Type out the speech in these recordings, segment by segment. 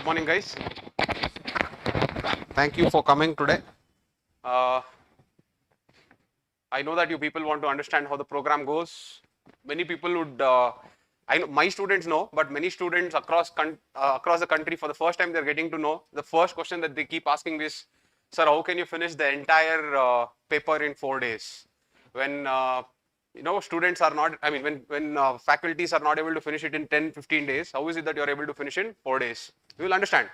Good morning, guys. Thank you for coming today. I know that you people want to understand how the program goes. Many people would, I know my students know, but many students across the country for the first time they're getting to know. The first question that they keep asking is, sir, how can you finish the entire paper in 4 days? When students are not, when faculties are not able to finish it in 10-15 days, how is it that you're able to finish in 4 days? You will understand.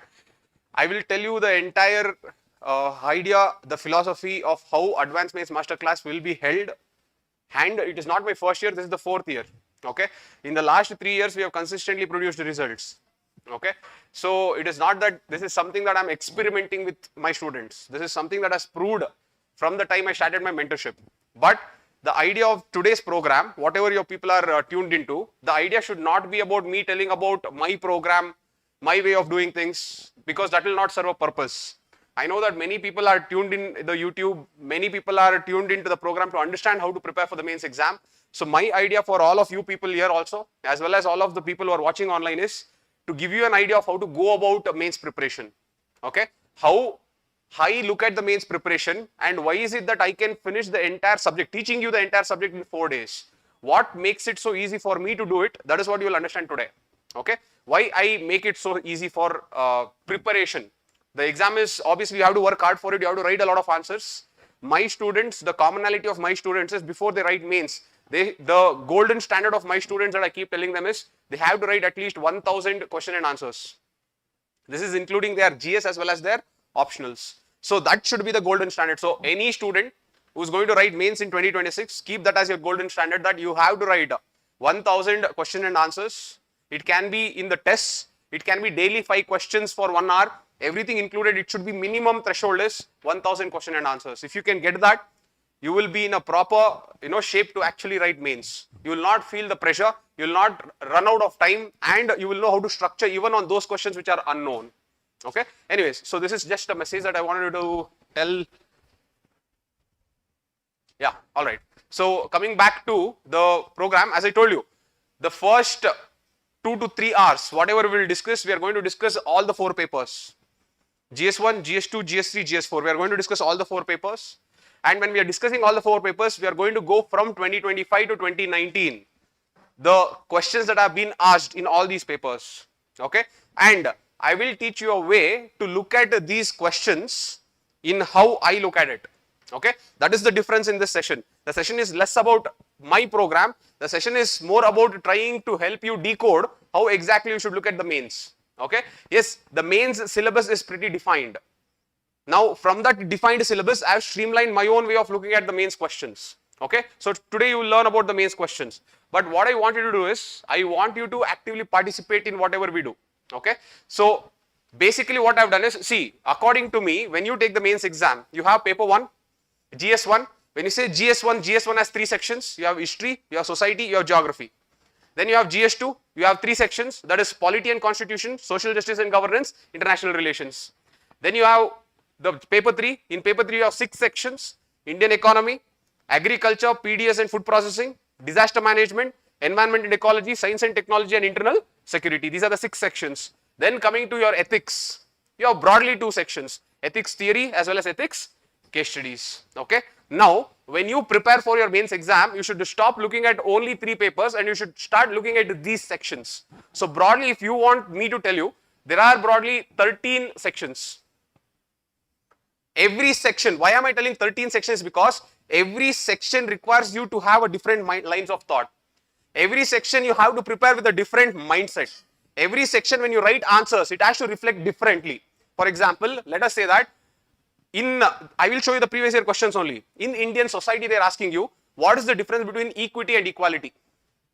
I will tell you the entire idea, the philosophy of how Advanced Mains Masterclass will be held. And it is not my first year, this is the 4th year. Okay. In the last 3 years, we have consistently produced results. Okay. So it is not that this is something that I'm experimenting with my students. This is something that has proved from the time I started my mentorship. But the idea of today's program, whatever your people are tuned into, the idea should not be about me telling about my program, my way of doing things, because that will not serve a purpose. I know that many people are tuned in the YouTube, many people are tuned into the program to understand how to prepare for the mains exam. So my idea for all of you people here also, as well as all of the people who are watching online, is to give you an idea of how to go about mains preparation. Okay, how I look at the mains preparation and why is it that I can finish the entire subject, teaching you the entire subject in 4 days. What makes it so easy for me to do it, that is what you will understand today. Okay, why I make it so easy for preparation. The exam is, obviously you have to work hard for it, you have to write a lot of answers. My students, the commonality of my students is before they write mains, the golden standard of my students that I keep telling them is, they have to write at least 1000 question and answers. This is including their GS as well as their optionals. So that should be the golden standard. So any student who is going to write mains in 2026, keep that as your golden standard, that you have to write 1000 question and answers. It can be in the tests, it can be daily 5 questions for 1 hour, everything included. It should be minimum threshold is 1000 question and answers. If you can get that, you will be in a proper shape to actually write mains. You will not feel the pressure, you will not run out of time, and you will know how to structure even on those questions which are unknown. Okay. Anyways, so this is just a message that I wanted to tell. Yeah, all right. So coming back to the program, as I told you, the first 2 to 3 hours, whatever we will discuss, we are going to discuss all the 4 papers. GS1, GS2, GS3, GS4. We are going to discuss all the 4 papers. And when we are discussing all the 4 papers, we are going to go from 2025 to 2019. The questions that have been asked in all these papers. Okay. And I will teach you a way to look at these questions in how I look at it. Okay. That is the difference in this session. The session is less about my program. The session is more about trying to help you decode how exactly you should look at the mains. Okay. Yes, the mains syllabus is pretty defined. Now, from that defined syllabus, I have streamlined my own way of looking at the mains questions. Okay. So today you will learn about the mains questions. But what I want you to do is, I want you to actively participate in whatever we do. Okay. So basically what I have done is, see, according to me, when you take the mains exam, you have paper 1, GS1. When you say GS1, GS1 has 3 sections. You have history, you have society, you have geography. Then you have GS2, you have 3 sections, that is polity and constitution, social justice and governance, international relations. Then you have the paper 3, in paper 3 you have 6 sections, Indian economy, agriculture, PDS and food processing, disaster management, environment and ecology, science and technology and internal security. These are the 6 sections. Then coming to your ethics, you have broadly 2 sections, ethics theory as well as ethics case studies. Okay. Now, when you prepare for your mains exam, you should stop looking at only 3 papers and you should start looking at these sections. So broadly, if you want me to tell you, there are broadly 13 sections. Every section, why am I telling 13 sections? Because every section requires you to have a different lines of thought. Every section you have to prepare with a different mindset. Every section when you write answers, it has to reflect differently. For example, let us say that I will show you the previous year questions only. In Indian society, they are asking you, what is the difference between equity and equality?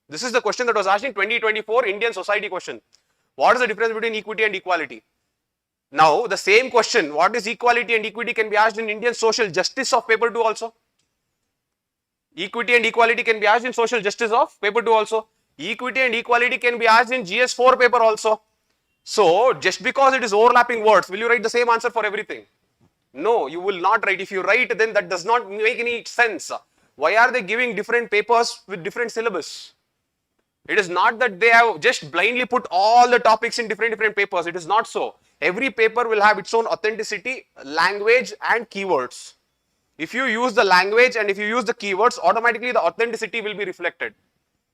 This is the question that was asked in 2024 Indian society question. What is the difference between equity and equality? Now, the same question, what is equality and equity, can be asked in Indian social justice of paper 2 also. Equity and equality can be asked in social justice of paper 2 also. Equity and equality can be asked in GS4 paper also. So, just because it is overlapping words, will you write the same answer for everything? No, you will not write. If you write, then that does not make any sense. Why are they giving different papers with different syllabus? It is not that they have just blindly put all the topics in different papers. It is not so. every paper will have its own authenticity, language and keywords. If you use the language and if you use the keywords, automatically the authenticity will be reflected.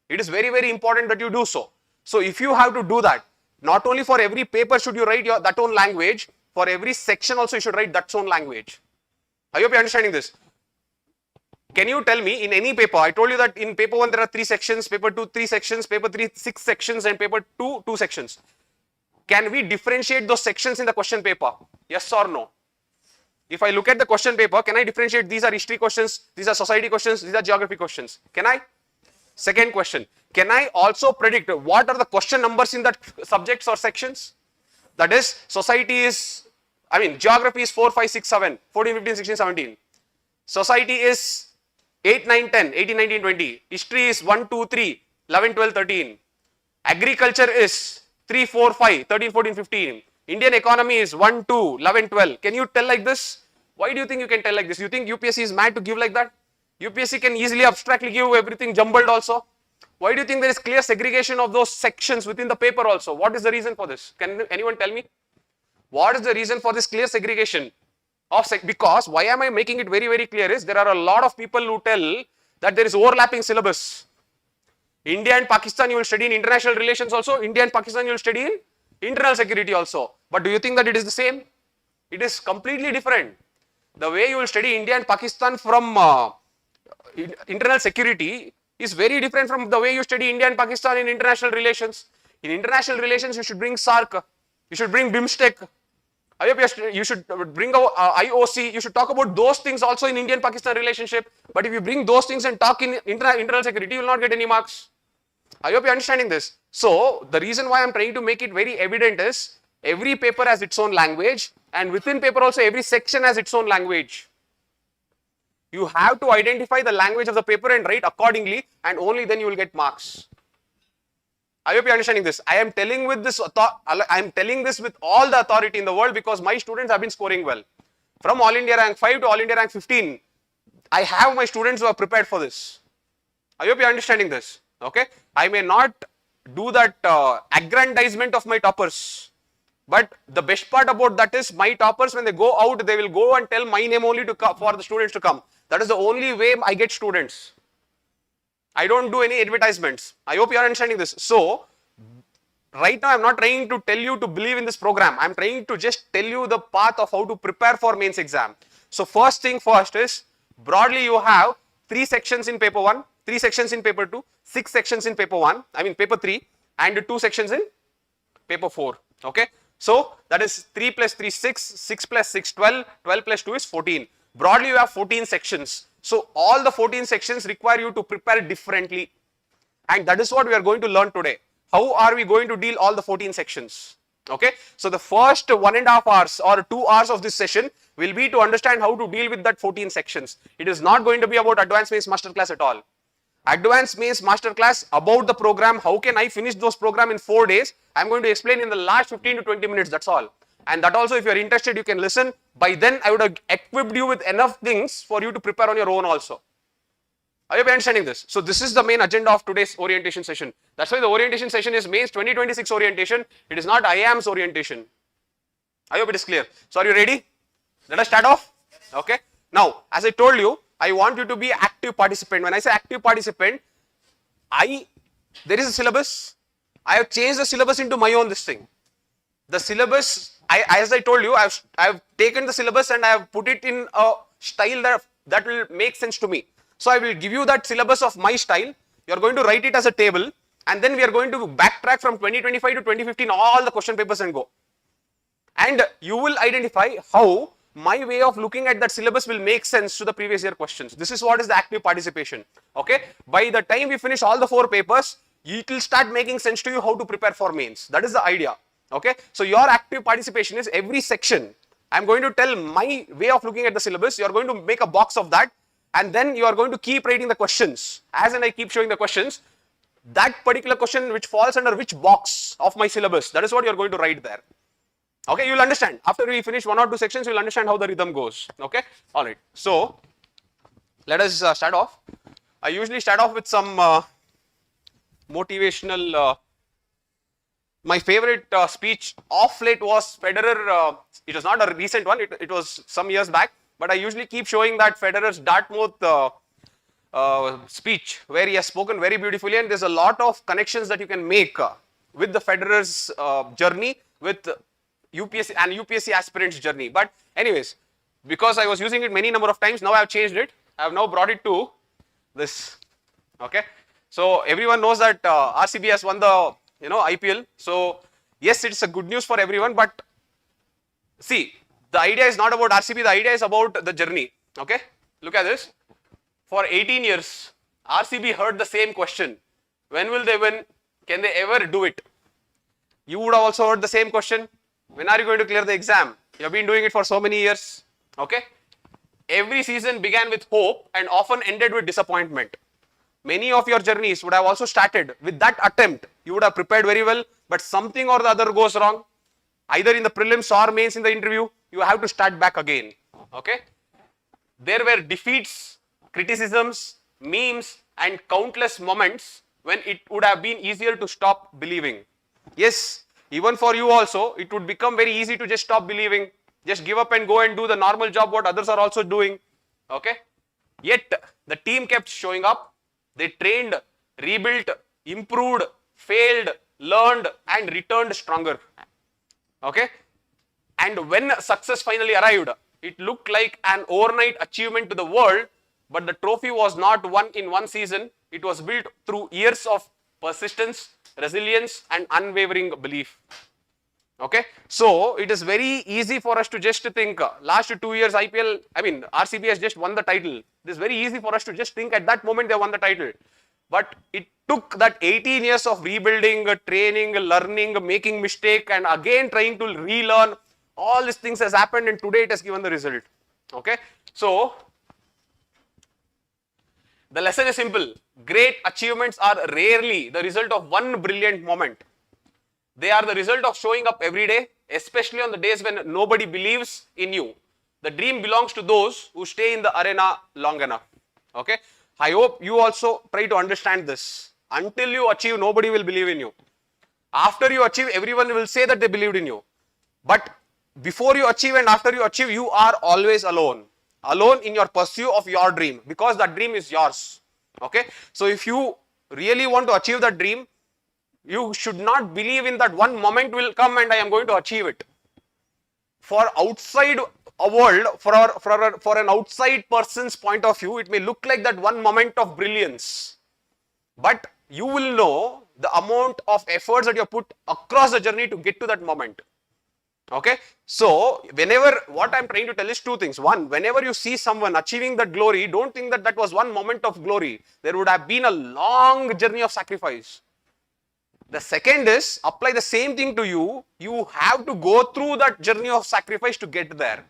It is very, very important that you do so. So if you have to do that, not only for every paper should you write that own language, for every section also you should write that own language. I hope you are understanding this. Can you tell me in any paper, I told you that in paper 1 there are 3 sections, paper 2 3 sections, paper 3 6 sections and paper 2 2 sections. Can we differentiate those sections in the question paper? Yes or no? If I look at the question paper, can I differentiate these are history questions, these are society questions, these are geography questions? Can I? Second question, can I also predict what are the question numbers in that subjects or sections? That is, society is, geography is 4, 5, 6, 7, 14, 15, 16, 17. Society is 8, 9, 10, 18, 19, 20. History is 1, 2, 3, 11, 12, 13. Agriculture is 3, 4, 5, 13, 14, 15. Indian economy is 1, 2, 11, 12. Can you tell like this? Why do you think you can tell like this? You think UPSC is mad to give like that? UPSC can easily abstractly give everything jumbled also. Why do you think there is clear segregation of those sections within the paper also? What is the reason for this? Can anyone tell me? What is the reason for this clear segregation? Because why am I making it very, very clear is there are a lot of people who tell that there is overlapping syllabus. India and Pakistan you will study in international relations also. India and Pakistan you will study in internal security also. But do you think that it is the same? It is completely different. The way you will study India and Pakistan from internal security is very different from the way you study India and Pakistan in international relations. In international relations, you should bring SARC, you should bring BIMSTEC, you should bring IOC, you should talk about those things also in Indian-Pakistan relationship. But if you bring those things and talk in internal security, you will not get any marks. I hope you are understanding this. So, the reason why I am trying to make it very evident is, every paper has its own language and within paper also every section has its own language. You have to identify the language of the paper and write accordingly and only then you will get marks. I hope you are understanding this. I am telling this with all the authority in the world because my students have been scoring well. From All India Rank 5 to All India Rank 15, I have my students who are prepared for this. I hope you are understanding this. Okay? I may not do that aggrandizement of my toppers. But the best part about that is my toppers, when they go out, they will go and tell my name only for the students to come. That is the only way I get students. I don't do any advertisements. I hope you are understanding this. So, right now I am not trying to tell you to believe in this program. I am trying to just tell you the path of how to prepare for mains exam. So, first thing first is, broadly you have 3 sections in paper 1, 3 sections in paper 2, 6 sections in paper 1, paper 3 and 2 sections in paper 4. Okay. So, that is 3 plus 3 6, 6 plus 6 12, 12 plus 2 is 14. Broadly you have 14 sections. So, all the 14 sections require you to prepare differently and that is what we are going to learn today. How are we going to deal all the 14 sections? Okay. So, the first 1.5 hours or 2 hours of this session will be to understand how to deal with that 14 sections. It is not going to be about Advanced Mains Masterclass at all. Advanced Mains Masterclass about the program, how can I finish those program in 4 days? I am going to explain in the last 15 to 20 minutes, that's all. And that also if you are interested, you can listen. By then, I would have equipped you with enough things for you to prepare on your own also. Are you understanding this? So, this is the main agenda of today's orientation session. That's why the orientation session is Mains 2026 orientation. It is not I-Amm's orientation. I hope it is clear. So, are you ready? Let us start off. Okay. Now, as I told you, I want you to be active participant. When I say active participant, there is a syllabus. I have changed the syllabus into my own this thing. The syllabus, as I told you, I have taken the syllabus and I have put it in a style that will make sense to me. So, I will give you that syllabus of my style. You are going to write it as a table and then we are going to backtrack from 2025 to 2015 all the question papers and go. And you will identify how my way of looking at that syllabus will make sense to the previous year questions. This is what is the active participation. Okay. By the time we finish all the 4 papers, it will start making sense to you how to prepare for mains. That is the idea. Okay. So, your active participation is every section. I am going to tell my way of looking at the syllabus. You are going to make a box of that and then you are going to keep writing the questions. As and I keep showing the questions, that particular question which falls under which box of my syllabus, that is what you are going to write there. Okay, you will understand. After we finish 1 or 2 sections, you will understand how the rhythm goes. Okay, all right. So, let us start off. I usually start off with some motivational My favorite speech of late was Federer. It was not a recent one, it was some years back, but I usually keep showing that Federer's Dartmouth speech where he has spoken very beautifully, and there's a lot of connections that you can make with the Federer's journey with UPSC and UPSC aspirants journey. But anyways, because I was using it many number of times, now I have changed it. I have now brought it to this. Okay, so everyone knows that RCB has won the IPL. So yes, it's a good news for everyone, but see, the idea is not about RCB, the idea is about the journey. Okay, look at this. For 18 years, RCB heard the same question. When will they win? Can they ever do it? You would have also heard the same question. When are you going to clear the exam? You have been doing it for so many years. Okay. Every season began with hope and often ended with disappointment. Many of your journeys would have also started with that attempt. You would have prepared very well, but something or the other goes wrong. Either in the prelims or mains in the interview, you have to start back again. Okay. There were defeats, criticisms, memes, and countless moments when it would have been easier to stop believing. Yes, even for you also, it would become very easy to just stop believing, just give up and go and do the normal job what others are also doing. Okay. Yet, the team kept showing up. They trained, rebuilt, improved, failed, learned, and returned stronger. Okay. And when success finally arrived, it looked like an overnight achievement to the world, but the trophy was not won in one season. It was built through years of persistence, resilience, and unwavering belief. Okay, so it is very easy for us to just think last 2 years RCB has just won the title. It is very easy for us to just think at that moment they won the title. But it took that 18 years of rebuilding, training, learning, making mistake, and again trying to relearn. All these things has happened, and today it has given the result. Okay, so the lesson is simple. Great achievements are rarely the result of one brilliant moment. They are the result of showing up every day, especially on the days when nobody believes in you. The dream belongs to those who stay in the arena long enough. Okay, I hope you also try to understand this. Until you achieve, nobody will believe in you. After you achieve, everyone will say that they believed in you. But before you achieve and after you achieve, you are always alone. Alone in your pursuit of your dream, because that dream is yours. Okay, so if you really want to achieve that dream, you should not believe in that one moment will come and I am going to achieve it. For outside a world, for an outside person's point of view, it may look like that one moment of brilliance, but you will know the amount of efforts that you have put across the journey to get to that moment. Okay, so what I am trying to tell is two things. One, whenever you see someone achieving that glory, don't think that that was one moment of glory. There would have been a long journey of sacrifice. The second is, apply the same thing to you. You have to go through that journey of sacrifice to get there.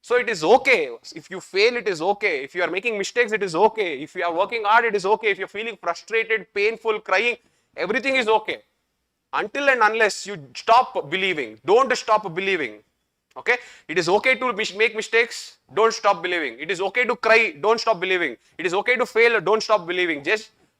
So it is okay. If you fail, it is okay. If you are making mistakes, it is okay. If you are working hard, it is okay. If you are feeling frustrated, painful, crying, everything is okay. Until and unless you stop believing, don't stop believing. Okay, it is okay to make mistakes, don't stop believing. It is okay to cry, don't stop believing. It is okay to fail, don't stop believing.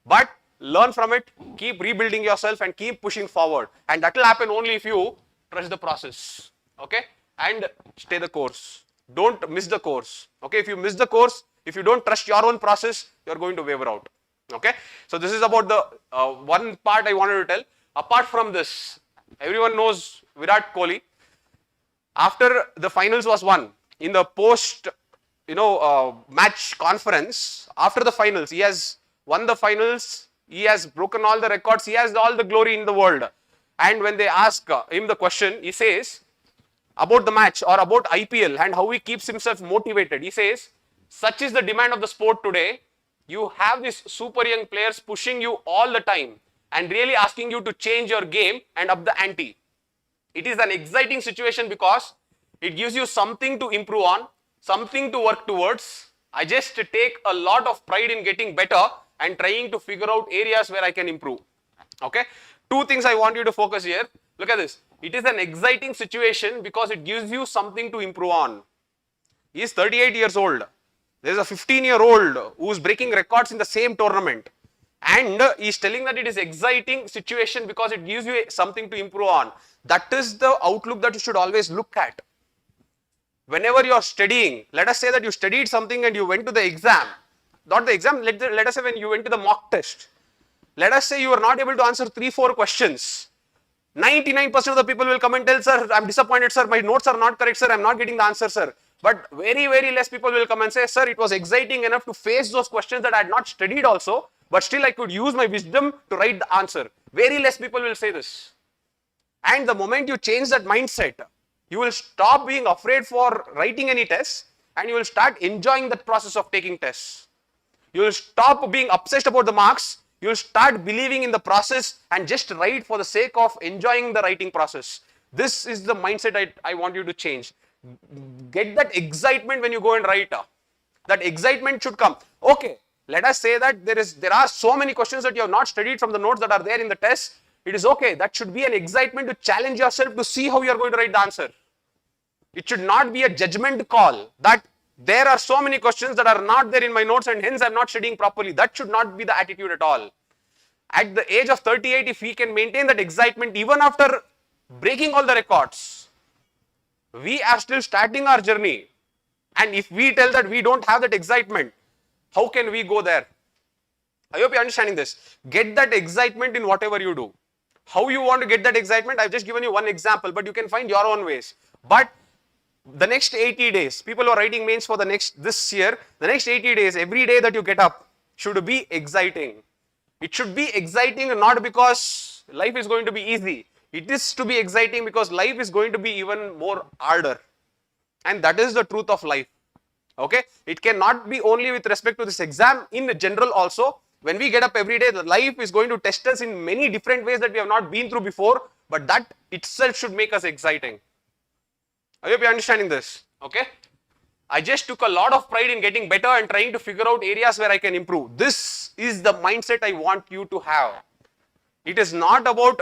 But learn from it, keep rebuilding yourself and keep pushing forward. And that will happen only if you trust the process. Okay, and stay the course. Don't miss the course. Okay, if you miss the course, if you don't trust your own process, you are going to waver out. Okay, so this is about the one part I wanted to tell. Apart from this, everyone knows Virat Kohli. After the finals was won, in the post match conference, after the finals, he has won the finals, he has broken all the records, he has all the glory in the world. And when they ask him the question, he says about the match or about IPL and how he keeps himself motivated. He says, such is the demand of the sport today. You have these super young players pushing you all the time and really asking you to change your game and up the ante. It is an exciting situation because it gives you something to improve on, something to work towards. I just take a lot of pride in getting better and trying to figure out areas where I can improve. Okay, two things I want you to focus here. Look at this. It is an exciting situation because it gives you something to improve on. He is 38 years old. There is a 15-year-old who is breaking records in the same tournament. And he's telling that it is exciting situation because it gives you something to improve on. That is the outlook that you should always look at. Whenever you are studying, let us say that you studied something and you went to the exam, not the exam, let us say when you went to the mock test. Let us say you are not able to answer 3-4 questions. 99% of the people will come and tell, sir, I'm disappointed, sir, my notes are not correct, sir, I'm not getting the answer, sir. But very, very less people will come and say, sir, it was exciting enough to face those questions that I had not studied also, but still I could use my wisdom to write the answer. Very less people will say this. And the moment you change that mindset, you will stop being afraid for writing any tests and you will start enjoying the process of taking tests. You will stop being obsessed about the marks. You will start believing in the process and just write for the sake of enjoying the writing process. This is the mindset I want you to change. Get that excitement when you go and write. That excitement should come. Okay, let us say that there are so many questions that you have not studied from the notes that are there in the test. It is okay. That should be an excitement to challenge yourself to see how you are going to write the answer. It should not be a judgment call that there are so many questions that are not there in my notes and hence I am not studying properly. That should not be the attitude at all. At the age of 38, if we can maintain that excitement even after breaking all the records, we are still starting our journey. And if we tell that we don't have that excitement, how can we go there? I hope you are understanding this. Get that excitement in whatever you do. How you want to get that excitement? I've just given you one example, but you can find your own ways. But the next 80 days, people who are writing mains for this year, the next 80 days, every day that you get up should be exciting. It should be exciting not because life is going to be easy. It is to be exciting because life is going to be even more harder. And that is the truth of life. Okay? It cannot be only with respect to this exam. In general also, when we get up every day, the life is going to test us in many different ways that we have not been through before. But that itself should make us exciting. I hope you are understanding this. Okay? I just took a lot of pride in getting better and trying to figure out areas where I can improve. This is the mindset I want you to have. It is not about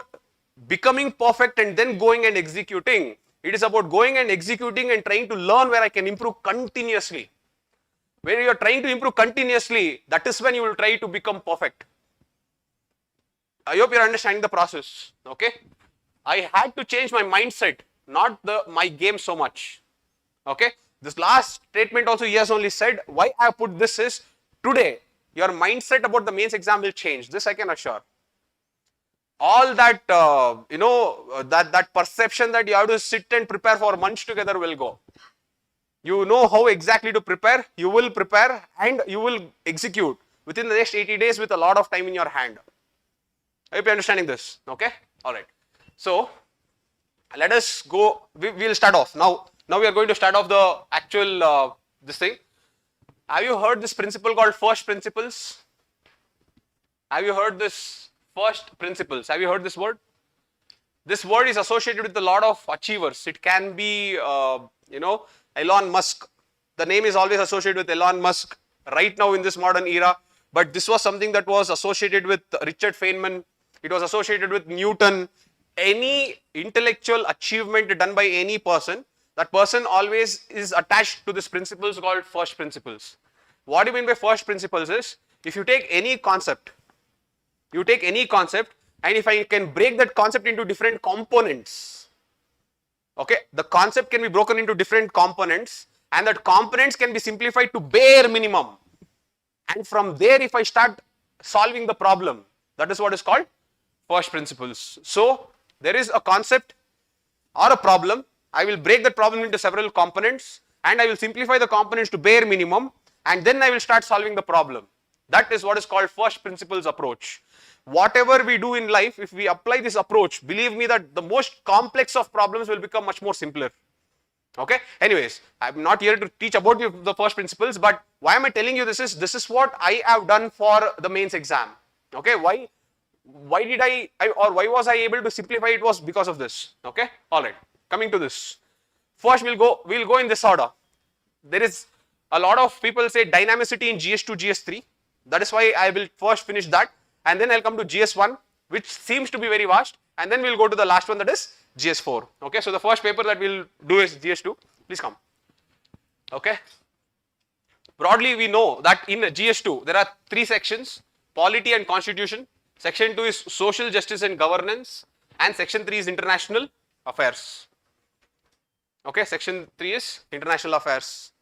becoming perfect and then going and executing. It is about going and executing and trying to learn where I can improve continuously. When you are trying to improve continuously, that is when you will try to become perfect. I hope you are understanding the process. Okay? I had to change my mindset, not my game so much. Okay? This last statement also he has only said, why I put this is, today, your mindset about the mains exam will change. This I can assure. All that, that perception that you have to sit and prepare for months together will go. You know how exactly to prepare, you will prepare and you will execute within the next 80 days with a lot of time in your hand. I hope you are understanding this. Okay? Alright. So, let us go, we will start off. Now we are going to start off the actual, this thing. Have you heard this principle called first principles? Have you heard this first principles? Have you heard this word? This word is associated with a lot of achievers. It can be, Elon Musk. The name is always associated with Elon Musk right now in this modern era. But this was something that was associated with Richard Feynman. It was associated with Newton. Any intellectual achievement done by any person, that person always is attached to this principles called first principles. What do you mean by first principles is, if you take any concept, and if I can break that concept into different components, okay, the concept can be broken into different components and that components can be simplified to bare minimum. And from there, if I start solving the problem, that is what is called first principles. So, there is a concept or a problem. I will break that problem into several components and I will simplify the components to bare minimum and then I will start solving the problem. That is what is called first principles approach. Whatever we do in life, if we apply this approach, believe me that the most complex of problems will become much more simpler. Okay? Anyways, I am not here to teach about the first principles, but why am I telling you this is what I have done for the mains exam. Okay? Why was I able to simplify it was because of this. Okay? Alright. Coming to this. First we'll go in this order. There is a lot of people say dynamicity in GS2, GS3. That is why I will first finish that and then I'll come to GS1, which seems to be very vast, and then we'll go to the last one, that is GS4. Okay, so the first paper that we'll do is GS2. Please come. Okay. Broadly we know that in GS2 there are 3 sections: polity and constitution. Section 2 is social justice and governance. And section 3 is international affairs. Okay, section 3 is international affairs.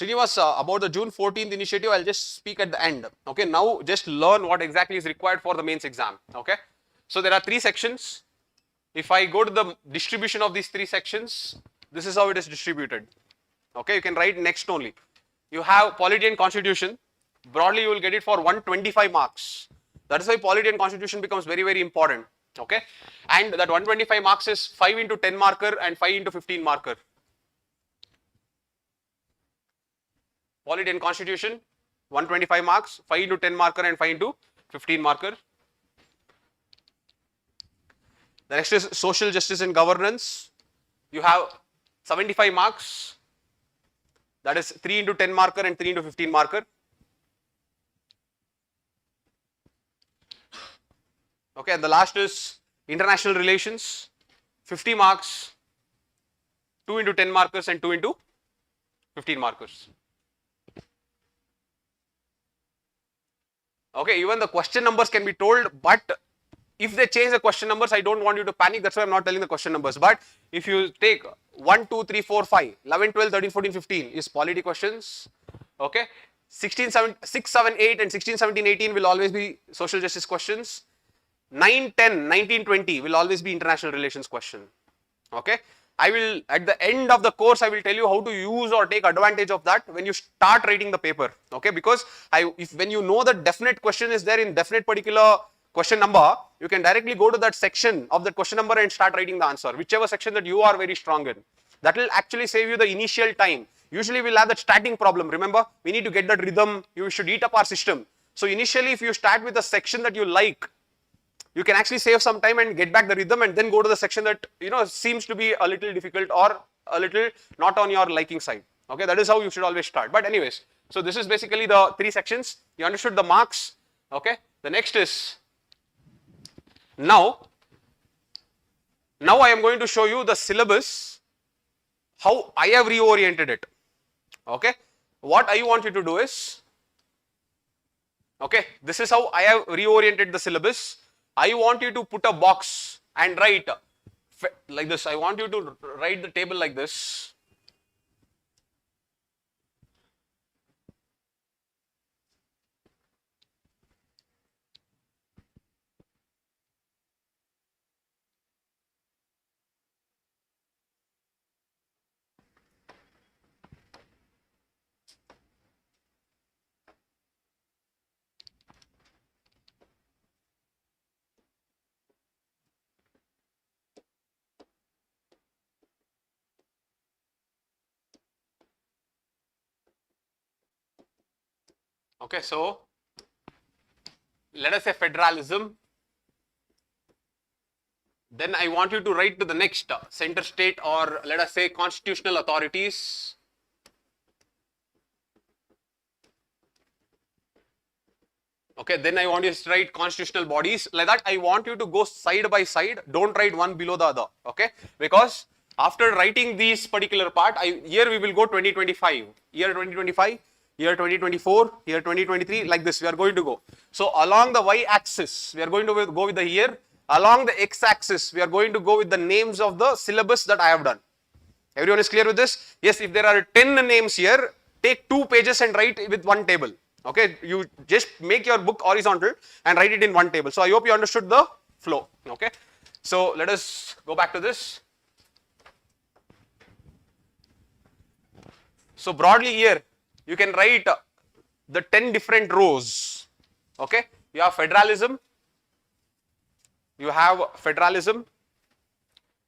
Srinivas, about the June 14th initiative, I'll just speak at the end. Okay, now just learn what exactly is required for the mains exam. Okay, so there are 3 sections. If I go to the distribution of these 3 sections, this is how it is distributed. Okay, you can write next only. You have polity and constitution. Broadly, you will get it for 125 marks. That is why polity and constitution becomes very, very important. Okay, and that 125 marks is 5 into 10 marker and 5 into 15 marker. Polity and constitution, 125 marks, 5 into 10 marker and 5 into 15 marker. The next is social justice and governance. You have 75 marks. That is 3 into 10 marker and 3 into 15 marker. Okay, and the last is international relations, 50 marks, 2 into 10 markers and 2 into 15 markers. Okay, even the question numbers can be told, but if they change the question numbers, I don't want you to panic. That's why I'm not telling the question numbers. But if you take 1, 2, 3, 4, 5, 11, 12, 13, 14, 15 is polity questions. Okay, 16, 7, 6, 7, 8 and 16, 17, 18 will always be social justice questions. 9, 10, 19, 20 will always be international relations question. Okay, I will, at the end of the course, I will tell you how to use or take advantage of that when you start writing the paper. Okay, because when you know the definite question is there in definite particular question number, you can directly go to that section of that question number and start writing the answer, whichever section that you are very strong in. That will actually save you the initial time. Usually we'll have that starting problem. Remember, we need to get that rhythm. You should eat up our system. So initially, if you start with a section that you like, you can actually save some time and get back the rhythm and then go to the section that, you know, seems to be a little difficult or a little not on your liking side. Okay, that is how you should always start. But anyways, so this is basically the 3 sections. You understood the marks. Okay, the next is now I am going to show you the syllabus, how I have reoriented it. Okay, what I want you to do is, okay, this is how I have reoriented the syllabus. I want you to put a box and write like this. I want you to write the table like this. Okay, so let us say federalism. Then I want you to write to the next center state, or let us say constitutional authorities. Okay, then I want you to write constitutional bodies. Like that, I want you to go side by side. Don't write one below the other. Okay, because after writing these particular part, here we will go 2025, year 2025. Year 2024, year 2023, like this we are going to go. So along the y-axis, we are going to go with the year. Along the x-axis, we are going to go with the names of the syllabus that I have done. Everyone is clear with this? Yes, if there are 10 names here, take 2 pages and write with one table. Okay, you just make your book horizontal and write it in one table. So I hope you understood the flow. Okay, so let us go back to this. So broadly here, you can write the 10 different rows. Okay, you have federalism,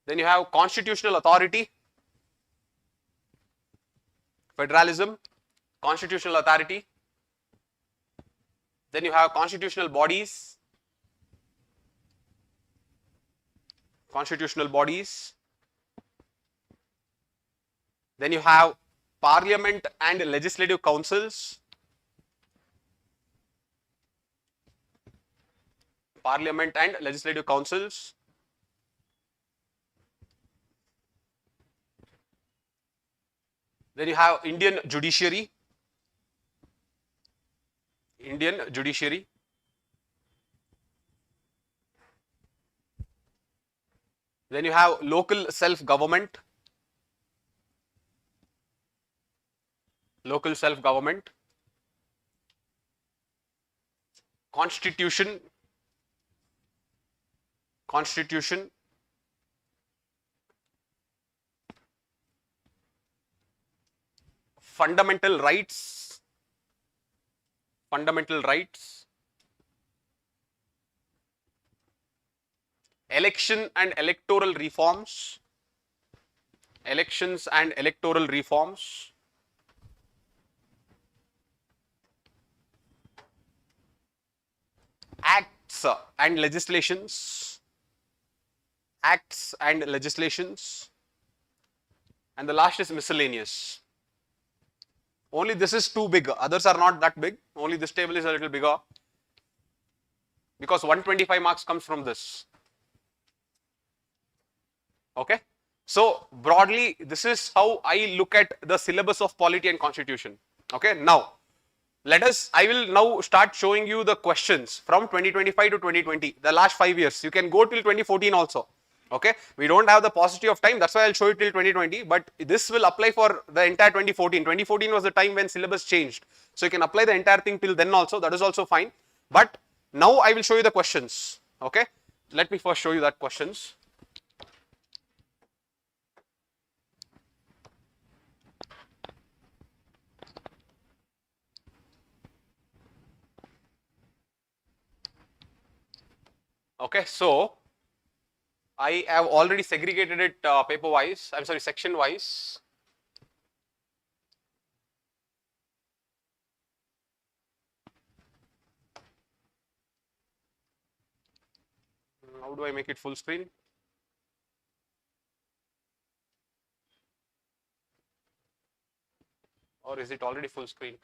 then you have constitutional authority, federalism, constitutional authority, then you have constitutional bodies, then you have parliament and legislative councils, Parliament and legislative councils. Then you have Indian judiciary. Indian judiciary. Then you have local self-government. Local self-government. Constitution. Constitution. Fundamental rights. Fundamental rights. Election and electoral reforms. Elections and electoral reforms. Acts and legislations. Acts and legislations. And the last is miscellaneous. Only this is too big. Others are not that big. Only this table is a little bigger. Because 125 marks comes from this. Okay. So broadly, this is how I look at the syllabus of polity and constitution. Okay. Now, I will now start showing you the questions from 2025 to 2020, the last 5 years. You can go till 2014 also. Okay. We don't have the paucity of time. That's why I'll show you till 2020. But this will apply for the entire 2014. 2014 was the time when syllabus changed. So you can apply the entire thing till then also. That is also fine. But now I will show you the questions. Okay. Let me first show you that questions. Okay, so I have already segregated it paper wise, I'm sorry, section wise. How do I make it full screen? Or is it already full screen?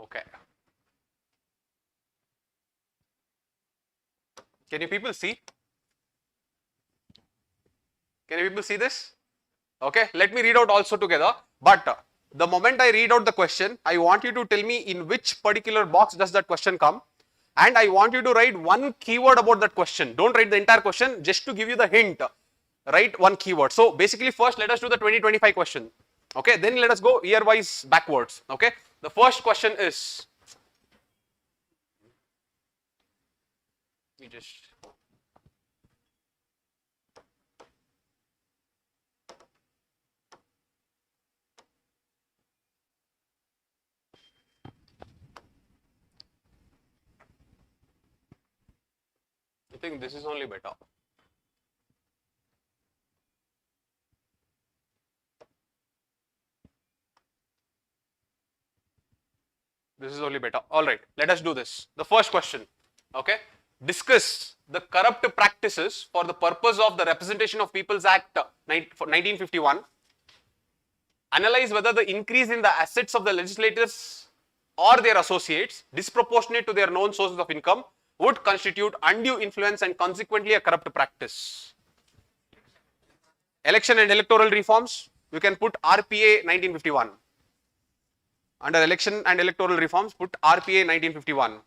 Okay. Can you people see? Can you people see this? Okay, let me read out also together. But the moment I read out the question, I want you to tell me in which particular box does that question come. And I want you to write one keyword about that question. Don't write the entire question, just to give you the hint. Write one keyword. So basically first let us do the 2025 question. Okay, then let us go year wise backwards. Okay, the first question is, we just I think this is only better. This is only better. All right, let us do this. The first question, okay. Discuss the corrupt practices for the purpose of the Representation of People's Act 1951. Analyze whether the increase in the assets of the legislators or their associates, disproportionate to their known sources of income, would constitute undue influence and consequently a corrupt practice. Election and electoral reforms, you can put RPA 1951. Under election and electoral reforms, put RPA 1951.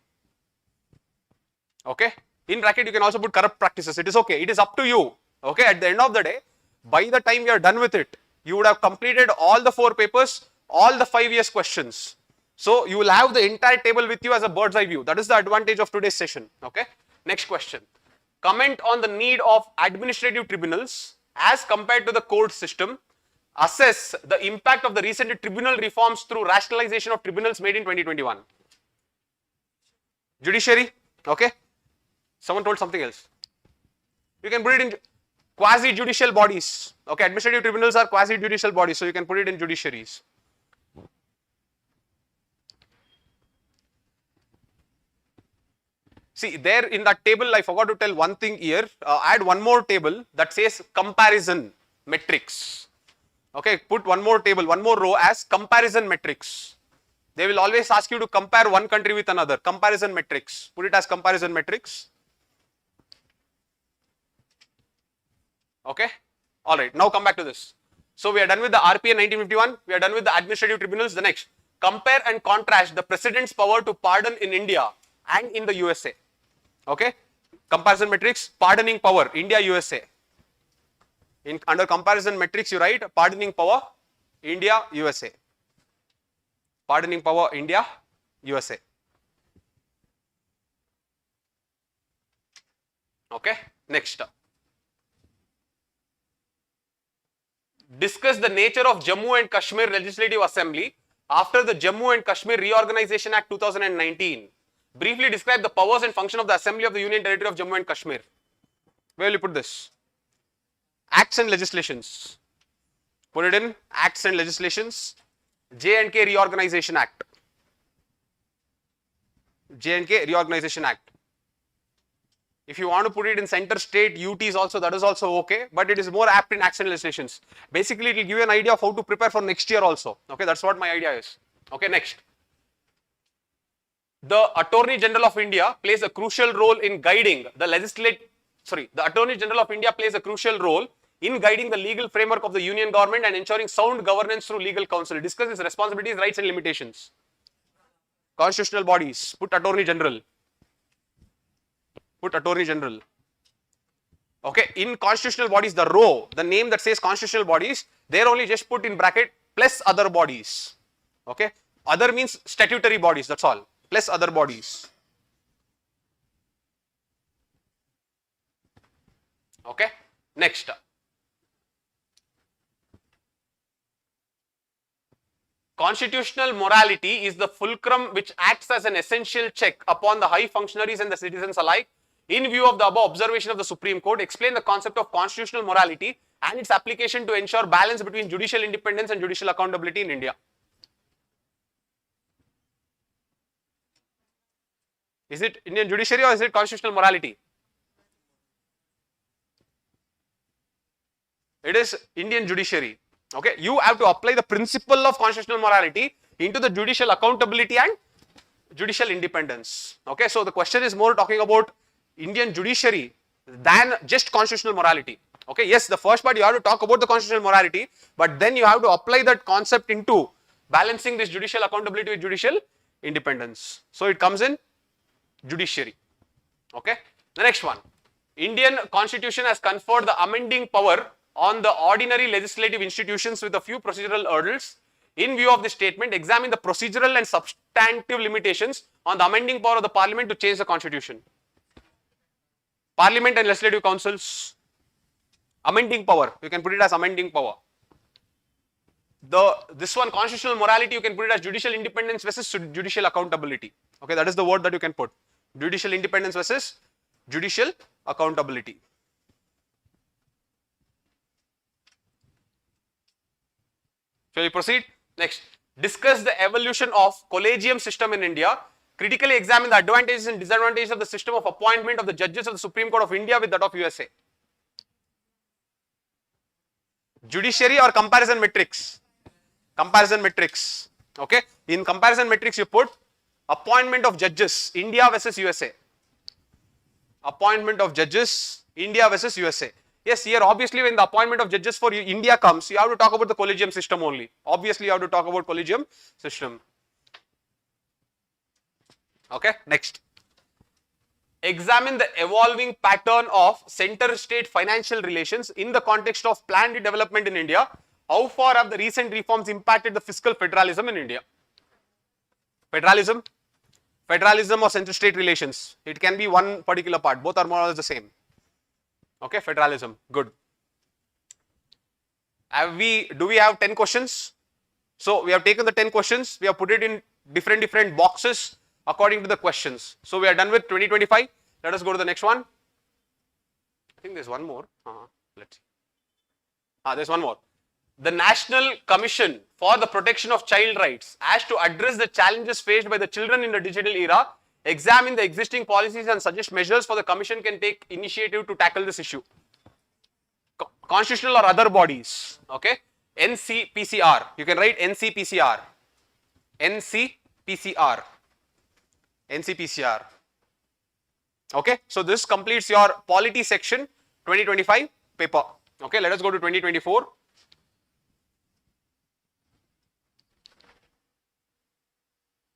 Okay. In bracket, you can also put corrupt practices. It is okay. It is up to you. Okay. At the end of the day, by the time you are done with it, you would have completed all the 4 papers, all the 5 years questions. So you will have the entire table with you as a bird's eye view. That is the advantage of today's session. Okay. Next question. Comment on the need of administrative tribunals as compared to the court system. Assess the impact of the recent tribunal reforms through rationalization of tribunals made in 2021. Judiciary. Okay. Someone told something else. You can put it in quasi-judicial bodies. Okay. Administrative tribunals are quasi-judicial bodies. So you can put it in judiciaries. See, there in that table, I forgot to tell one thing here. Add one more table that says comparison metrics. Okay, put one more table, one more row as comparison metrics. They will always ask you to compare one country with another. Comparison metrics. Put it as comparison metrics. Okay. All right. Now come back to this. So we are done with the RPA 1951. We are done with the administrative tribunals. The next, compare and contrast the president's power to pardon in India and in the USA. Okay. Comparison metrics, pardoning power, India, USA. Under comparison metrics, you write pardoning power, India, USA. Pardoning power, India, USA. Okay. Next. Discuss the nature of Jammu and Kashmir Legislative Assembly after the Jammu and Kashmir Reorganization Act 2019. Briefly describe the powers and function of the Assembly of the Union Territory of Jammu and Kashmir. Where will you put this? Acts and legislations. Put it in Acts and legislations. J&K Reorganization Act. J&K Reorganization Act. If you want to put it in center state, UTs also, that is also okay, but it is more apt in Acts and legislations. Basically, it will give you an idea of how to prepare for next year also. Okay, that's what my idea is. Okay, next. The Attorney General of India plays a crucial role in guiding the the Attorney General of India plays a crucial role in guiding the legal framework of the Union government and ensuring sound governance through legal counsel. Discuss its responsibilities, rights and limitations. Constitutional bodies, put Attorney General. Put Attorney General. Okay, in constitutional bodies, the row, the name that says constitutional bodies, there only just put in bracket plus other bodies. Okay, other means statutory bodies, that's all, plus other bodies. Okay, next. Constitutional morality is the fulcrum which acts as an essential check upon the high functionaries and the citizens alike. In view of the above observation of the Supreme Court, explain the concept of constitutional morality and its application to ensure balance between judicial independence and judicial accountability in India. Is it Indian judiciary or is it constitutional morality? It is Indian judiciary. Okay, you have to apply the principle of constitutional morality into the judicial accountability and judicial independence. Okay, so the question is more talking about Indian judiciary than just constitutional morality. Okay, yes, the first part you have to talk about the constitutional morality, but then you have to apply that concept into balancing this judicial accountability with judicial independence. So it comes in judiciary. Okay, the next one, Indian Constitution has conferred the amending power on the ordinary legislative institutions with a few procedural hurdles. In view of this statement, examine the procedural and substantive limitations on the amending power of the Parliament to change the Constitution. Parliament and legislative councils, amending power, you can put it as amending power. This one, constitutional morality, you can put it as judicial independence versus judicial accountability. Okay, that is the word that you can put. Judicial independence versus judicial accountability. Shall we proceed? Next, discuss the evolution of collegium system in India. Critically examine the advantages and disadvantages of the system of appointment of the judges of the Supreme Court of India with that of USA. Judiciary or comparison matrix? Comparison matrix. Okay. In comparison matrix, you put appointment of judges, India versus USA. Appointment of judges, India versus USA. Yes, here obviously when the appointment of judges for India comes, you have to talk about the collegium system only. Obviously, you have to talk about collegium system. Okay, next. Examine the evolving pattern of center-state financial relations in the context of planned development in India. How far have the recent reforms impacted the fiscal federalism in India? Federalism? Federalism or center-state relations? It can be one particular part. Both are more or less the same. Okay, federalism. Good. Do we have 10 questions? So we have taken the 10 questions. We have put it in different boxes according to the questions. So we are done with 2025. Let us go to the next one. I think there's one more. Let's see. There's one more. The National Commission for the Protection of Child Rights has to address the challenges faced by the children in the digital era examine the existing policies and suggest measures for the commission can take initiative to tackle this issue. Constitutional or other bodies, okay? NCPCR, you can write NCPCR, NCPCR, NCPCR, okay? So this completes your polity section 2025 paper, okay? Let us go to 2024.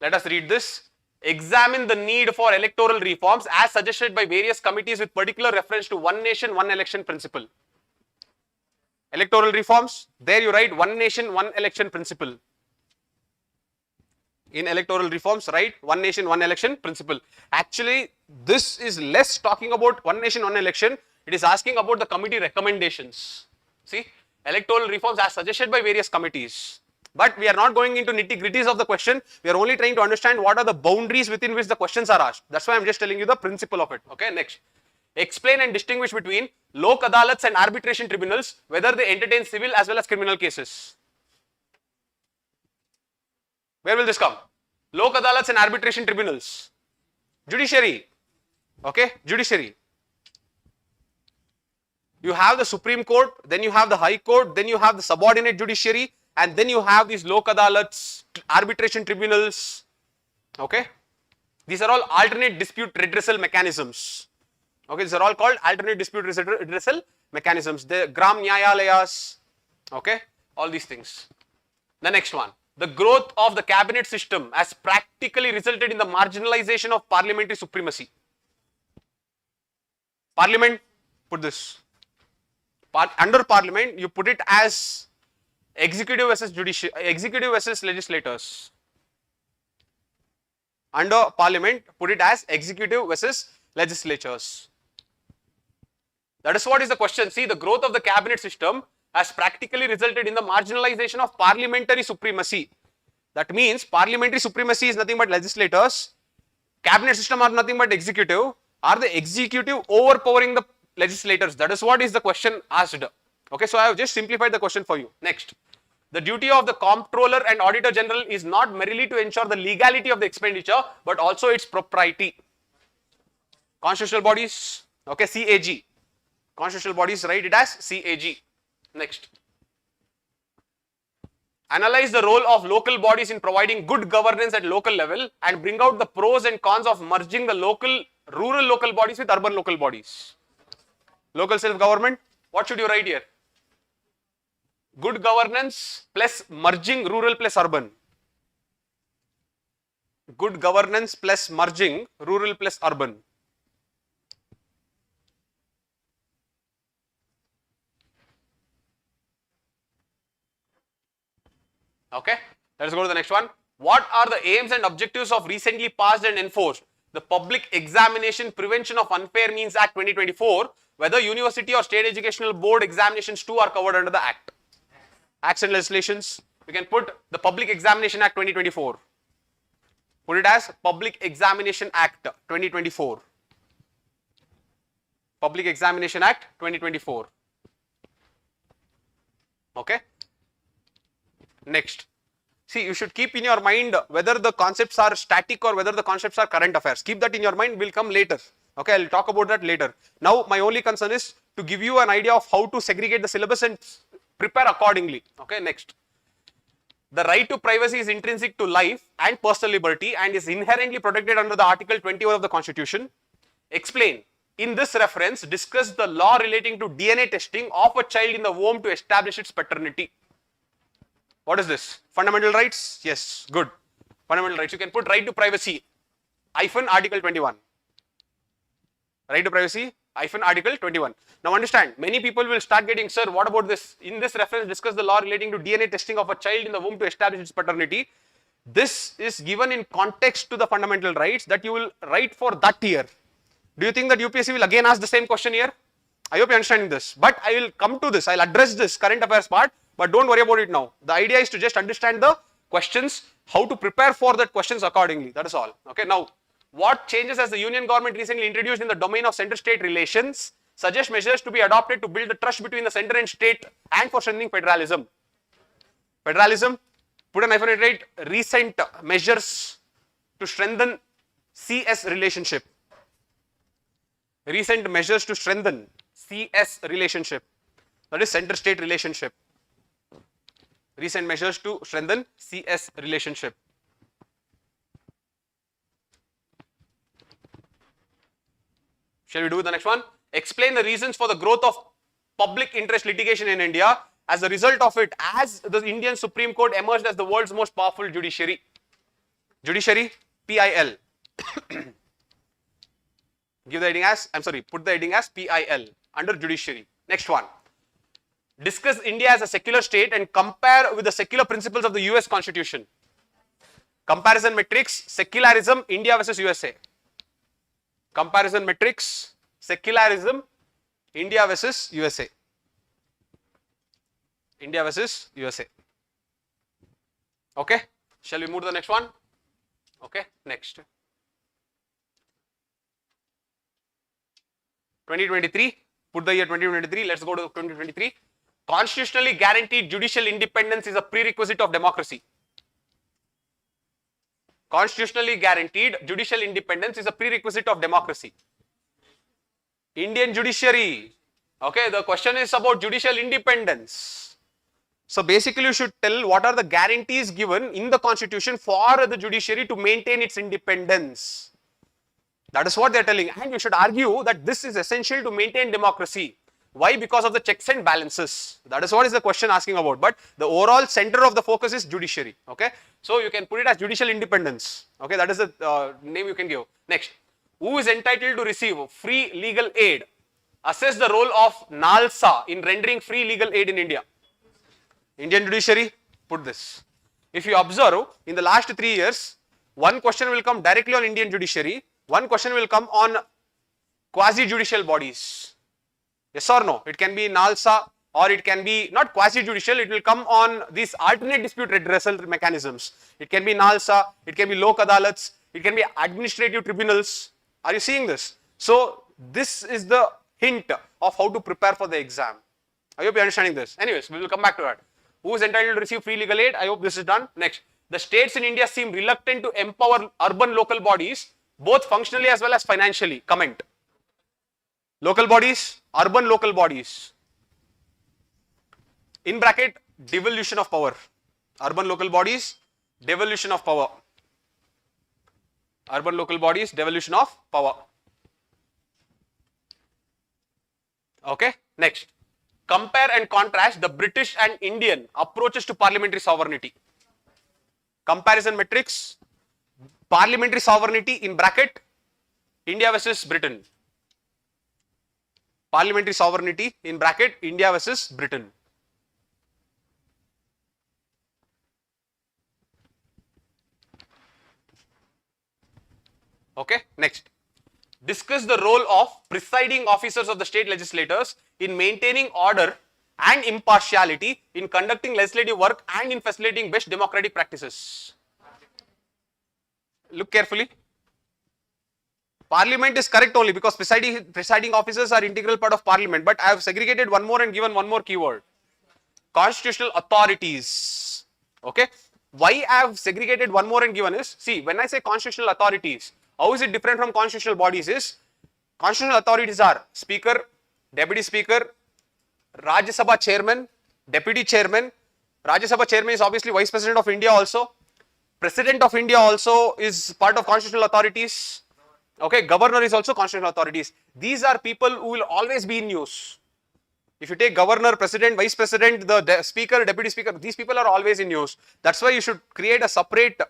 Let us read this. Examine the need for electoral reforms as suggested by various committees with particular reference to one nation, one election principle. Electoral reforms, there you write one nation, one election principle. In electoral reforms, write one nation, one election principle. Actually, this is less talking about one nation, one election. It is asking about the committee recommendations. See, electoral reforms as suggested by various committees. But we are not going into nitty-gritties of the question. We are only trying to understand what are the boundaries within which the questions are asked. That's why I am just telling you the principle of it. Okay, next. Explain and distinguish between Lok Adalats and arbitration tribunals, whether they entertain civil as well as criminal cases. Where will this come? Lok Adalats and arbitration tribunals. Judiciary. Okay, judiciary. You have the Supreme Court, then you have the High Court, then you have the subordinate judiciary, and then you have these Lok Adalats, arbitration tribunals, okay. These are all alternate dispute redressal mechanisms, okay. These are all called alternate dispute redressal mechanisms, the Gram Nyayalayas, okay, all these things. The next one, the growth of the cabinet system has practically resulted in the marginalization of parliamentary supremacy. Parliament, put this, under parliament, you put it as executive versus judicial, executive versus legislators. Under parliament, put it as executive versus legislatures. That is what is the question. See, the growth of the cabinet system has practically resulted in the marginalization of parliamentary supremacy. That means parliamentary supremacy is nothing but legislators, cabinet system are nothing but executive. Are the executive overpowering the legislators? That is what is the question asked. Okay, so I have just simplified the question for you. Next. The duty of the comptroller and auditor general is not merely to ensure the legality of the expenditure, but also its propriety. Constitutional bodies, okay, CAG. Constitutional bodies, write it as CAG. Next. Analyze the role of local bodies in providing good governance at local level and bring out the pros and cons of merging the rural local bodies with urban local bodies. Local self-government, what should you write here? Good governance plus merging rural plus urban. Good governance plus merging rural plus urban. Okay, let us go to the next one. What are the aims and objectives of recently passed and enforced the Public Examination Prevention of Unfair Means Act 2024, whether university or state educational board examinations too are covered under the act? Acts and legislations, we can put the Public Examination Act 2024. Put it as Public Examination Act 2024. Public Examination Act 2024. Okay. Next. See, you should keep in your mind whether the concepts are static or whether the concepts are current affairs. Keep that in your mind, will come later. Okay, I will talk about that later. Now, my only concern is to give you an idea of how to segregate the syllabus and prepare accordingly. Okay, next. The right to privacy is intrinsic to life and personal liberty and is inherently protected under the Article 21 of the Constitution. Explain. In this reference, discuss the law relating to DNA testing of a child in the womb to establish its paternity. What is this? Fundamental rights? Yes, good. Fundamental rights. You can put right to privacy, Article 21. Right to privacy, Article 21. Now understand, many people will start getting, sir, what about this? In this reference, discuss the law relating to DNA testing of a child in the womb to establish its paternity. This is given in context to the fundamental rights that you will write for that year. Do you think that UPSC will again ask the same question here? I hope you are understanding this. But I will come to this. I will address this current affairs part. But don't worry about it now. The idea is to just understand the questions, how to prepare for that questions accordingly. That is all. Okay. Now, what changes has the union government recently introduced in the domain of center-state relations? Suggest measures to be adopted to build the trust between the center and state and for strengthening federalism. Federalism, put an hyphen, right? Recent measures to strengthen CS relationship. Recent measures to strengthen CS relationship. That is center-state relationship. Recent measures to strengthen CS relationship. Shall we do the next one? Explain the reasons for the growth of public interest litigation in India. As a result of it, as the Indian Supreme Court emerged as the world's most powerful judiciary. Judiciary, PIL. Give the heading as, put the heading as PIL under judiciary. Next one. Discuss India as a secular state and compare with the secular principles of the US Constitution. Comparison matrix, secularism, India versus USA. Comparison matrix, secularism, India versus USA. India versus USA. Okay. Shall we move to the next one? Okay. Next. 2023. Put the year 2023. Let's go to 2023. Constitutionally guaranteed judicial independence is a prerequisite of democracy. Constitutionally guaranteed judicial independence is a prerequisite of democracy. Indian judiciary. Okay, the question is about judicial independence. So basically you should tell what are the guarantees given in the constitution for the judiciary to maintain its independence. That is what they are telling, and you should argue that this is essential to maintain democracy. Why? Because of the checks and balances. That is what is the question asking about, but the overall center of the focus is judiciary. Okay, so you can put it as judicial independence. Okay, that is the name you can give. Next, who is entitled to receive free legal aid? Assess the role of NALSA in rendering free legal aid in India. Indian judiciary, put this. If you observe, in the last 3 years, one question will come directly on Indian judiciary, one question will come on quasi-judicial bodies. Yes or no? It can be NALSA or it can be not quasi-judicial, it will come on these alternate dispute redressal mechanisms. It can be NALSA, it can be Lok Adalats, it can be administrative tribunals. Are you seeing this? So, this is the hint of how to prepare for the exam. I hope you are understanding this. Anyways, we will come back to that. Who is entitled to receive free legal aid? I hope this is done. Next, the states in India seem reluctant to empower urban local bodies, both functionally as well as financially. Comment. Local bodies, urban local bodies. In bracket, devolution of power. Urban local bodies, devolution of power. Urban local bodies, devolution of power. Okay, next. Compare and contrast the British and Indian approaches to parliamentary sovereignty. Comparison matrix, parliamentary sovereignty in bracket, India versus Britain. Parliamentary sovereignty in bracket, India versus Britain. Okay, next. Discuss the role of presiding officers of the state legislators in maintaining order and impartiality in conducting legislative work and in facilitating best democratic practices. Look carefully. Parliament is correct only because presiding officers are integral part of parliament, but I have segregated one more and given one more keyword. Constitutional authorities. Okay. Why I have segregated one more and given is, see, when I say constitutional authorities, how is it different from constitutional bodies is, constitutional authorities are Speaker, Deputy Speaker, Rajya Sabha Chairman, Deputy Chairman. Rajya Sabha Chairman is obviously Vice President of India also. President of India also is part of constitutional authorities. Okay, Governor is also constitutional authorities. These are people who will always be in use. If you take Governor, President, Vice President, the Speaker, Deputy Speaker, these people are always in use. That's why you should create a separate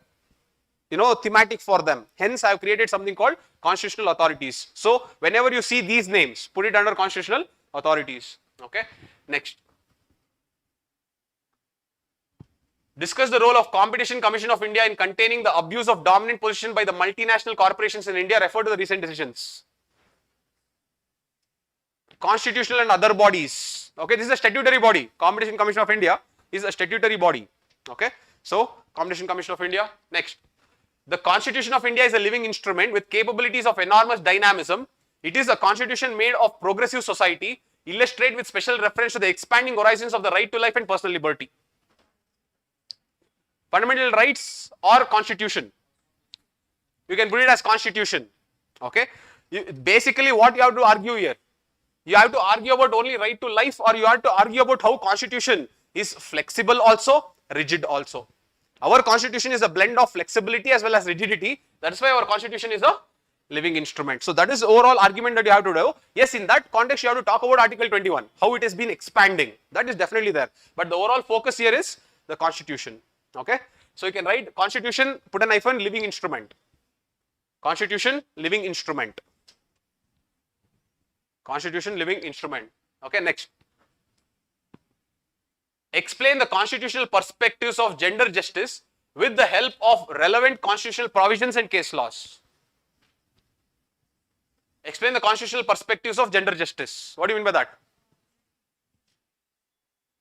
thematic for them. Hence, I have created something called constitutional authorities. So, whenever you see these names, put it under constitutional authorities. Okay. Next. Discuss the role of Competition Commission of India in containing the abuse of dominant position by the multinational corporations in India. Refer to the recent decisions. Constitutional and other bodies. Okay, this is a statutory body. Competition Commission of India is a statutory body. Okay. So, Competition Commission of India. Next. The Constitution of India is a living instrument with capabilities of enormous dynamism. It is a constitution made of progressive society, illustrated with special reference to the expanding horizons of the right to life and personal liberty. Fundamental rights or constitution? You can put it as constitution. Okay. Basically what you have to argue here, you have to argue about only right to life, or you have to argue about how constitution is flexible also, rigid also. Our constitution is a blend of flexibility as well as rigidity. That is why our constitution is a living instrument. So that is the overall argument that you have to do. Yes, in that context you have to talk about Article 21, how it has been expanding. That is definitely there. But the overall focus here is the constitution. Okay. So you can write constitution, put an hyphen, living instrument. Constitution, living instrument. Constitution, living instrument. Okay, next. Explain the constitutional perspectives of gender justice with the help of relevant constitutional provisions and case laws. Explain the constitutional perspectives of gender justice. What do you mean by that?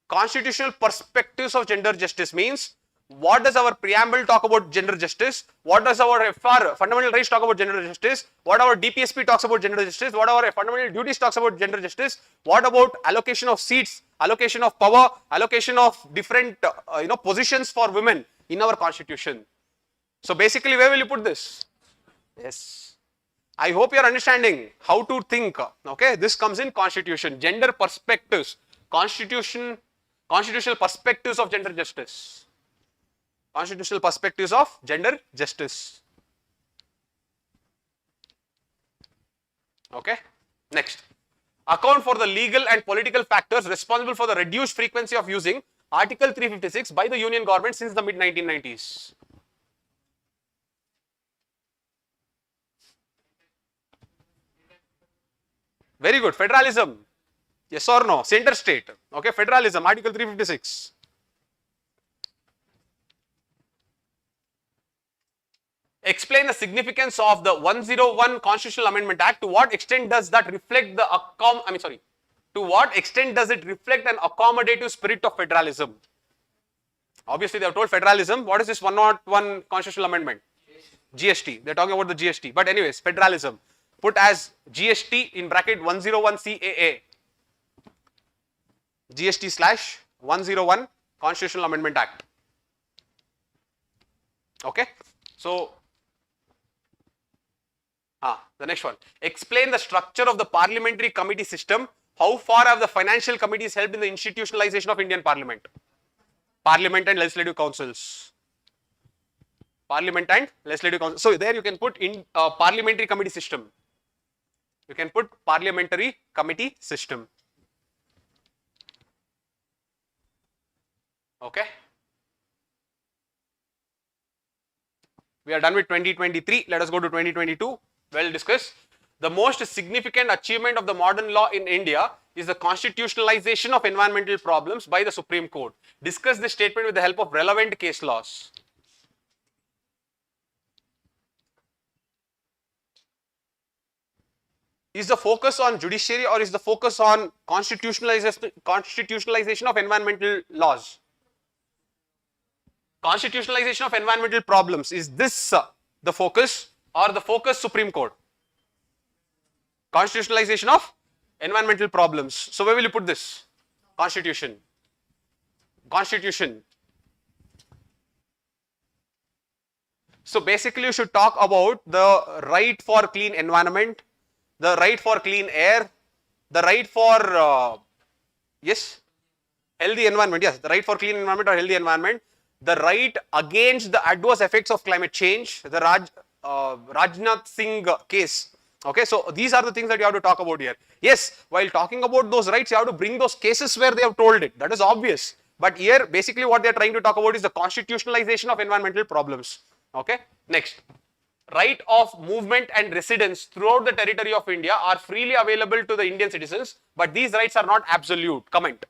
Constitutional perspectives of gender justice means, what does our preamble talk about gender justice? What does our FR, fundamental rights, talk about gender justice? What our DPSP talks about gender justice? What our fundamental duties talks about gender justice? What about allocation of seats, allocation of power, allocation of different positions for women in our constitution? So basically, where will you put this? Yes. I hope you are understanding how to think. Okay, this comes in constitution. Gender perspectives, constitutional perspectives of gender justice. Constitutional perspectives of gender justice. Okay. Next. Account for the legal and political factors responsible for the reduced frequency of using Article 356 by the Union government since the mid-1990s. Very good. Federalism. Yes or no? Center state. Okay. Federalism. Article 356. Explain the significance of the 101 Constitutional Amendment Act. To what extent does that reflect the to what extent does it reflect an accommodative spirit of federalism? Obviously, they have told federalism. What is this 101 Constitutional Amendment? GST. They are talking about the GST. But anyways, federalism. Put as GST in bracket 101 CAA. GST / 101 Constitutional Amendment Act. Okay. So, the next one. Explain the structure of the parliamentary committee system. How far have the financial committees helped in the institutionalization of Indian Parliament? Parliament and legislative councils. Parliament and legislative council. So there you can put in parliamentary committee system. You can put parliamentary committee system. Okay. We are done with 2023. Let us go to 2022. Well discussed. The most significant achievement of the modern law in India is the constitutionalization of environmental problems by the Supreme Court. Discuss this statement with the help of relevant case laws. Is the focus on judiciary or is the focus on constitutionalization of environmental laws? Constitutionalization of environmental problems. Is this the focus or the focus Supreme Court? Constitutionalization of environmental problems. So where will you put this? Constitution. Constitution. So basically you should talk about the right for clean environment, the right for clean air, the right for healthy environment. Yes, the right for clean environment or healthy environment, the right against the adverse effects of climate change, the Rajnath Singh case. Okay, so these are the things that you have to talk about here. Yes, while talking about those rights, you have to bring those cases where they have told it. That is obvious. But here, basically what they are trying to talk about is the constitutionalization of environmental problems. Okay, next. Right of movement and residence throughout the territory of India are freely available to the Indian citizens, but these rights are not absolute. Comment.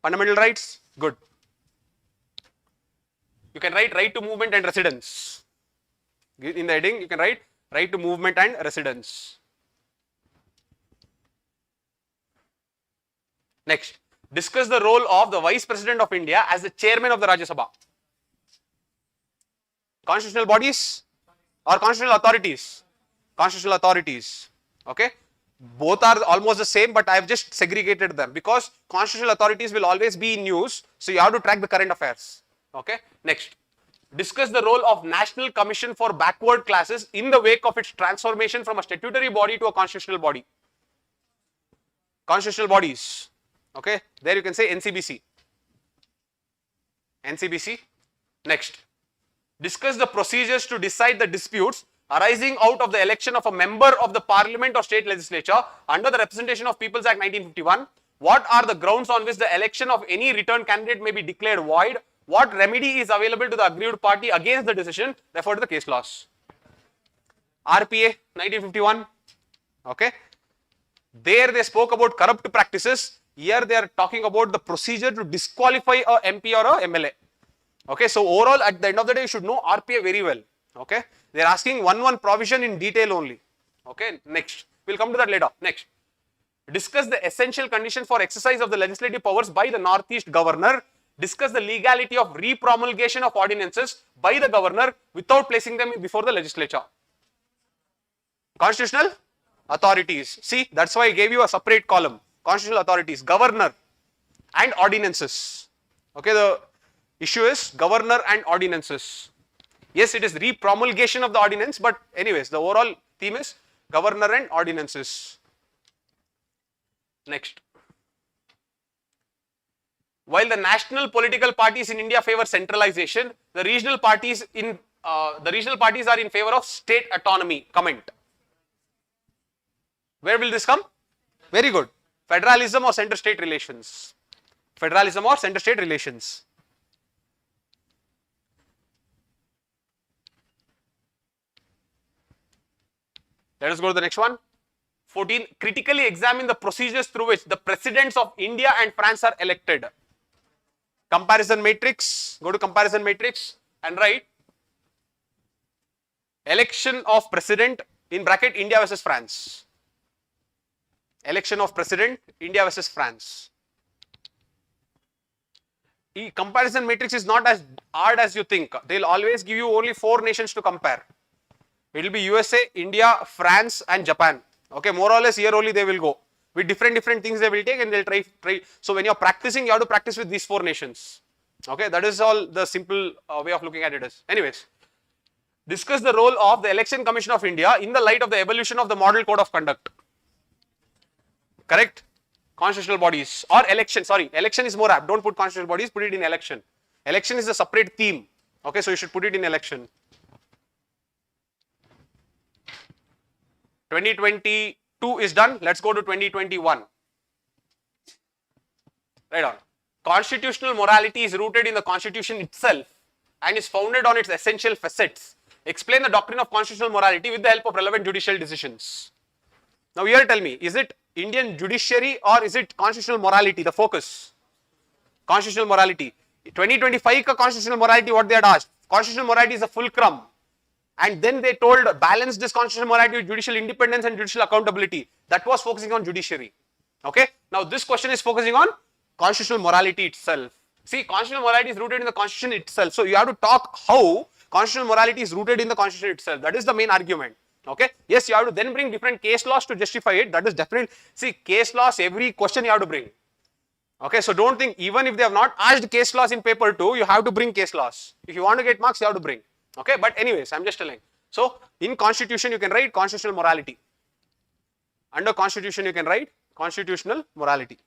Fundamental rights? Good. You can write right to movement and residence. In the heading, you can write right to movement and residence. Next, discuss the role of the Vice President of India as the chairman of the Rajya Sabha. Constitutional bodies or constitutional authorities? Constitutional authorities. Okay. Both are almost the same, but I have just segregated them because constitutional authorities will always be in news. So you have to track the current affairs. Okay. Next, Discuss the role of National Commission for Backward Classes in the wake of its transformation from a statutory body to a constitutional body. Constitutional bodies. Okay, there you can say NCBC. NCBC. Next. Discuss the procedures to decide the disputes arising out of the election of a member of the Parliament or State Legislature under the Representation of Peoples Act 1951. What are the grounds on which the election of any returned candidate may be declared void? What remedy is available to the aggrieved party against the decision? Refer to the case laws. RPA 1951. Okay. There they spoke about corrupt practices. Here they are talking about the procedure to disqualify a MP or a MLA. Okay. So overall, at the end of the day, you should know RPA very well. Okay. They are asking one provision in detail only. Okay. Next. We'll come to that later. Next. Discuss the essential condition for exercise of the legislative powers by the Northeast Governor. Discuss the legality of repromulgation of ordinances by the Governor without placing them before the legislature. Constitutional authorities. See, that's why I gave you a separate column. Constitutional authorities, Governor and ordinances. Okay, the issue is Governor and ordinances. Yes, it is repromulgation of the ordinance, but anyways, the overall theme is Governor and ordinances. Next. While the national political parties in India favor centralization, the regional parties are in favor of state autonomy. Comment. Where will this come? Very good. Federalism or center-state relations. Federalism or center-state relations. Let us go to the next one. 14. Critically examine the procedures through which the presidents of India and France are elected. Comparison matrix. Go to comparison matrix and write election of president in bracket India versus France. Election of president India versus France. Comparison matrix is not as hard as you think. They'll always give you only 4 nations to compare. It will be USA, India, France and Japan. Okay, more or less here only they will go. With different things they will take and they'll try. So when you're practicing, you have to practice with these 4 nations. Okay, that is all the simple way of looking at it is. Anyways, discuss the role of the Election Commission of India in the light of the evolution of the Model Code of Conduct. Correct? Constitutional bodies or election, sorry, election is more apt. Don't put constitutional bodies, put it in election. Election is a separate theme. Okay, so you should put it in election. 2022 is done. Let's go to 2021. Right on. Constitutional morality is rooted in the Constitution itself and is founded on its essential facets. Explain the doctrine of constitutional morality with the help of relevant judicial decisions. Now here tell me, is it Indian judiciary or is it constitutional morality, the focus? Constitutional morality. 2025 ka constitutional morality, what they had asked? Constitutional morality is a fulcrum. And then they told balance this constitutional morality with judicial independence and judicial accountability. That was focusing on judiciary. Okay. Now this question is focusing on constitutional morality itself. See, constitutional morality is rooted in the constitution itself. So you have to talk how constitutional morality is rooted in the constitution itself. That is the main argument. Okay. Yes, you have to then bring different case laws to justify it. That is definitely, see, case laws, every question you have to bring. Okay. So don't think, even if they have not asked case laws in paper 2, you have to bring case laws. If you want to get marks, you have to bring. Okay, but anyways, I'm just telling. So, in constitution, you can write constitutional morality. Under constitution, you can write constitutional morality.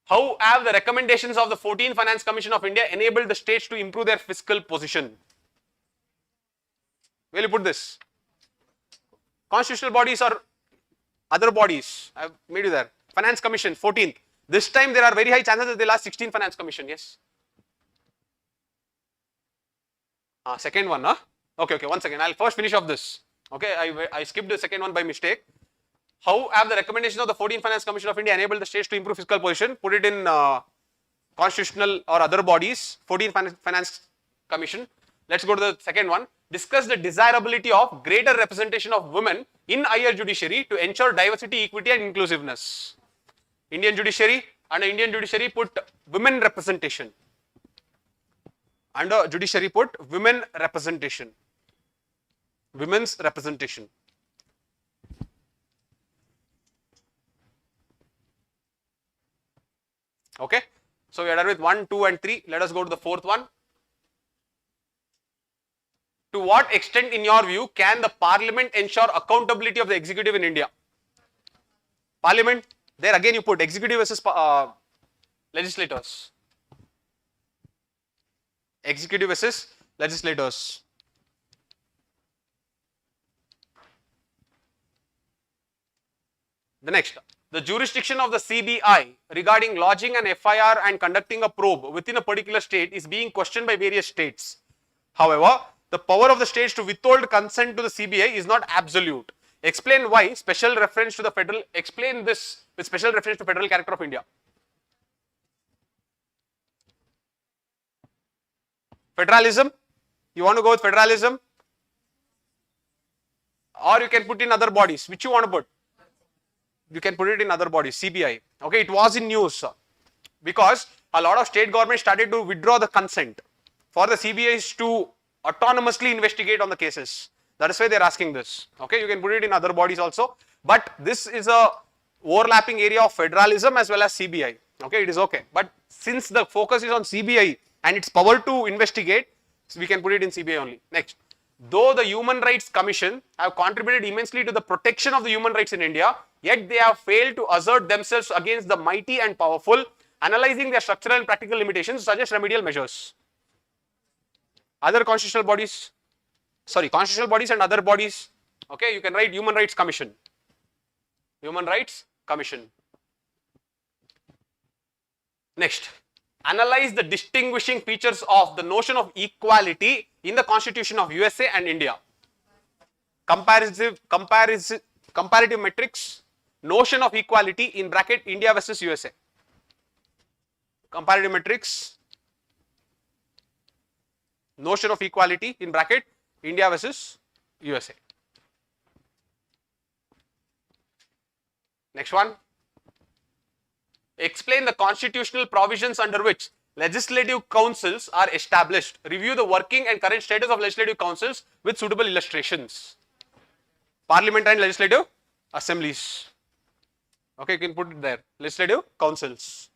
How have the recommendations of the 14th Finance Commission of India enabled the states to improve their fiscal position? Where will you put this? Constitutional bodies or other bodies? I have made you there. Finance Commission, 14th. This time there are very high chances that they'll ask 16th Finance Commission, yes? Second one, huh? Okay, one second. I'll first finish off this. Okay, I skipped the second one by mistake. How have the recommendations of the 14th Finance Commission of India enabled the states to improve fiscal position? Put it in constitutional or other bodies, 14th Finance Commission. Let's go to the second one. Discuss the desirability of greater representation of women in higher judiciary to ensure diversity, equity and inclusiveness. Indian judiciary, under Indian judiciary put women representation. Under judiciary put women representation. Women's representation. Okay. So we are done with 1, 2 and 3. Let us go to the fourth one. To what extent, in your view, can the parliament ensure accountability of the executive in India? Parliament, there again you put executive versus legislators. Executive versus legislators. The next, the jurisdiction of the CBI regarding lodging an FIR and conducting a probe within a particular state is being questioned by various states. However, the power of the states to withhold consent to the CBI is not absolute. Explain why special reference to the federal, explain this with special reference to federal character of India. Federalism, you want to go with federalism? Or you can put in other bodies, which you want to put? You can put it in other bodies, CBI. Okay, it was in news because a lot of state governments started to withdraw the consent for the CBIs to autonomously investigate on the cases. That is why they are asking this. Okay, you can put it in other bodies also, but this is a overlapping area of federalism as well as CBI. Okay, it is okay. But since the focus is on CBI and its power to investigate, so we can put it in CBI only. Next, though the Human Rights Commission have contributed immensely to the protection of the human rights in India, yet they have failed to assert themselves against the mighty and powerful. Analyzing their structural and practical limitations, suggest remedial measures. Other constitutional bodies, constitutional bodies and other bodies. Okay, you can write Human Rights Commission. Human Rights Commission. Next, analyze the distinguishing features of the notion of equality in the Constitution of USA and India. Comparative metrics, notion of equality in bracket India versus USA. Comparative metrics, notion of equality in bracket India versus USA. Next one. Explain the constitutional provisions under which legislative councils are established. Review the working and current status of legislative councils with suitable illustrations. Parliament and legislative assemblies. Okay, you can put it there. Legislative councils.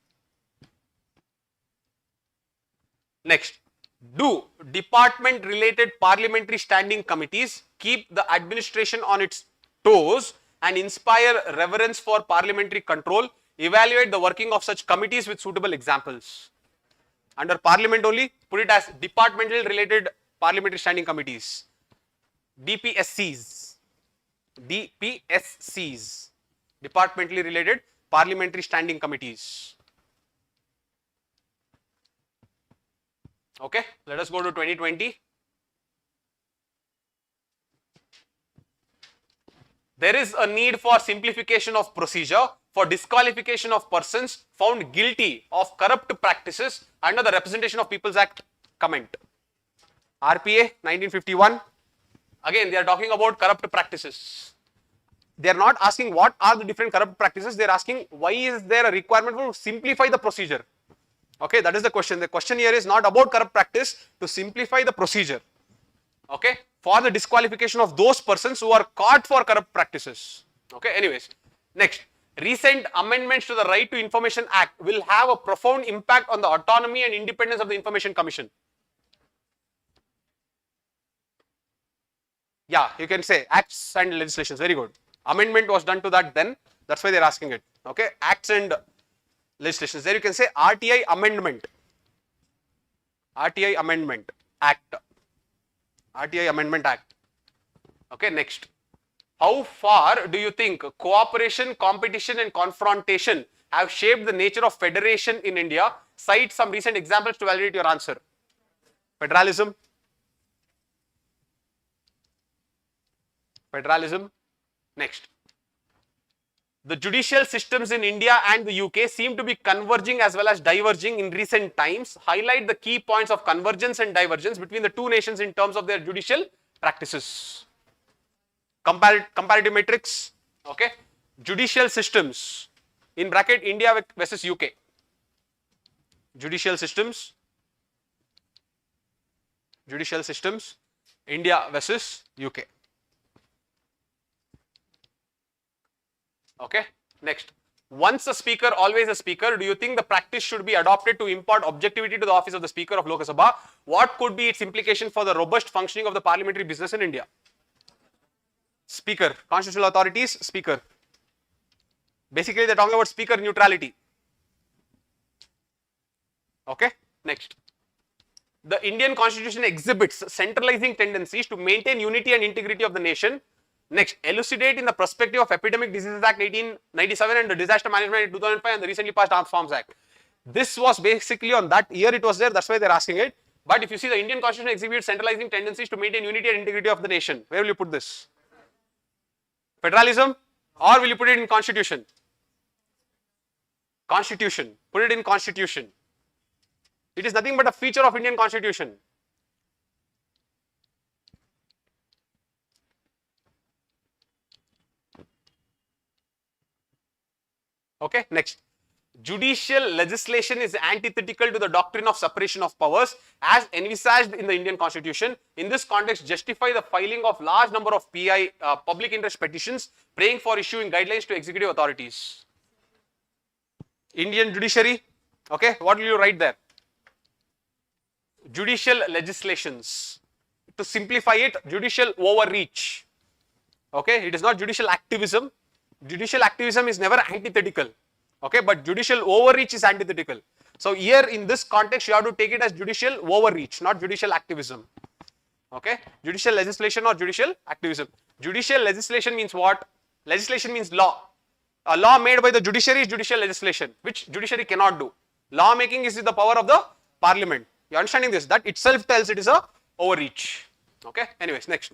Next, do department related parliamentary standing committees keep the administration on its toes and inspire reverence for parliamentary control? Evaluate the working of such committees with suitable examples. Under parliament only, put it as departmental related parliamentary standing committees. DPSCs. DPSCs. Departmentally related parliamentary standing committees. Okay, let us go to 2020. There is a need for simplification of procedure for disqualification of persons found guilty of corrupt practices under the Representation of People's Act comment. RPA 1951. Again, they are talking about corrupt practices. They are not asking what are the different corrupt practices. They are asking why is there a requirement to simplify the procedure. Okay, that is the question. The question here is not about corrupt practice, to simplify the procedure. Okay, for the disqualification of those persons who are caught for corrupt practices. Okay, anyways, next, recent amendments to the Right to Information Act will have a profound impact on the autonomy and independence of the Information Commission. Yeah, you can say acts and legislations. Very good. Amendment was done to that then. That's why they are asking it. Okay, acts and legislations. There you can say RTI amendment. RTI amendment act. RTI amendment act. Okay, next. How far do you think cooperation, competition and confrontation have shaped the nature of federation in India? Cite some recent examples to validate your answer. Federalism. Federalism. Next. The judicial systems in India and the UK seem to be converging as well as diverging in recent times. Highlight the key points of convergence and divergence between the two nations in terms of their judicial practices. Comparative matrix. Okay. Judicial systems in bracket India versus UK. Judicial systems. Judicial systems India versus UK. Okay, next, Once a speaker, always a speaker. Do you think the practice should be adopted to impart objectivity to the office of the Speaker of Lok Sabha? What could be its implication for the robust functioning of the parliamentary business in India? Speaker, constitutional authorities, speaker. Basically, they're talking about speaker neutrality. Okay, next. The Indian Constitution exhibits centralizing tendencies to maintain unity and integrity of the nation. Next, elucidate in the perspective of Epidemic Diseases Act 1897 and the Disaster Management Act 2005 and the recently passed Armed Forces Act. This was basically on that year it was there, that's why they're asking it. But if you see the Indian Constitution exhibits centralizing tendencies to maintain unity and integrity of the nation, where will you put this? Federalism, or will you put it in Constitution? Constitution, put it in Constitution. It is nothing but a feature of Indian Constitution. Okay, next. Judicial legislation is antithetical to the doctrine of separation of powers as envisaged in the Indian Constitution. In this context, justify the filing of large number of PI, public interest petitions, praying for issuing guidelines to executive authorities. Indian judiciary, okay, what will you write there? Judicial legislations. To simplify it, judicial overreach. Okay, it is not judicial activism. Judicial activism is never antithetical. Okay, but judicial overreach is antithetical. So here in this context, you have to take it as judicial overreach, not judicial activism. Okay, judicial legislation or judicial activism. Judicial legislation means what? Legislation means law. A law made by the judiciary is judicial legislation, which judiciary cannot do. Law making is the power of the parliament. You are understanding this? That itself tells it is a overreach. Okay, anyways, next.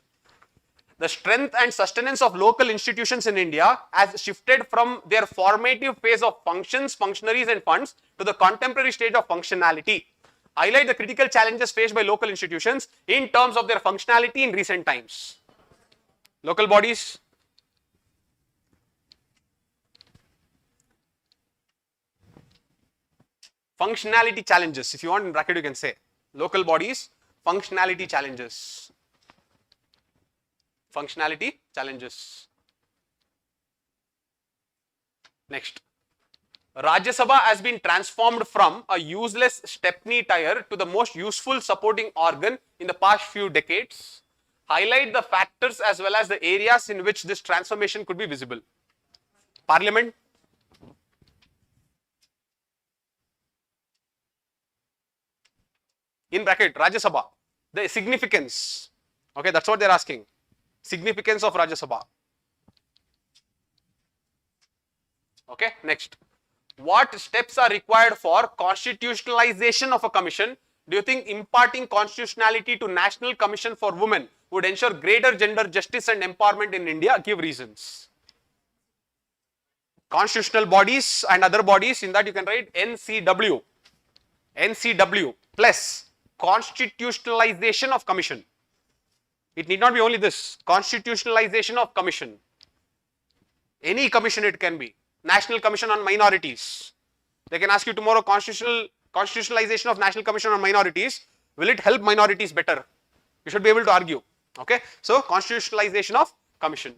The strength and sustenance of local institutions in India has shifted from their formative phase of functions, functionaries and funds to the contemporary stage of functionality. Highlight the critical challenges faced by local institutions in terms of their functionality in recent times. Local bodies. Functionality challenges. If you want in bracket, you can say. Local bodies, functionality challenges. Functionality challenges. Next. Rajya Sabha has been transformed from a useless stepney tire to the most useful supporting organ in the past few decades. Highlight the factors as well as the areas in which this transformation could be visible. Parliament. In bracket, Rajya Sabha. The significance. Okay, that's what they're asking. Significance of Rajya Sabha. Okay, next. What steps are required for constitutionalization of a commission? Do you think imparting constitutionality to National Commission for Women would ensure greater gender justice and empowerment in India? Give reasons. Constitutional bodies and other bodies, in that you can write NCW. NCW plus constitutionalization of commission. It need not be only this, constitutionalization of commission. Any commission it can be. National Commission on Minorities. They can ask you tomorrow constitutionalization of National Commission on Minorities. Will it help minorities better? You should be able to argue. Okay. So constitutionalization of commission.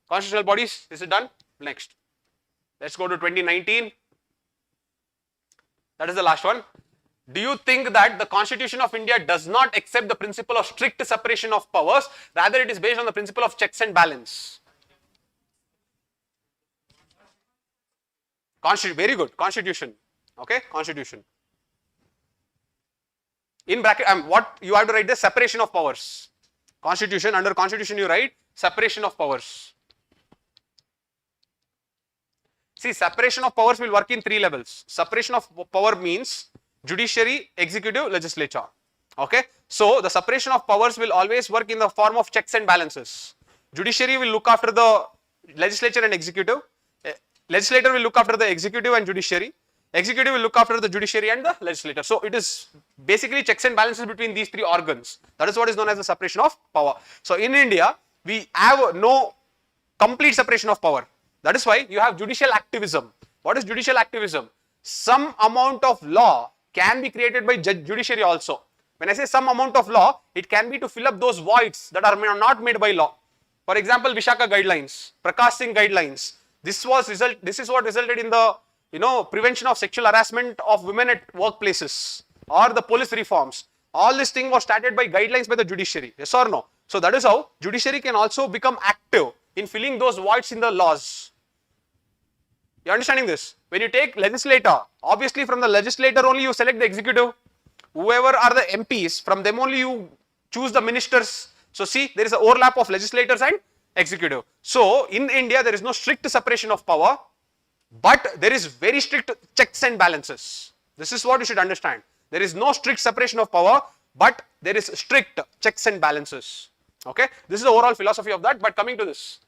Constitutional bodies, is it done? Next. Let's go to 2019. That is the last one. Do you think that the Constitution of India does not accept the principle of strict separation of powers, rather it is based on the principle of checks and balance? Very good. Constitution. Okay, Constitution. In bracket, what you have to write the separation of powers. Constitution, under Constitution you write separation of powers. See, separation of powers will work in three levels. Separation of power means judiciary, executive, legislature. Okay. So the separation of powers will always work in the form of checks and balances. Judiciary will look after the legislature and executive. Legislator will look after the executive and judiciary. Executive will look after the judiciary and the legislature. So it is basically checks and balances between these three organs. That is what is known as the separation of power. So in India, we have no complete separation of power. That is why you have judicial activism. What is judicial activism? Some amount of law can be created by judiciary also. When I say some amount of law, it can be to fill up those voids that are not made by law. For example, Vishaka guidelines, Prakash Singh guidelines, This is what resulted in the, prevention of sexual harassment of women at workplaces or the police reforms. All this thing was started by guidelines by the judiciary. Yes or no? So that is how judiciary can also become active in filling those voids in the laws. You understanding this? When you take legislator, obviously from the legislator only you select the executive. Whoever are the MPs, from them only you choose the ministers. So see, there is an overlap of legislators and executive. So in India, there is no strict separation of power, but there is very strict checks and balances. This is what you should understand. There is no strict separation of power, but there is strict checks and balances. Okay, this is the overall philosophy of that. But coming to this,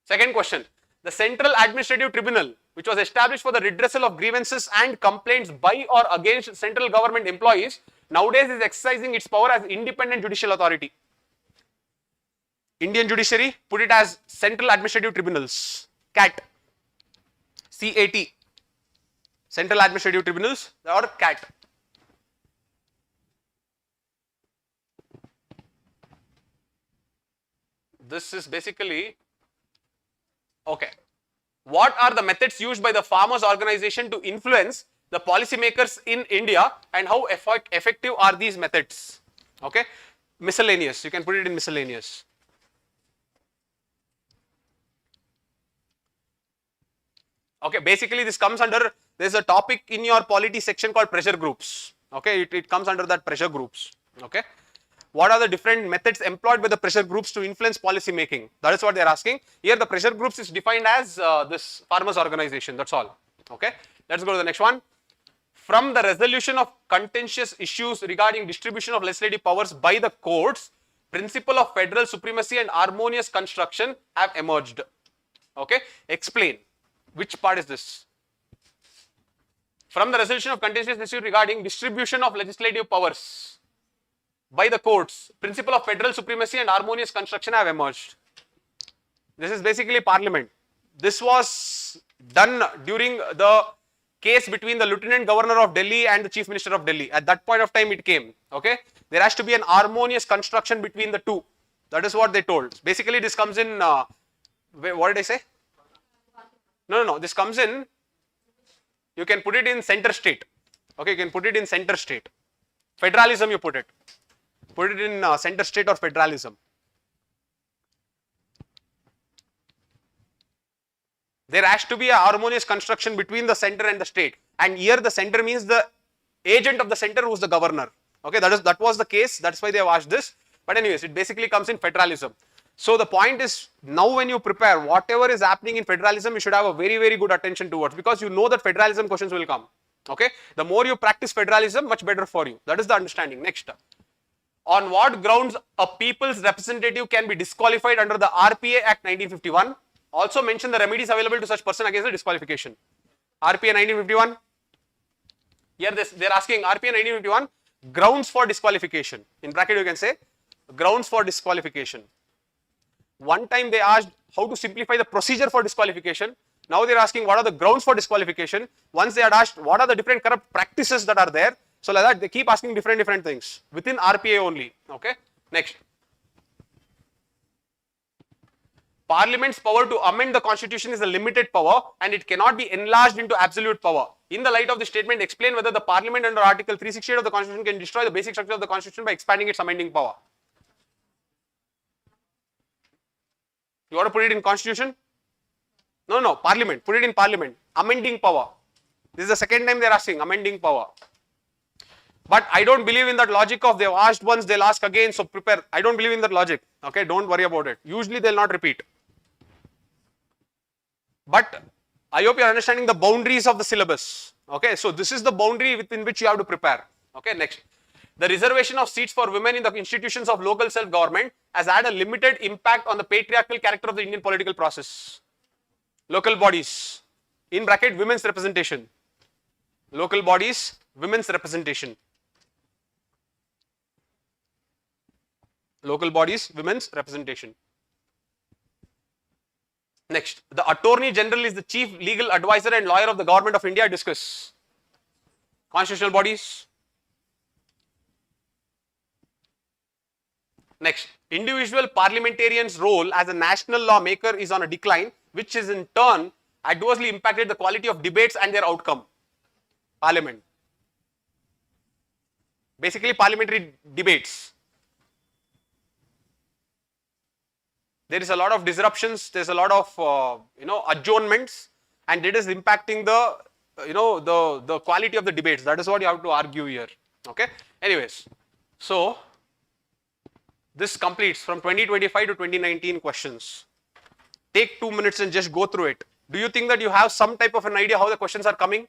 second question. The Central Administrative Tribunal, which was established for the redressal of grievances and complaints by or against central government employees, nowadays is exercising its power as independent judicial authority. Indian judiciary put it as Central Administrative Tribunals, CAT, C-A-T, Central Administrative Tribunals or CAT. This is basically, okay. What are the methods used by the farmers' organization to influence the policymakers in India, and how effective are these methods? Okay, miscellaneous, you can put it in miscellaneous. Okay, basically this comes under, there is a topic in your polity section called pressure groups. Okay, it comes under that pressure groups. Okay, what are the different methods employed by the pressure groups to influence policy making? That is what they are asking. Here the pressure groups is defined as this farmers organization, that's all. Okay, let's go to the next one. From the resolution of contentious issues regarding distribution of legislative powers by the courts, principle of federal supremacy and harmonious construction have emerged. Okay, explain. Which part is this? From the resolution of contentious issues regarding distribution of legislative powers by the courts, principle of federal supremacy and harmonious construction have emerged. This is basically parliament. This was done during the case between the Lieutenant Governor of Delhi and the Chief Minister of Delhi. At that point of time it came. Okay, there has to be an harmonious construction between the two. That is what they told. Basically this comes in, what did I say? No, this comes in, you can put it in center state. Okay, you can put it in center state. Federalism you put it. Put it in center state or federalism. There has to be a harmonious construction between the center and the state. And here the center means the agent of the center who is the governor. Okay, that was the case. That's why they have asked this. But anyways, it basically comes in federalism. So the point is, now when you prepare, whatever is happening in federalism, you should have a very, very good attention towards, because you know that federalism questions will come. Okay, the more you practice federalism, much better for you. That is the understanding. Next, on what grounds a people's representative can be disqualified under the RPA Act 1951? Also mention the remedies available to such person against the disqualification. RPA 1951. Here they are asking RPA 1951 grounds for disqualification. In bracket you can say grounds for disqualification. One time they asked how to simplify the procedure for disqualification. Now they are asking what are the grounds for disqualification. Once they had asked what are the different corrupt practices that are there. So like that they keep asking different things within RPA only. Okay. Next. Parliament's power to amend the constitution is a limited power and it cannot be enlarged into absolute power. In the light of the statement, explain whether the parliament under Article 368 of the constitution can destroy the basic structure of the constitution by expanding its amending power. You want to put it in constitution? No, parliament. Put it in parliament. Amending power. This is the second time they are asking amending power. But I don't believe in that logic of they've asked once, they'll ask again, so prepare. I don't believe in that logic. Okay, don't worry about it. Usually they'll not repeat. But I hope you're understanding the boundaries of the syllabus. Okay, so this is the boundary within which you have to prepare. Okay, next. The reservation of seats for women in the institutions of local self-government has had a limited impact on the patriarchal character of the Indian political process. Local bodies, in bracket, women's representation. Local bodies, women's representation. Local bodies, women's representation. Next, the Attorney General is the chief legal advisor and lawyer of the Government of India. Discuss. Constitutional bodies. Next, individual parliamentarians' role as a national lawmaker is on a decline, which is in turn adversely impacted the quality of debates and their outcome. Parliament. Basically, parliamentary debates. There is a lot of disruptions, there's a lot of adjournments, and it is impacting the the quality of the debates. That is what you have to argue here. Okay. Anyways, so this completes from 2025 to 2019 questions. Take 2 minutes and just go through it. Do you think that you have some type of an idea how the questions are coming?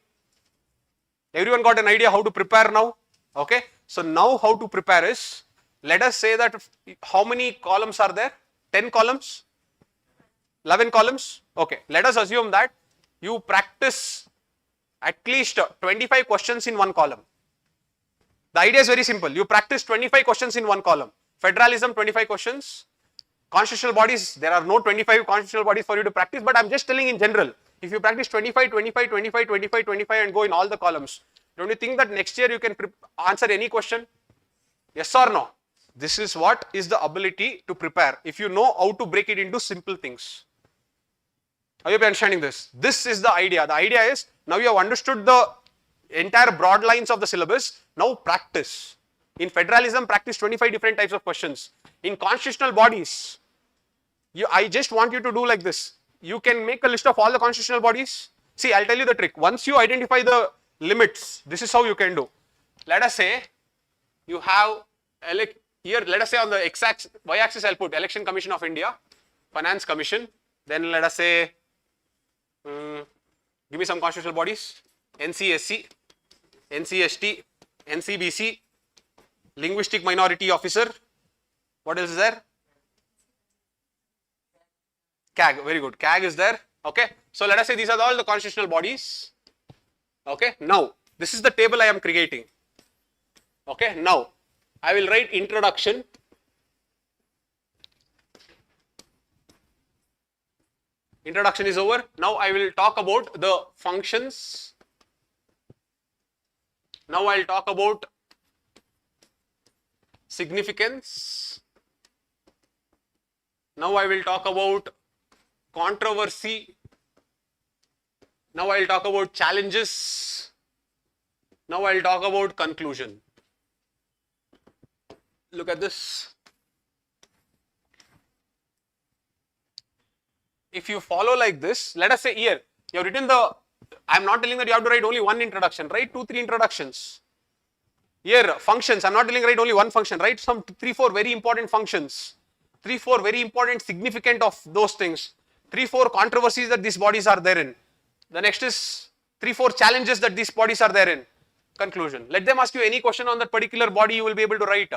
Everyone got an idea how to prepare now? Okay. So now how to prepare is, let us say that how many columns are there? 10 columns? 11 columns? Okay. Let us assume that you practice at least 25 questions in one column. The idea is very simple. You practice 25 questions in one column. Federalism, 25 questions. Constitutional bodies, there are no 25 constitutional bodies for you to practice, but I am just telling in general. If you practice 25, 25, 25, 25, 25 and go in all the columns, don't you think that next year you can answer any question? Yes or no? This is what is the ability to prepare. If you know how to break it into simple things. Are you understanding this? This is the idea. The idea is, now you have understood the entire broad lines of the syllabus. Now practice. In federalism, practice 25 different types of questions. In constitutional bodies, I just want you to do like this. You can make a list of all the constitutional bodies. See, I'll tell you the trick. Once you identify the limits, this is how you can do. Let us say you have here, let us say on the x-axis, y-axis I'll put Election Commission of India, Finance Commission. Then let us say, give me some constitutional bodies. NCSC, NCST, NCBC, Linguistic Minority Officer. What else is there? CAG, very good. CAG is there. Okay. So let us say these are all the constitutional bodies. Okay. Now, this is the table I am creating. Okay. Now, I will write introduction. Introduction is over. Now, I will talk about the functions. Now, I will talk about significance. Now, I will talk about controversy. Now, I will talk about challenges. Now, I will talk about conclusion. Look at this. If you follow like this, let us say here, you have written the, I am not telling that you have to write only one introduction, write 2-3 introductions. Here, functions, I am not telling write only one function, write some 3-4 very important functions, 3-4 very important significant of those things, 3-4 controversies that these bodies are therein. The next is 3-4 challenges that these bodies are therein. Conclusion. Let them ask you any question on that particular body, you will be able to write.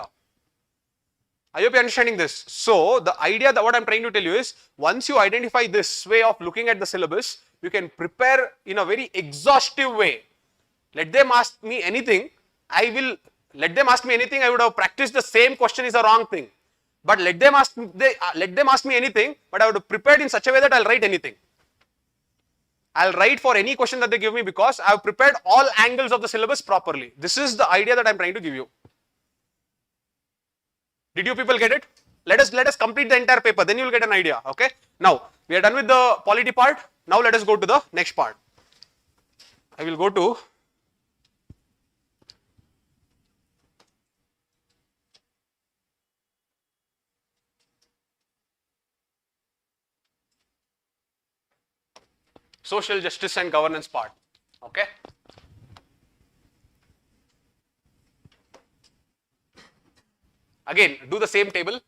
I hope you are understanding this. So, the idea that what I am trying to tell you is, once you identify this way of looking at the syllabus, you can prepare in a very exhaustive way. Let them ask me anything, I would have practiced the same question is a wrong thing. But let them ask me anything, but I would have prepared in such a way that I will write anything. I will write for any question that they give me because I have prepared all angles of the syllabus properly. This is the idea that I am trying to give you. Did you people get it? Let us complete the entire paper, then you will get an idea. Okay. Now, we are done with the polity part. Now, let us go to the next part. I will go to social justice and governance part. Okay. Again, do the same table.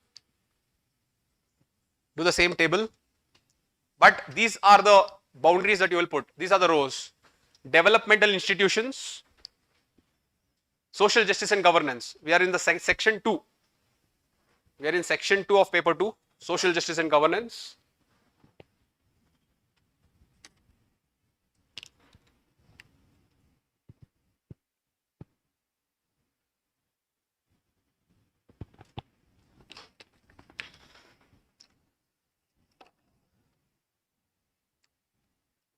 Do the same table. But these are the boundaries that you will put. These are the rows. Developmental institutions, social justice and governance. We are in the section 2. We are in section 2 of paper 2, social justice and governance.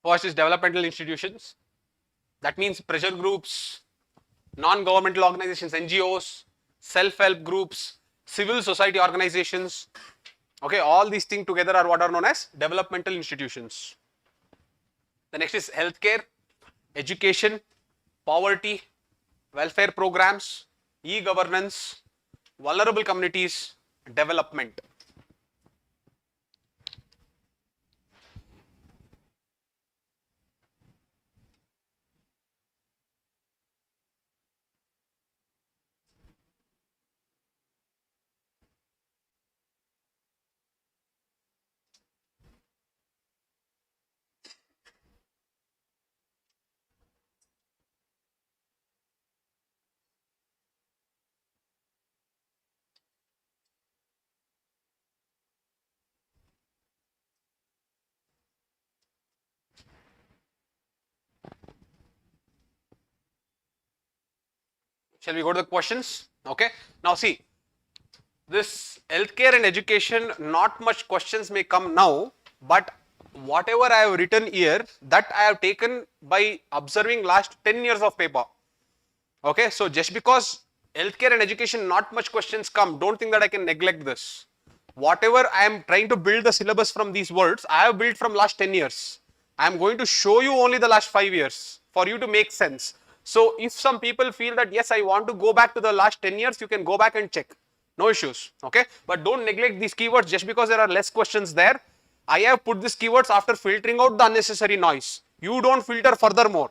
First is developmental institutions. That means pressure groups, non-governmental organizations, NGOs, self-help groups, civil society organizations. Okay, all these things together are what are known as developmental institutions. The next is healthcare, education, poverty, welfare programs, e-governance, vulnerable communities, development. Shall we go to the questions? Okay. Now see, this healthcare and education, not much questions may come now, but whatever I have written here, that I have taken by observing last 10 years of paper. Okay, so just because healthcare and education, not much questions come, don't think that I can neglect this. Whatever I am trying to build the syllabus from these words, I have built from last 10 years. I am going to show you only the last 5 years for you to make sense. So if some people feel that yes, I want to go back to the last 10 years, you can go back and check. No issues, okay? But don't neglect these keywords just because there are less questions there. I have put these keywords after filtering out the unnecessary noise. You don't filter furthermore.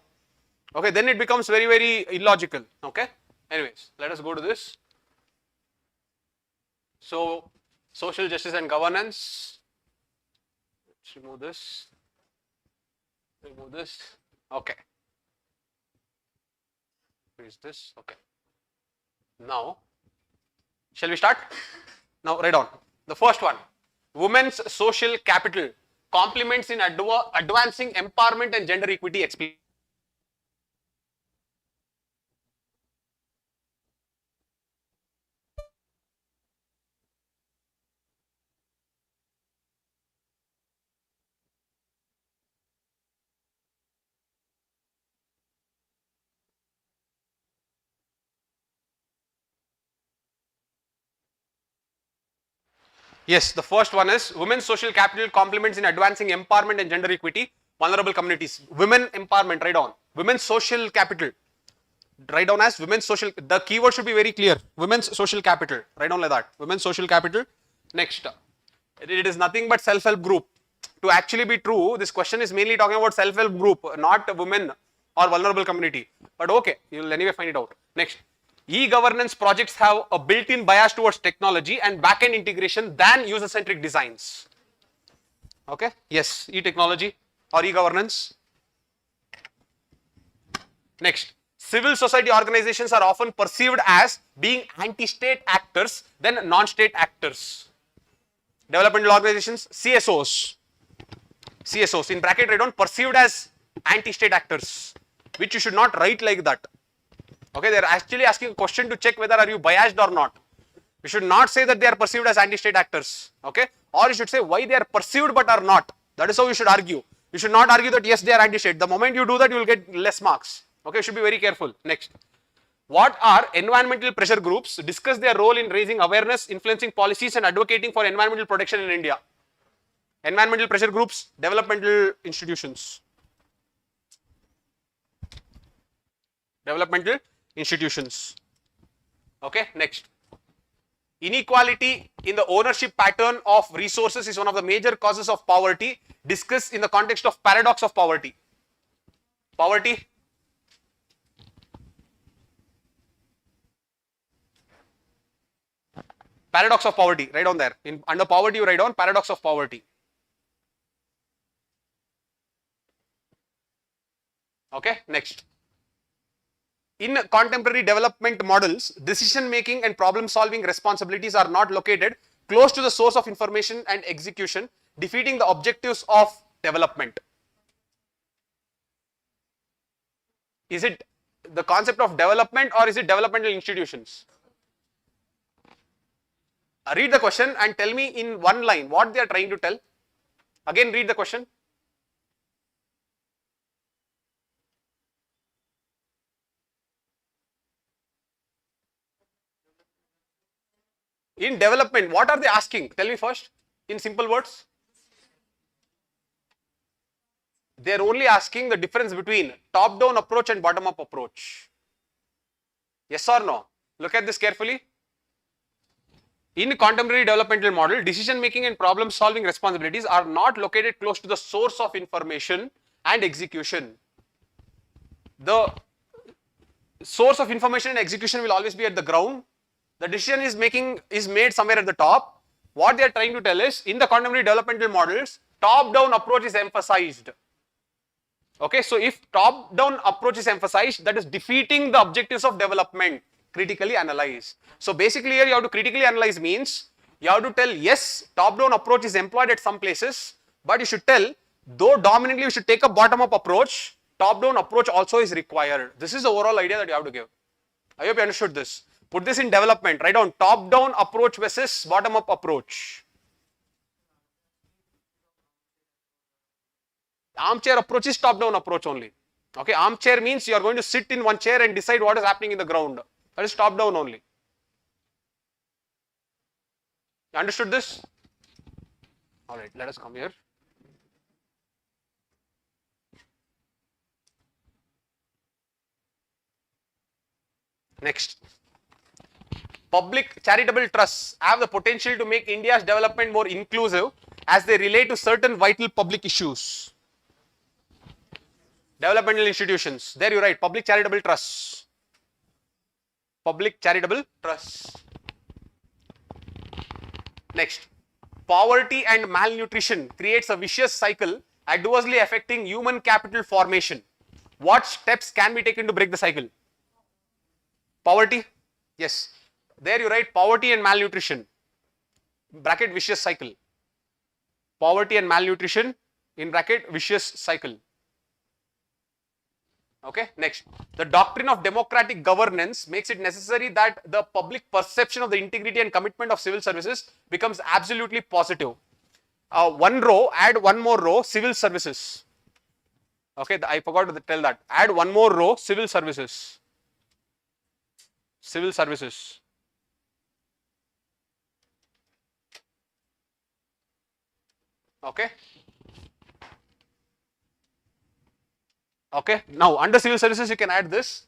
Okay, then it becomes very, very illogical. Okay, anyways, let us go to this. So, social justice and governance. Let's remove this. Remove this. Okay. Where is this? Okay. Now, shall we start? Now, write down. The first one, women's social capital, complements in advancing empowerment and gender equity. Explain. Yes, the first one is women's social capital complements in advancing empowerment and gender equity, vulnerable communities. Women empowerment, write down. Women's social capital, write down as women's social, the keyword should be very clear. Women's social capital, write down like that. Women's social capital. Next, it is nothing but self-help group. To actually be true, this question is mainly talking about self-help group, not women or vulnerable community. But okay, you will anyway find it out. Next, e-governance projects have a built-in bias towards technology and back-end integration than user-centric designs. Okay, yes, e-technology or e-governance. Next, civil society organizations are often perceived as being anti-state actors than non-state actors. Developmental organizations, CSOs. CSOs in bracket write down perceived as anti-state actors, which you should not write like that. Okay, they are actually asking a question to check whether are you biased or not. You should not say that they are perceived as anti-state actors. Okay, or you should say why they are perceived but are not. That is how you should argue. You should not argue that yes, they are anti-state. The moment you do that, you will get less marks. Okay, you should be very careful. Next, what are environmental pressure groups? Discuss their role in raising awareness, influencing policies, and advocating for environmental protection in India. Environmental pressure groups, developmental institutions. Developmental institutions. Okay, next. Inequality in the ownership pattern of resources is one of the major causes of poverty. Discuss in the context of paradox of poverty. Poverty. Paradox of poverty, write down there. Under poverty, you write down paradox of poverty. Okay, next. In contemporary development models, decision making and problem solving responsibilities are not located close to the source of information and execution, defeating the objectives of development. Is it the concept of development or is it developmental institutions? Read the question and tell me in one line what they are trying to tell. Again, read the question. In development, what are they asking? Tell me first, in simple words. They are only asking the difference between top-down approach and bottom-up approach. Yes or no? Look at this carefully. In contemporary developmental model, decision making and problem solving responsibilities are not located close to the source of information and execution. The source of information and execution will always be at the ground. The decision is made somewhere at the top. What they are trying to tell is, in the contemporary developmental models, top-down approach is emphasized. Okay, so if top-down approach is emphasized, that is defeating the objectives of development. Critically analyze. So basically here you have to critically analyze means you have to tell, yes, top-down approach is employed at some places, but you should tell, though dominantly you should take a bottom-up approach, top-down approach also is required. This is the overall idea that you have to give. I hope you understood this. Put this in development, write down top-down approach versus bottom-up approach. Armchair approach is top-down approach only. Okay, armchair means you are going to sit in one chair and decide what is happening in the ground. That is top-down only. You understood this? Alright, let us come here. Next. Public charitable trusts have the potential to make India's development more inclusive as they relate to certain vital public issues. Developmental institutions. There you write public charitable trusts. Public charitable trusts. Next, poverty and malnutrition creates a vicious cycle adversely affecting human capital formation. What steps can be taken to break the cycle? Poverty, yes. There you write poverty and malnutrition, bracket vicious cycle. Poverty and malnutrition, in bracket vicious cycle. Okay, next. The doctrine of democratic governance makes it necessary that the public perception of the integrity and commitment of civil services becomes absolutely positive. One row, add one more row, civil services. Okay, I forgot to tell that. Add one more row, civil services. Civil services. Okay. Okay, now under civil services you can add this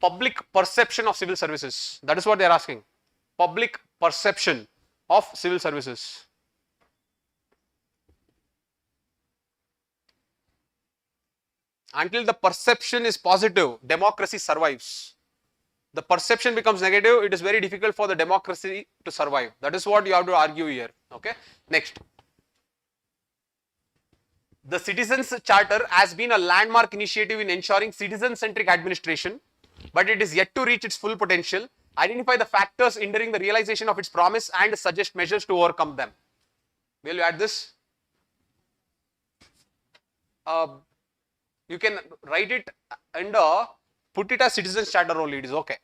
public perception of civil services. That is what they are asking. Public perception of civil services. Until the perception is positive, democracy survives. The perception becomes negative, it is very difficult for the democracy to survive. That is what you have to argue here. Okay, next. The Citizens Charter has been a landmark initiative in ensuring citizen-centric administration, but it is yet to reach its full potential. Identify the factors hindering the realization of its promise and suggest measures to overcome them. Will you add this? You can write it and put it as Citizens Charter only, it is okay.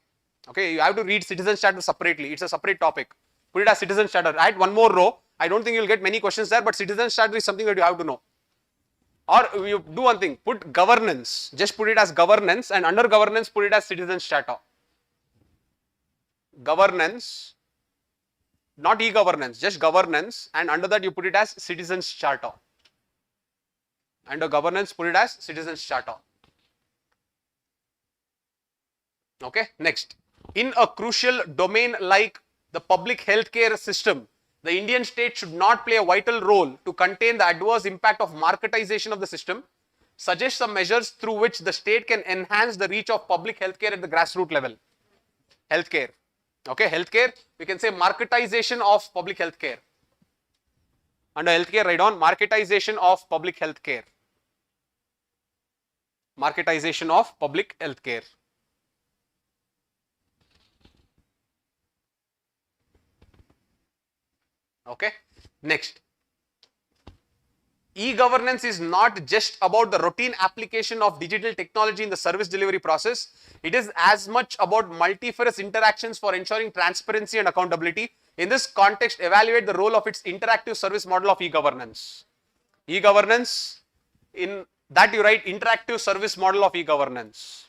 Okay, you have to read Citizens Charter separately, it's a separate topic. Put it as Citizens Charter, add one more row. I don't think you will get many questions there, but Citizens Charter is something that you have to know. Or you do one thing, put governance, just put it as governance, and under governance put it as Citizens Charter. Governance, not e-governance, just governance, and under that you put it as Citizens Charter. Under governance put it as Citizens Charter. Okay, next. In a crucial domain like the public healthcare system, the Indian state should not play a vital role to contain the adverse impact of marketization of the system. Suggest some measures through which the state can enhance the reach of public healthcare at the grassroots level. Healthcare. Okay, healthcare, we can say marketization of public healthcare. Under healthcare, write down marketization of public healthcare. Marketization of public healthcare. Okay, next. E-governance is not just about the routine application of digital technology in the service delivery process. It is as much about multifarious interactions for ensuring transparency and accountability. In this context, evaluate the role of its interactive service model of e-governance. E-governance, in that you write interactive service model of e-governance.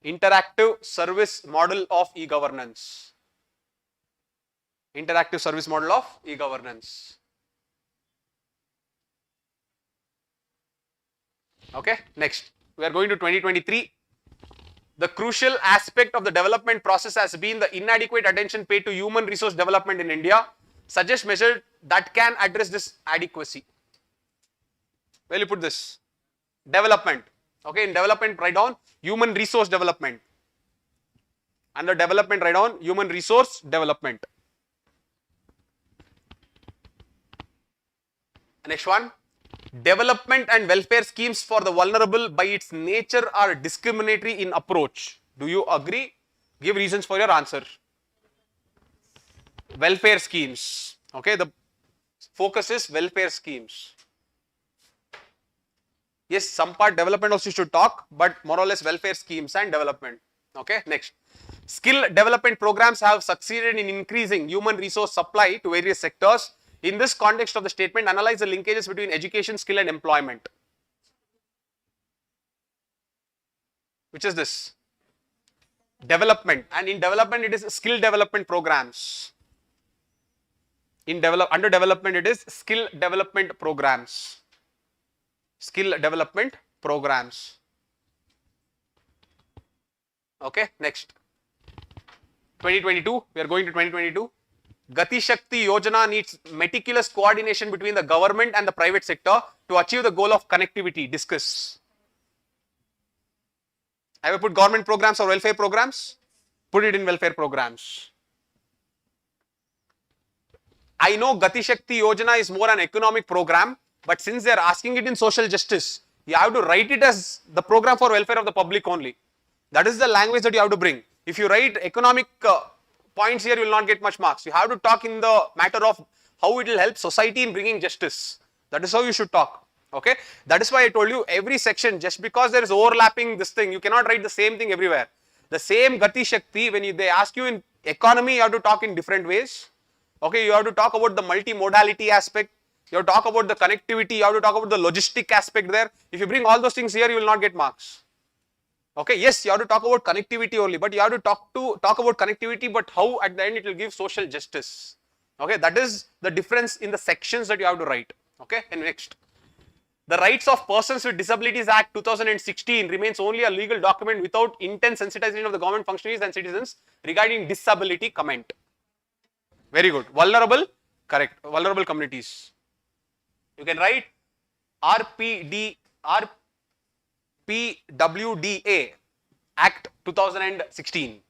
Interactive service model of e-governance. Interactive service model of e-governance. Okay, next we are going to 2023. The crucial aspect of the development process has been the inadequate attention paid to human resource development in India. Suggest measures that can address this adequacy. Where will you put this? Development. Okay, in development write down human resource development. Under development write down human resource development. Next one. Development and welfare schemes for the vulnerable by its nature are discriminatory in approach. Do you agree? Give reasons for your answer. Welfare schemes. Okay, the focus is welfare schemes. Yes, some part development also should talk, but more or less welfare schemes and development. Okay, next. Skill development programs have succeeded in increasing human resource supply to various sectors. In this context of the statement, analyze the linkages between education, skill and employment. Which is this? Development, and in development it is skill development programs. Under development it is skill development programs. Skill development programs. Okay, next. 2022, we are going to 2022. Gati Shakti Yojana needs meticulous coordination between the government and the private sector to achieve the goal of connectivity. Discuss. Have I put government programs or welfare programs? Put it in welfare programs. I know Gati Shakti Yojana is more an economic program, but since they are asking it in social justice, you have to write it as the program for welfare of the public only. That is the language that you have to bring. If you write economic points here, you will not get much marks. You have to talk in the matter of how it will help society in bringing justice. That is how you should talk. Okay, that is why I told you every section, just because there is overlapping this thing, you cannot write the same thing everywhere. The same Gati Shakti, when they ask you in economy, you have to talk in different ways. Okay, you have to talk about the multimodality aspect. You have to talk about the connectivity. You have to talk about the logistic aspect there. If you bring all those things here, you will not get marks. Okay, yes, you have to talk about connectivity only, but you have to talk about connectivity, but how at the end it will give social justice. Okay, that is the difference in the sections that you have to write. Okay, and next. The Rights of Persons with Disabilities Act 2016 remains only a legal document without intense sensitization of the government functionaries and citizens regarding disability. Comment. Very good. Vulnerable, correct. Vulnerable communities. You can write RPWDA Act 2016.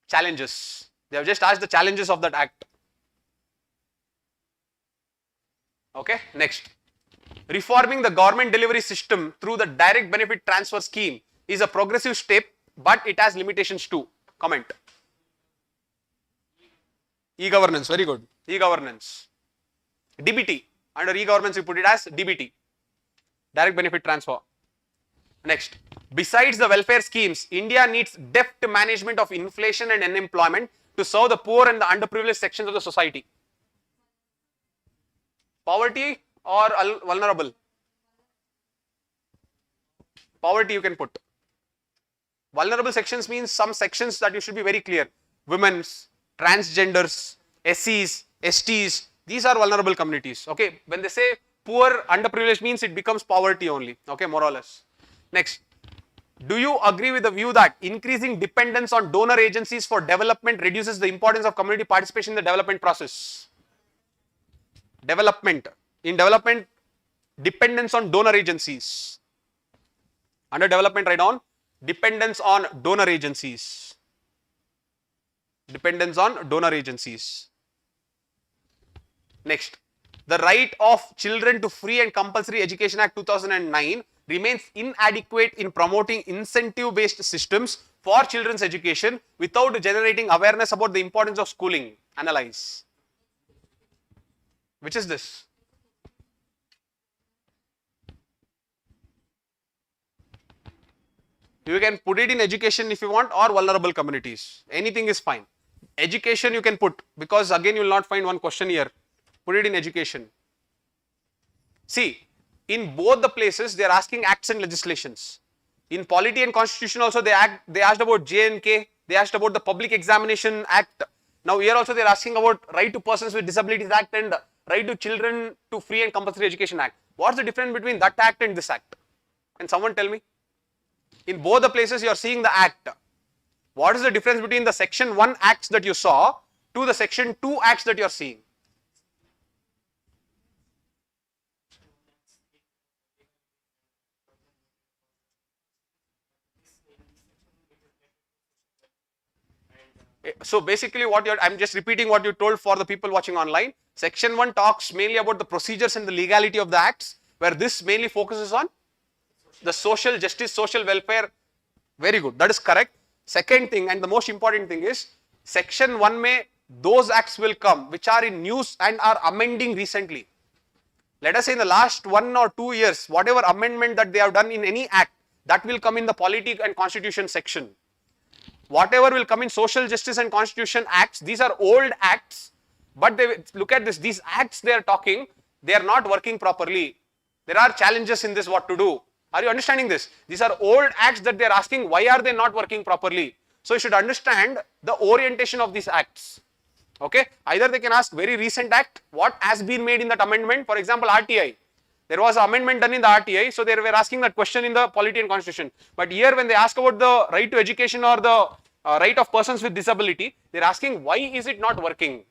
Challenges. They have just asked the challenges of that act. Okay, next. Reforming the government delivery system through the direct benefit transfer scheme is a progressive step, but it has limitations too. Comment. E-governance, very good. E-governance. DBT. Under e-governance, you put it as DBT. Direct benefit transfer. Next. Besides the welfare schemes, India needs deft management of inflation and unemployment to serve the poor and the underprivileged sections of the society. Poverty or vulnerable? Poverty you can put. Vulnerable sections means some sections that you should be very clear. Women's, transgenders, SCs, STs, these are vulnerable communities. Okay, when they say poor, underprivileged means it becomes poverty only. Okay, more or less. Next. Do you agree with the view that increasing dependence on donor agencies for development reduces the importance of community participation in the development process? Development. In development, dependence on donor agencies. Under development, write down dependence on donor agencies. Dependence on donor agencies. Next. The Right of Children to Free and Compulsory Education Act 2009 remains inadequate in promoting incentive-based systems for children's education without generating awareness about the importance of schooling. Analyze. Which is this? You can put it in education if you want, or vulnerable communities. Anything is fine. Education you can put, because again you will not find one question here. Put it in education. See, in both the places they are asking acts and legislations. In Polity and Constitution also they asked about J&K, they asked about the Public Examination Act, Now here also they are asking about Right to Persons with Disabilities Act and Right to Children to Free and Compulsory Education Act. What's the difference between that act and this act? Can someone tell me? In both the places you are seeing the act. What is the difference between the section 1 acts that you saw to the section 2 acts that you are seeing? So basically what I'm just repeating what you told for the people watching online. Section 1 talks mainly about the procedures and the legality of the acts, where this mainly focuses on the social justice, social welfare. Very good, that is correct. Second thing and the most important thing is section 1 may those acts will come which are in news and are amending recently. Let us say in the last 1 or 2 years, whatever amendment that they have done in any act, that will come in the polity and constitution section. Whatever will come in social justice and constitution acts, these are old acts, but they look at this, these acts they are talking, they are not working properly. There are challenges in this, what to do. Are you understanding this? These are old acts that they are asking, why are they not working properly? So you should understand the orientation of these acts. Okay, either they can ask very recent act, what has been made in that amendment. For example, RTI. There was an amendment done in the RTI, so they were asking that question in the polity and constitution. But here when they ask about the right to education or the right of persons with disability, they are asking why is it not working?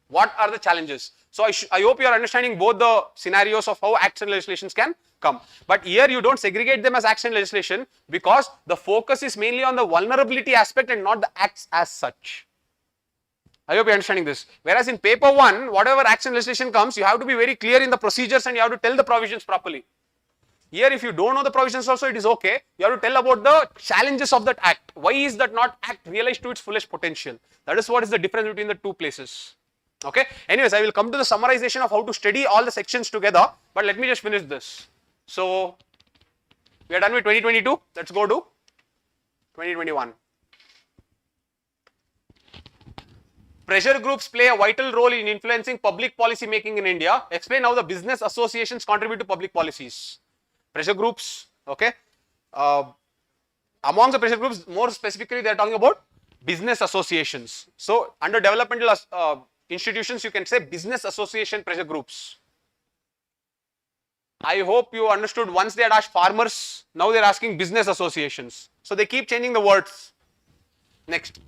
What are the challenges? So I hope you are understanding both the scenarios of how acts and legislations can come. But here you don't segregate them as acts and legislation because the focus is mainly on the vulnerability aspect and not the acts as such. I hope you are understanding this. Whereas in paper 1, whatever acts and legislation comes, you have to be very clear in the procedures and you have to tell the provisions properly. Here if you don't know the provisions also, it is okay. You have to tell about the challenges of that act. Why is that not act realized to its fullest potential? That is what is the difference between the two places. Okay. Anyways, I will come to the summarization of how to study all the sections together. But let me just finish this. So, we are done with 2022. Let's go to 2021. Pressure groups play a vital role in influencing public policy making in India. Explain how the business associations contribute to public policies. Pressure groups, okay. Among the pressure groups, more specifically, they are talking about business associations. So, under developmental institutions, you can say business association pressure groups. I hope you understood once they had asked farmers, now they are asking business associations. So, they keep changing the words. Next.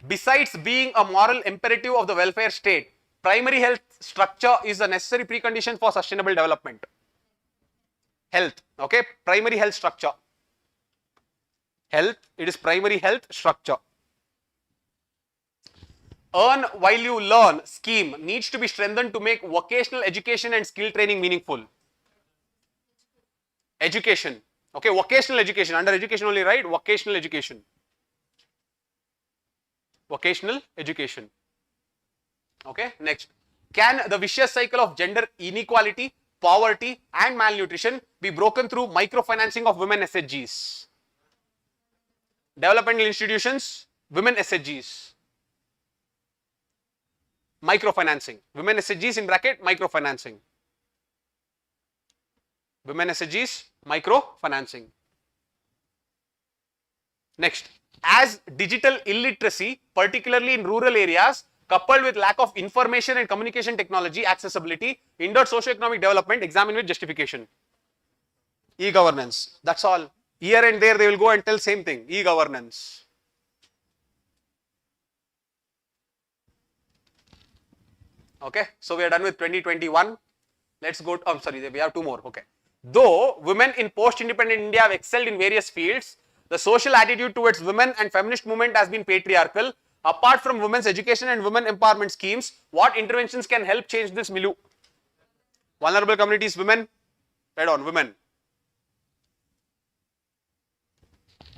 Besides being a moral imperative of the welfare state, primary health structure is a necessary precondition for sustainable development. Health, okay, primary health structure. Health, it is primary health structure. Earn while you learn scheme needs to be strengthened to make vocational education and skill training meaningful. Education, okay, vocational education, under education only, right? Vocational education. Vocational education. Okay, next. Can the vicious cycle of gender inequality, poverty and malnutrition be broken through microfinancing of women SHGs? Developmental institutions, women SHGs. Microfinancing. Women SHGs in bracket, microfinancing. Women SHGs, microfinancing. Next. As digital illiteracy, particularly in rural areas, coupled with lack of information and communication technology accessibility, hindered socio-economic development, examine with justification. E-governance, that's all. Here and there they will go and tell same thing, e-governance. Okay, so we are done with 2021. Let's go to, sorry, we have 2 more, okay. Though women in post-independent India have excelled in various fields, the social attitude towards women and feminist movement has been patriarchal. Apart from women's education and women empowerment schemes, what interventions can help change this milieu? Vulnerable communities, women, right on, women.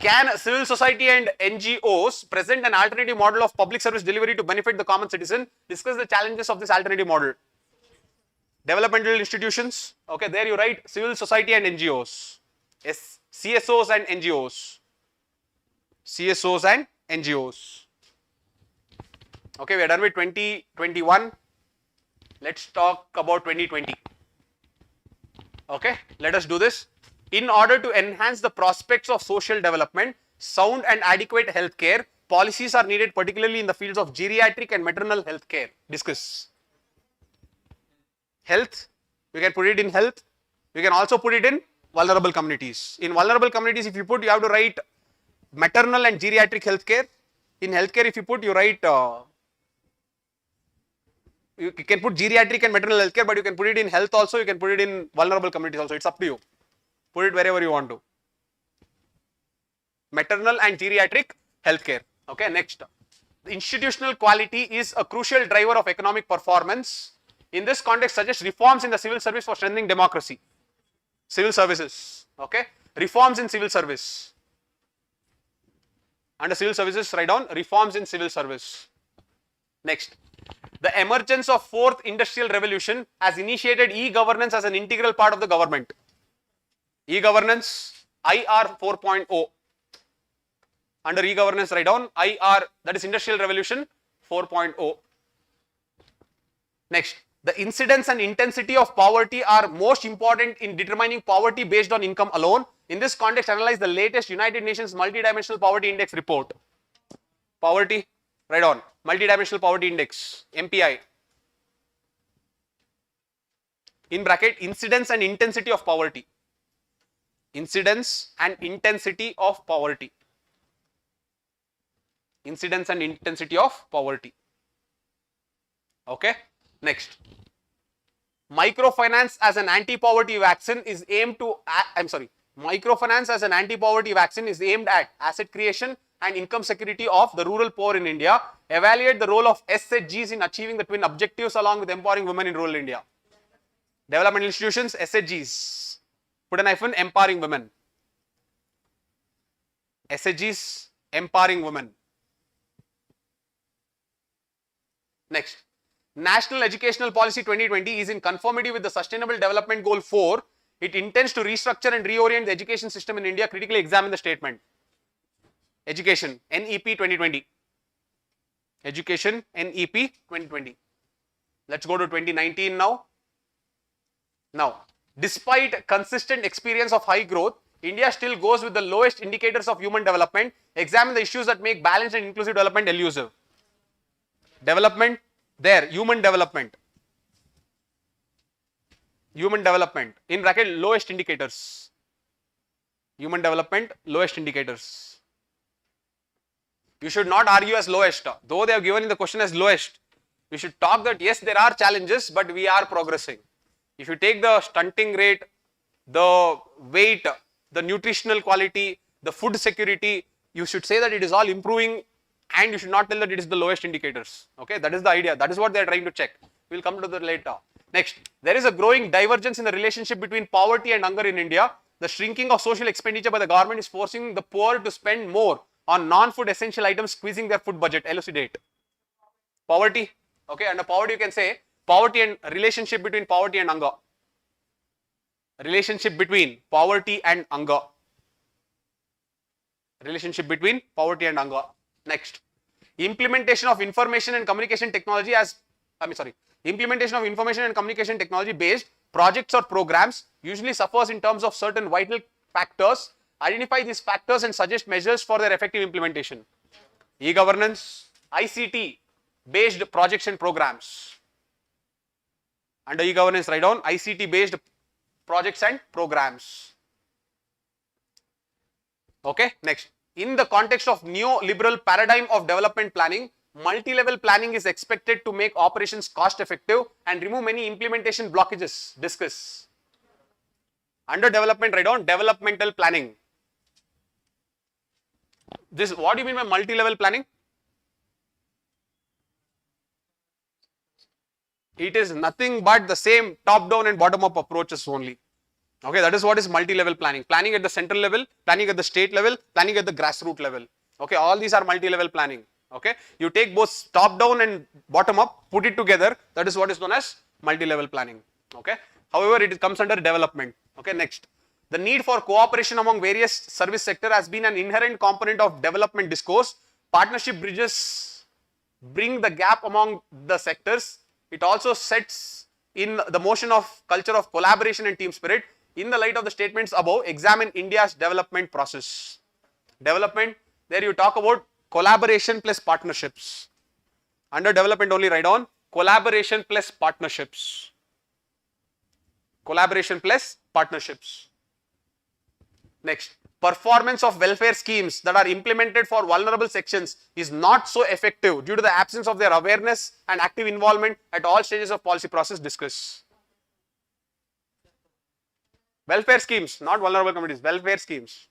Can civil society and NGOs present an alternative model of public service delivery to benefit the common citizen? Discuss the challenges of this alternative model. Developmental institutions, okay, there you write civil society and NGOs. Yes, CSOs and NGOs. CSOs and NGOs. Okay, we are done with 2021. Let's talk about 2020. Okay, let us do this. In order to enhance the prospects of social development, sound and adequate healthcare, policies are needed particularly in the fields of geriatric and maternal health care. Discuss. Health, we can put it in health. We can also put it in vulnerable communities. In vulnerable communities, if you put, you have to write maternal and geriatric healthcare. In healthcare, if you put, you write, you can put geriatric and maternal healthcare, but you can put it in health also, you can put it in vulnerable communities also. It's up to you. Put it wherever you want to. Maternal and geriatric healthcare. Okay, next. The institutional quality is a crucial driver of economic performance. In this context, suggest reforms in the civil service for strengthening democracy. Civil services. Okay, reforms in civil service. Under civil services, write down reforms in civil service. Next. The emergence of fourth industrial revolution has initiated e-governance as an integral part of the government. E-governance, IR 4.0. Under e-governance, write down IR, that is industrial revolution 4.0. Next, the incidence and intensity of poverty are most important in determining poverty based on income alone. In this context, analyze the latest United Nations Multidimensional Poverty Index report. Poverty, write on Multidimensional Poverty Index, MPI. In bracket, incidence and intensity of poverty. Incidence and intensity of poverty. Incidence and intensity of poverty. Okay. Next. Microfinance as an anti-poverty vaccine is aimed to, microfinance as an anti-poverty vaccine is aimed at asset creation and income security of the rural poor in India. Evaluate the role of SHGs in achieving the twin objectives along with empowering women in rural India. Developmental institutions, SHGs. Put an hyphen, empowering women. SHGs, empowering women. Next. National Educational Policy 2020 is in conformity with the Sustainable Development Goal 4. It intends to restructure and reorient the education system in India. Critically examine the statement. Education, NEP 2020. Education, NEP 2020. Let's go to 2019 now. Now, despite consistent experience of high growth, India still goes with the lowest indicators of human development. Examine the issues that make balanced and inclusive development elusive. Development, there, human development. Human development, in bracket, lowest indicators. Human development, lowest indicators. You should not argue as lowest, though they have given in the question as lowest. We should talk that yes, there are challenges, but we are progressing. If you take the stunting rate, the weight, the nutritional quality, the food security, you should say that it is all improving, and you should not tell that it is the lowest indicators. Okay, that is the idea. That is what they are trying to check. We will come to that later. Next, there is a growing divergence in the relationship between poverty and hunger in India. The shrinking of social expenditure by the government is forcing the poor to spend more on non-food essential items, squeezing their food budget. Elucidate. Poverty. Okay, under poverty you can say poverty and relationship between poverty and hunger. Relationship between poverty and hunger. Relationship between poverty and hunger. Next, implementation of information and communication technology implementation of information and communication technology based projects or programs usually suffers in terms of certain vital factors. Identify these factors and suggest measures for their effective implementation. E-governance, ICT based projects and programs. Under e-governance, write down ICT based projects and programs. Okay, next. In the context of neoliberal paradigm of development planning, multi-level planning is expected to make operations cost effective and remove many implementation blockages. Discuss. Under development, write down developmental planning. This, what do you mean by multi-level planning? It is nothing but the same top-down and bottom-up approaches only. Okay, that is what is multi-level planning. Planning at the central level, planning at the state level, planning at the grassroots level. Okay, all these are multi-level planning. Okay, you take both top-down and bottom-up, put it together. That is what is known as multi-level planning. Okay, however, it comes under development. Okay, next. The need for cooperation among various service sector has been an inherent component of development discourse. Partnership bridges bring the gap among the sectors. It also sets in the motion of culture of collaboration and team spirit. In the light of the statements above, examine India's development process. Development, there you talk about collaboration plus partnerships. Under development only, write down collaboration plus partnerships. Collaboration plus partnerships. Next, performance of welfare schemes that are implemented for vulnerable sections is not so effective due to the absence of their awareness and active involvement at all stages of policy process. Discuss. Welfare schemes, not vulnerable communities, welfare schemes.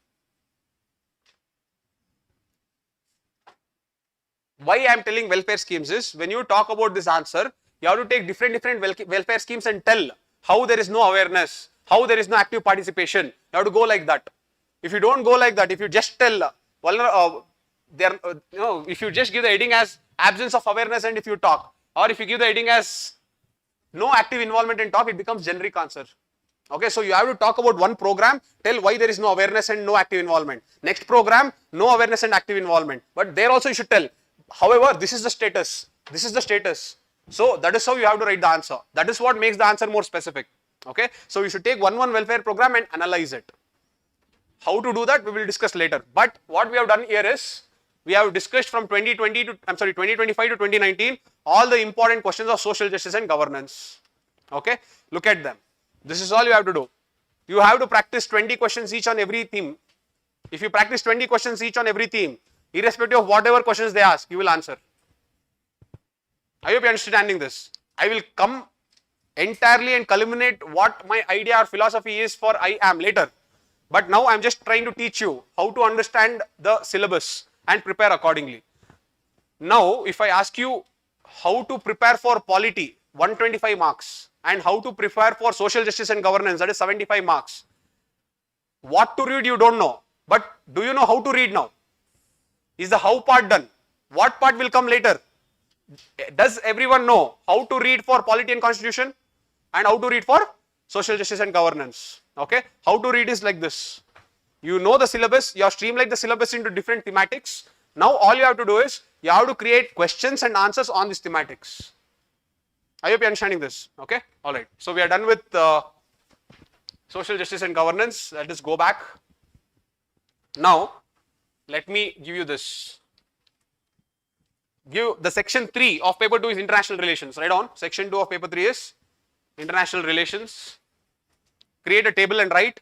Why I am telling welfare schemes is, when you talk about this answer, you have to take different welfare schemes and tell how there is no awareness, how there is no active participation. You have to go like that. If you don't go like that, if you just tell if you just give the heading as absence of awareness and if you talk, or if you give the heading as no active involvement and talk, it becomes generic answer. Okay, so you have to talk about one program, tell why there is no awareness and no active involvement. Next program, no awareness and active involvement. But there also you should tell, however, this is the status. This is the status. So that is how you have to write the answer. That is what makes the answer more specific. Okay, so you should take one welfare program and analyze it. How to do that, we will discuss later. But what we have done here is, we have discussed from 2025 to 2019, all the important questions of social justice and governance. Okay, look at them. This is all you have to do. You have to practice 20 questions each on every theme. If you practice 20 questions each on every theme, irrespective of whatever questions they ask, you will answer. I hope you are understanding this. I will come entirely and culminate what my idea or philosophy is for I-Amm later. But now I am just trying to teach you how to understand the syllabus and prepare accordingly. Now, if I ask you how to prepare for polity, 125 marks, and how to prepare for social justice and governance, that is 75 marks. What to read you don't know, but do you know how to read now? Is the how part done? What part will come later? Does everyone know how to read for polity and constitution and how to read for social justice and governance? Okay, how to read is like this. You know the syllabus, you have streamlined the syllabus into different thematics. Now all you have to do is, you have to create questions and answers on these thematics. I hope you are understanding this. Okay, all right. So we are done with social justice and governance. Let us go back. Now, let me give you this. Give the section 3 of paper 2 is international relations. Write on. Section 2 of paper 3 is international relations. Create a table and write.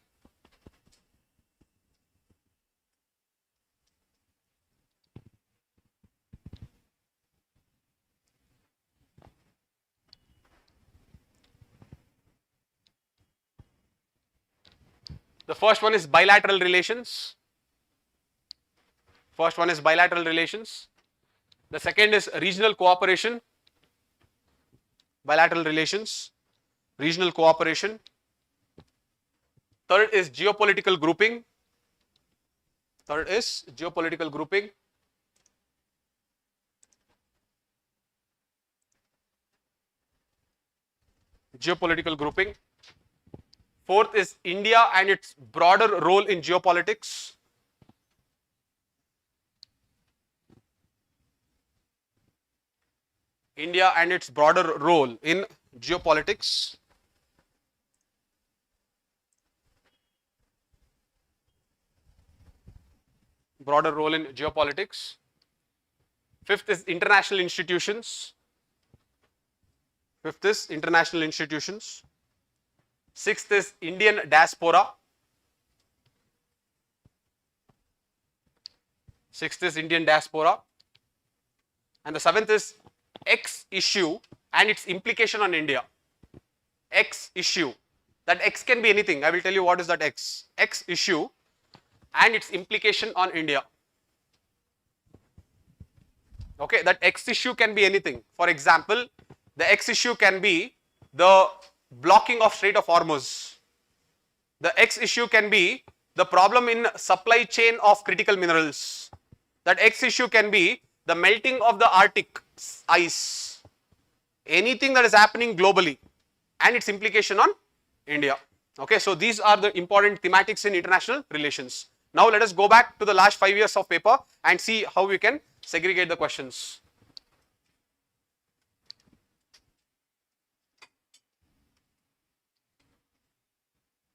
The first one is bilateral relations. First one is bilateral relations. The second is regional cooperation. Bilateral relations, regional cooperation. Third is geopolitical grouping. Third is geopolitical grouping. Geopolitical grouping. Fourth is India and its broader role in geopolitics. India and its broader role in geopolitics. Broader role in geopolitics. Fifth is international institutions. Fifth is international institutions. Sixth is Indian diaspora. Sixth is Indian diaspora. And the seventh is X issue and its implication on India. X issue. That X can be anything. I will tell you what is that X. X issue and its implication on India. Okay, that X issue can be anything. For example, the X issue can be the blocking of Strait of Hormuz. The X issue can be the problem in supply chain of critical minerals. That X issue can be the melting of the Arctic ice. Anything that is happening globally and its implication on India. Okay, so these are the important thematics in international relations. Now let us go back to the last 5 years of paper and see how we can segregate the questions.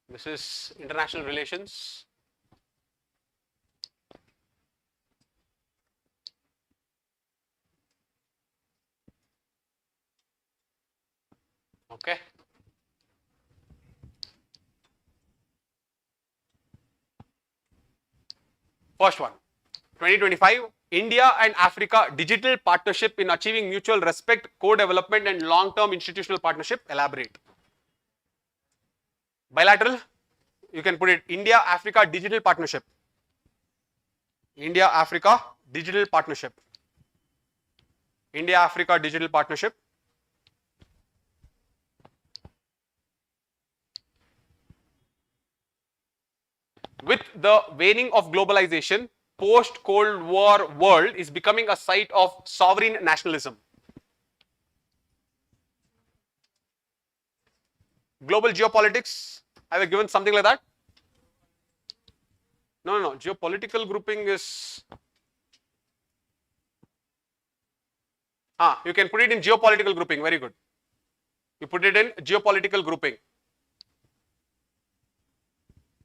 This is international relations. Okay. First one, 2025, India and Africa Digital Partnership in Achieving Mutual Respect, Co-Development and Long-Term Institutional Partnership. Elaborate. Bilateral, you can put it India-Africa Digital Partnership. India-Africa Digital Partnership. India-Africa Digital Partnership. With the waning of globalization, post-Cold War world is becoming a site of sovereign nationalism. Global geopolitics, have I given something like that? No. Geopolitical grouping is, you can put it in geopolitical grouping, very good. You put it in geopolitical grouping.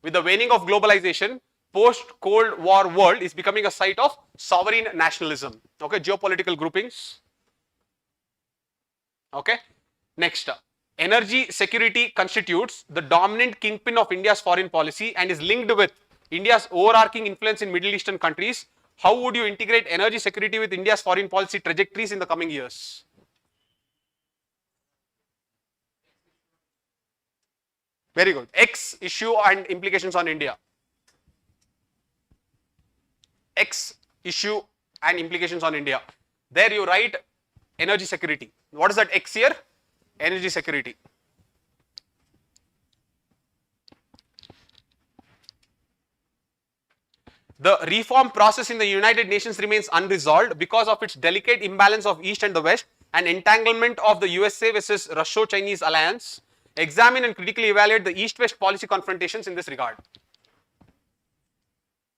With the waning of globalization, post-Cold War world is becoming a site of sovereign nationalism. Okay, geopolitical groupings. Okay, next, energy security constitutes the dominant kingpin of India's foreign policy and is linked with India's overarching influence in Middle Eastern countries. How would you integrate energy security with India's foreign policy trajectories in the coming years? Very good. X issue and implications on India. X issue and implications on India. There you write energy security. What is that X here? Energy security. The reform process in the United Nations remains unresolved because of its delicate imbalance of East and the West and entanglement of the USA versus Russo-Chinese alliance. Examine and critically evaluate the East-West policy confrontations in this regard.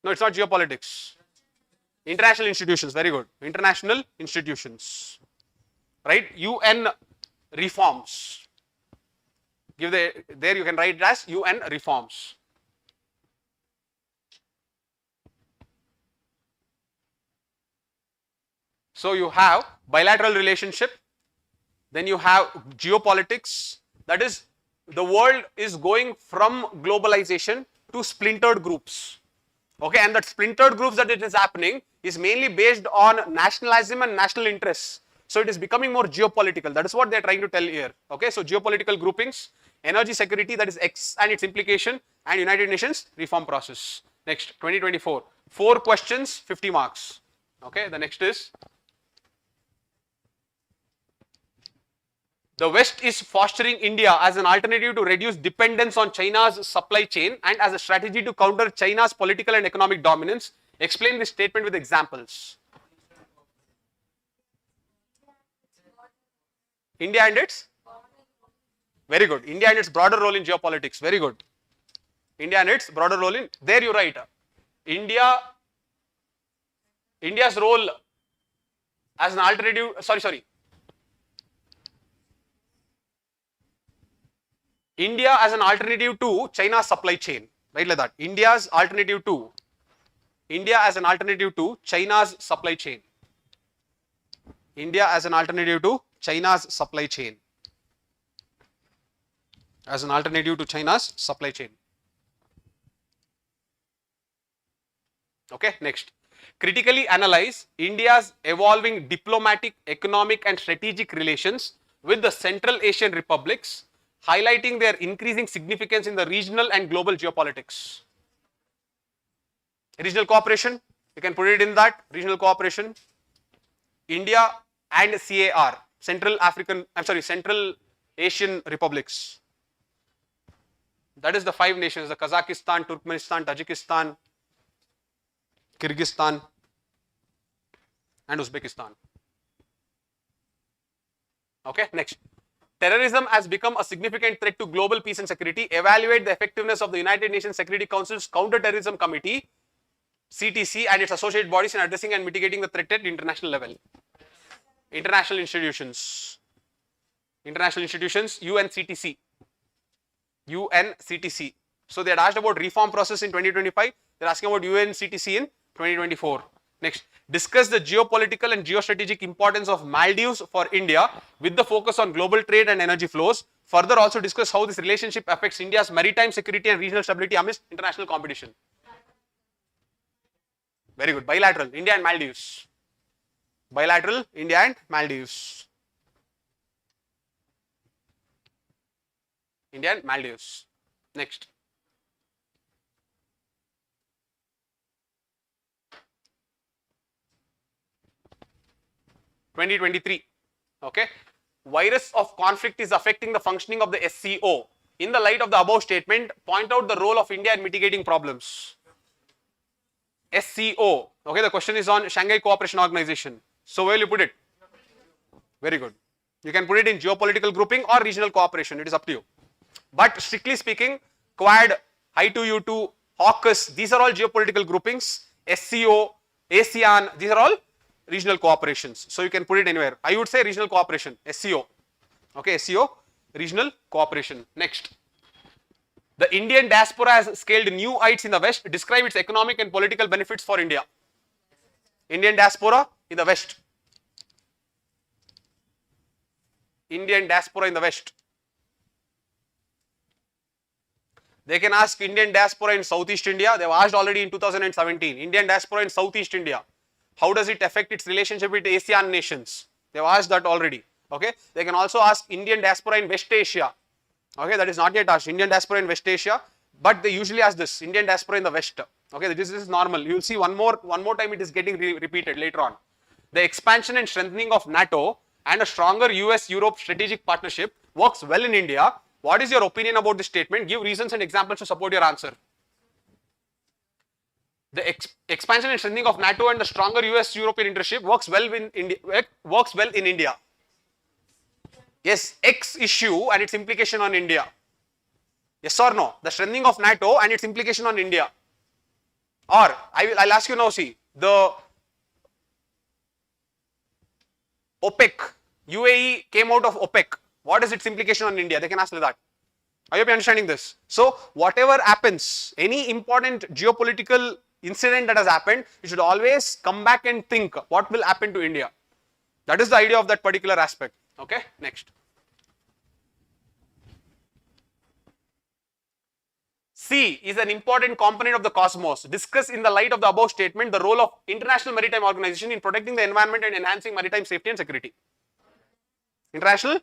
No, it's not geopolitics. International institutions, very good. International institutions. Right? UN reforms. There you can write it as UN reforms. So you have bilateral relationship, then you have geopolitics, that is the world is going from globalization to splintered groups. Okay, and that splintered groups that it is happening is mainly based on nationalism and national interests. So it is becoming more geopolitical. That is what they are trying to tell here. Okay, so geopolitical groupings, energy security, that is X and its implication, and United Nations reform process. Next, 2024. 4 questions, 50 marks. Okay, the next is, the West is fostering India as an alternative to reduce dependence on China's supply chain and as a strategy to counter China's political and economic dominance. Explain this statement with examples. India and its? Very good. India and its broader role in geopolitics. Very good. India and its broader role in, there you write, India's role as an alternative, India as an alternative to China's supply chain, right, like that. India as an alternative to China's supply chain. India as an alternative to China's supply chain. As an alternative to China's supply chain. Okay, next. Critically analyze India's evolving diplomatic, economic and strategic relations with the Central Asian republics, highlighting their increasing significance in the regional and global geopolitics. Regional cooperation, you can put it in that, regional cooperation. India and CAR, Central Asian republics. That is the 5 nations, the Kazakhstan, Turkmenistan, Tajikistan, Kyrgyzstan and Uzbekistan. Okay, next. Terrorism has become a significant threat to global peace and security. Evaluate the effectiveness of the United Nations Security Council's Counter-Terrorism Committee, CTC, and its associated bodies in addressing and mitigating the threat at international level. International institutions. International institutions, UNCTC. UNCTC. So they had asked about reform process in 2025. They're asking about UNCTC in 2024. Next, discuss the geopolitical and geostrategic importance of Maldives for India with the focus on global trade and energy flows. Further, also discuss how this relationship affects India's maritime security and regional stability amidst international competition. Very good. Bilateral, India and Maldives. Bilateral, India and Maldives. India and Maldives. Next. (2023). Okay. Virus of conflict is affecting the functioning of the SCO. In the light of the above statement, point out the role of India in mitigating problems. SCO. Okay, the question is on Shanghai Cooperation Organization. So where will you put it? Very good. You can put it in geopolitical grouping or regional cooperation. It is up to you. But strictly speaking, Quad, I-2U2, AUKUS, these are all geopolitical groupings. SCO, ASEAN, these are all regional cooperations. So you can put it anywhere. I would say regional cooperation, SCO. Okay, SCO, regional cooperation. Next. The Indian diaspora has scaled new heights in the West. Describe its economic and political benefits for India. Indian diaspora in the West. Indian diaspora in the West. They can ask Indian diaspora in Southeast India. They have asked already in 2017. Indian diaspora in Southeast India. How does it affect its relationship with ASEAN nations? They have asked that already. Okay. They can also ask Indian diaspora in West Asia. Okay. That is not yet asked. Indian diaspora in West Asia. But they usually ask this. Indian diaspora in the West. Okay. This is normal. You will see one more time it is getting repeated later on. The expansion and strengthening of NATO and a stronger US-Europe strategic partnership works well in India. What is your opinion about this statement? Give reasons and examples to support your answer. The expansion and strengthening of NATO and the stronger US-European internship works well in India. Yes, X issue and its implication on India. Yes or no? The strengthening of NATO and its implication on India. Or I'll ask you now. See, the OPEC, UAE came out of OPEC. What is its implication on India? They can ask like that. I hope you're understanding this. So, whatever happens, any important geopolitical incident that has happened, you should always come back and think what will happen to India. That is the idea of that particular aspect. Okay, next. Sea is an important component of the cosmos. Discuss in the light of the above statement the role of International Maritime Organization in protecting the environment and enhancing maritime safety and security. International.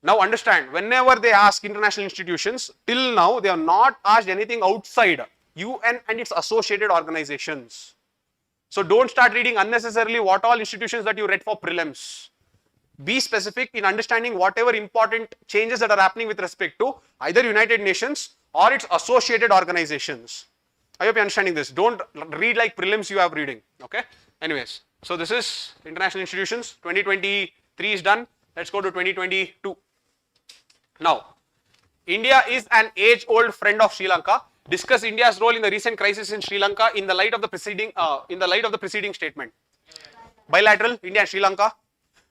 Now understand, whenever they ask international institutions, till now they have not asked anything outside UN and its associated organizations. So don't start reading unnecessarily what all institutions that you read for prelims. Be specific in understanding whatever important changes that are happening with respect to either United Nations or its associated organizations. I hope you're understanding this. Don't read like prelims you have reading. Okay. Anyways, so this is international institutions. 2023 is done. Let's go to 2022. Now, India is an age-old friend of Sri Lanka. Discuss India's role in the recent crisis in Sri Lanka in the light of the preceding statement. Bilateral, India and Sri Lanka.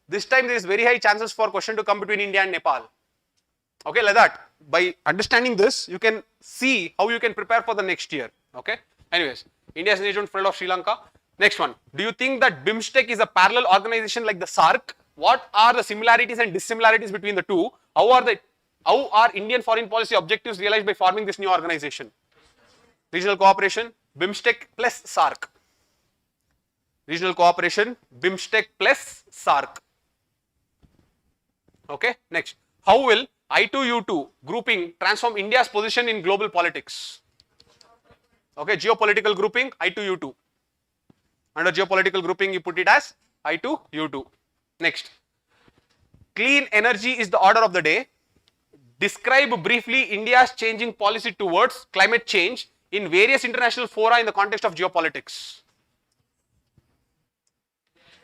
This time there is very high chances for question to come between India and Nepal. Okay, like that. By understanding this, you can see how you can prepare for the next year. Okay. Anyways, India is an age-old friend of Sri Lanka. Next one. Do you think that BIMSTEC is a parallel organization like the SAARC? What are the similarities and dissimilarities between the two? How are Indian foreign policy objectives realized by forming this new organization? Regional cooperation, BIMSTEC plus SAARC. Regional cooperation, BIMSTEC plus SAARC. Okay, next. How will I-2U2 grouping transform India's position in global politics? Okay, geopolitical grouping, I-2U2. Under geopolitical grouping, you put it as I-2U2. Next. Clean energy is the order of the day. Describe briefly India's changing policy towards climate change in various international fora in the context of geopolitics.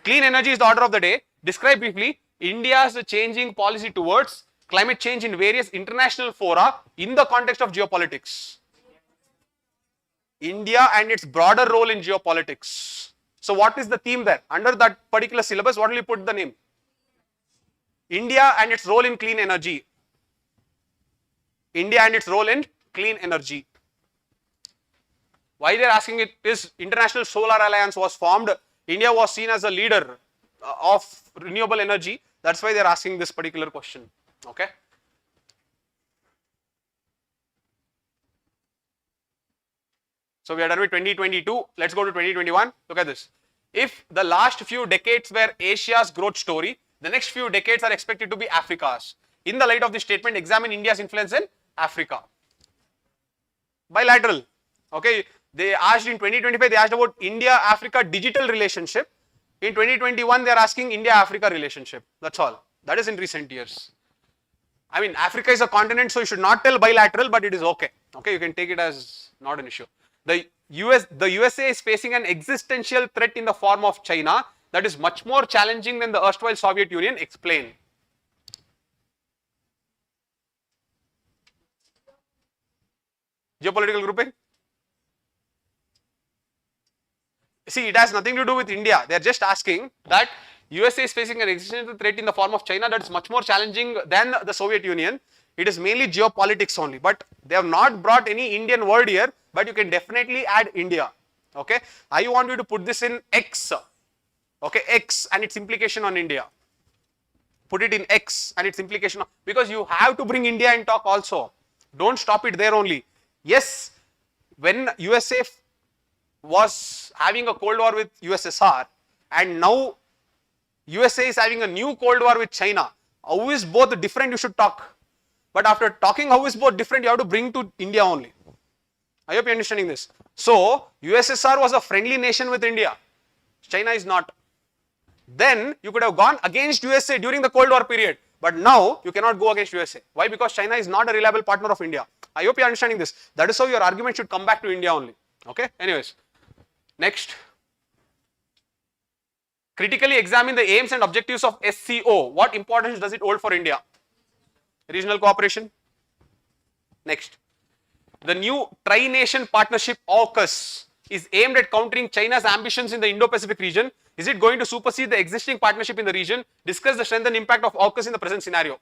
Clean energy is the order of the day. Describe briefly India's changing policy towards climate change in various international fora in the context of geopolitics. India and its broader role in geopolitics. So what is the theme there? Under that particular syllabus, what will you put the name? India and its role in clean energy. India and its role in clean energy. Why they are asking it is International Solar Alliance was formed. India was seen as a leader of renewable energy. That's why they are asking this particular question. Okay. So we are done with 2022. Let's go to 2021. Look at this. If the last few decades were Asia's growth story, the next few decades are expected to be Africa's. In the light of this statement, examine India's influence in Africa. Bilateral. Okay. They asked in 2025, they asked about India-Africa digital relationship. In 2021, they are asking India-Africa relationship. That's all. That is in recent years. I mean, Africa is a continent, so you should not tell bilateral, but it is okay. Okay, you can take it as not an issue. The USA is facing an existential threat in the form of China that is much more challenging than the erstwhile Soviet Union. Explain. Geopolitical grouping? See, it has nothing to do with India. They are just asking that USA is facing an existential threat in the form of China that is much more challenging than the Soviet Union. It is mainly geopolitics only, but they have not brought any Indian word here, but you can definitely add India. Okay, I want you to put this in X. Okay, X and its implication on India. Put it in X and its implication on, because you have to bring India and talk also. Don't stop it there only. Yes, when USA was having a Cold War with USSR and now USA is having a new Cold War with China. How is both different? You should talk. But after talking how is both different, you have to bring to India only. I hope you are understanding this. So, USSR was a friendly nation with India. China is not. Then you could have gone against USA during the Cold War period. But now you cannot go against USA. Why? Because China is not a reliable partner of India. I hope you are understanding this. That is how your argument should come back to India only. Okay. Anyways. Next. Critically examine the aims and objectives of SCO. What importance does it hold for India? Regional cooperation. Next. The new tri-nation partnership AUKUS is aimed at countering China's ambitions in the Indo-Pacific region. Is it going to supersede the existing partnership in the region? Discuss the strength and impact of AUKUS in the present scenario.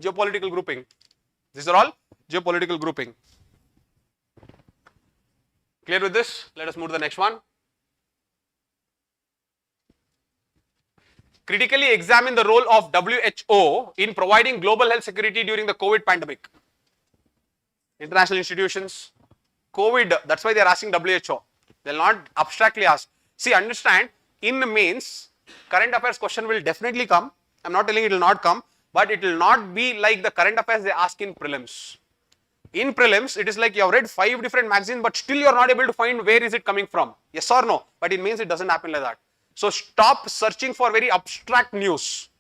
Geopolitical grouping. These are all geopolitical grouping. Clear with this? Let us move to the next one. Critically examine the role of WHO in providing global health security during the COVID pandemic. International institutions, COVID, that's why they are asking WHO. They will not abstractly ask. See, understand, in mains, current affairs question will definitely come. I am not telling it will not come, but it will not be like the current affairs they ask in prelims. In prelims, it is like you have read 5 different magazines, but still you are not able to find where is it coming from. Yes or no? But in mains, it doesn't happen like that. So stop searching for very abstract news.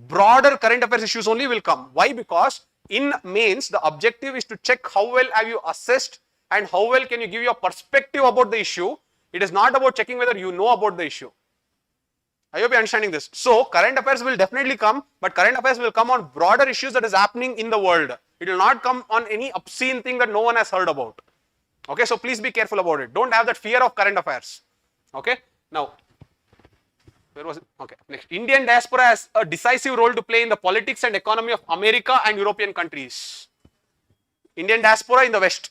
Broader current affairs issues only will come. Why? Because in mains, the objective is to check how well have you assessed and how well can you give your perspective about the issue. It is not about checking whether you know about the issue. I hope you are understanding this. So current affairs will definitely come, but current affairs will come on broader issues that is happening in the world. It will not come on any obscene thing that no one has heard about. Okay, so please be careful about it. Don't have that fear of current affairs. Okay, now, where was it? Okay, next. Indian diaspora has a decisive role to play in the politics and economy of America and European countries. Indian diaspora in the West.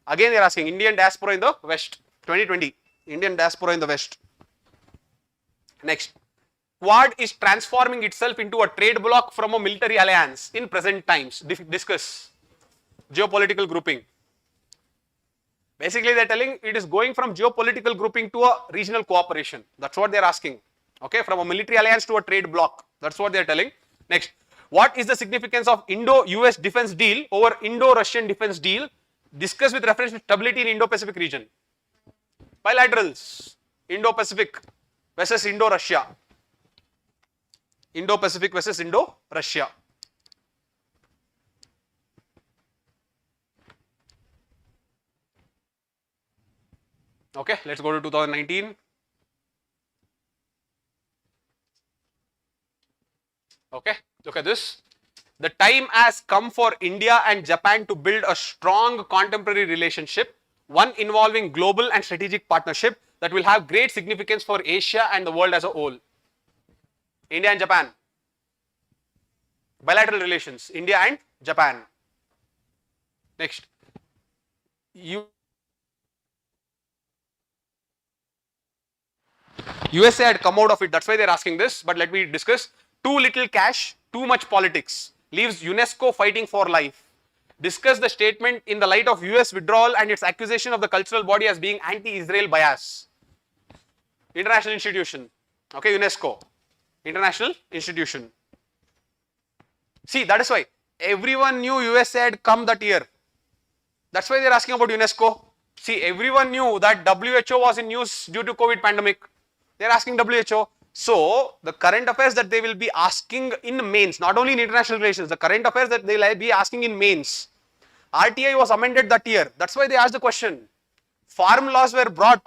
Again, they are asking Indian diaspora in the West. 2020. Indian diaspora in the West. Next. Quad is transforming itself into a trade bloc from a military alliance in present times. Discuss. Geopolitical grouping. Basically, they are telling it is going from geopolitical grouping to a regional cooperation. That's what they are asking. Okay, from a military alliance to a trade bloc. That's what they are telling. Next, what is the significance of Indo-US defense deal over Indo-Russian defense deal? Discuss with reference to stability in Indo-Pacific region. Bilaterals. Indo-Pacific versus Indo-Russia. Indo-Pacific versus Indo-Russia. Okay, let's go to 2019. Okay, look at this. The time has come for India and Japan to build a strong contemporary relationship, one involving global and strategic partnership that will have great significance for Asia and the world as a whole. India and Japan. Bilateral relations, India and Japan. Next. USA had come out of it. That's why they're asking this. But let me discuss. Too little cash, too much politics leaves UNESCO fighting for life. Discuss the statement in the light of US withdrawal and its accusation of the cultural body as being anti-Israel bias. International institution. Okay, UNESCO. International institution. See, that is why everyone knew USA had come that year. That's why they're asking about UNESCO. See, everyone knew that WHO was in news due to COVID pandemic. They're asking WHO. So, the current affairs that they will be asking in mains, not only in international relations, the current affairs that they will be asking in mains. RTI was amended that year. That's why they asked the question. Farm laws were brought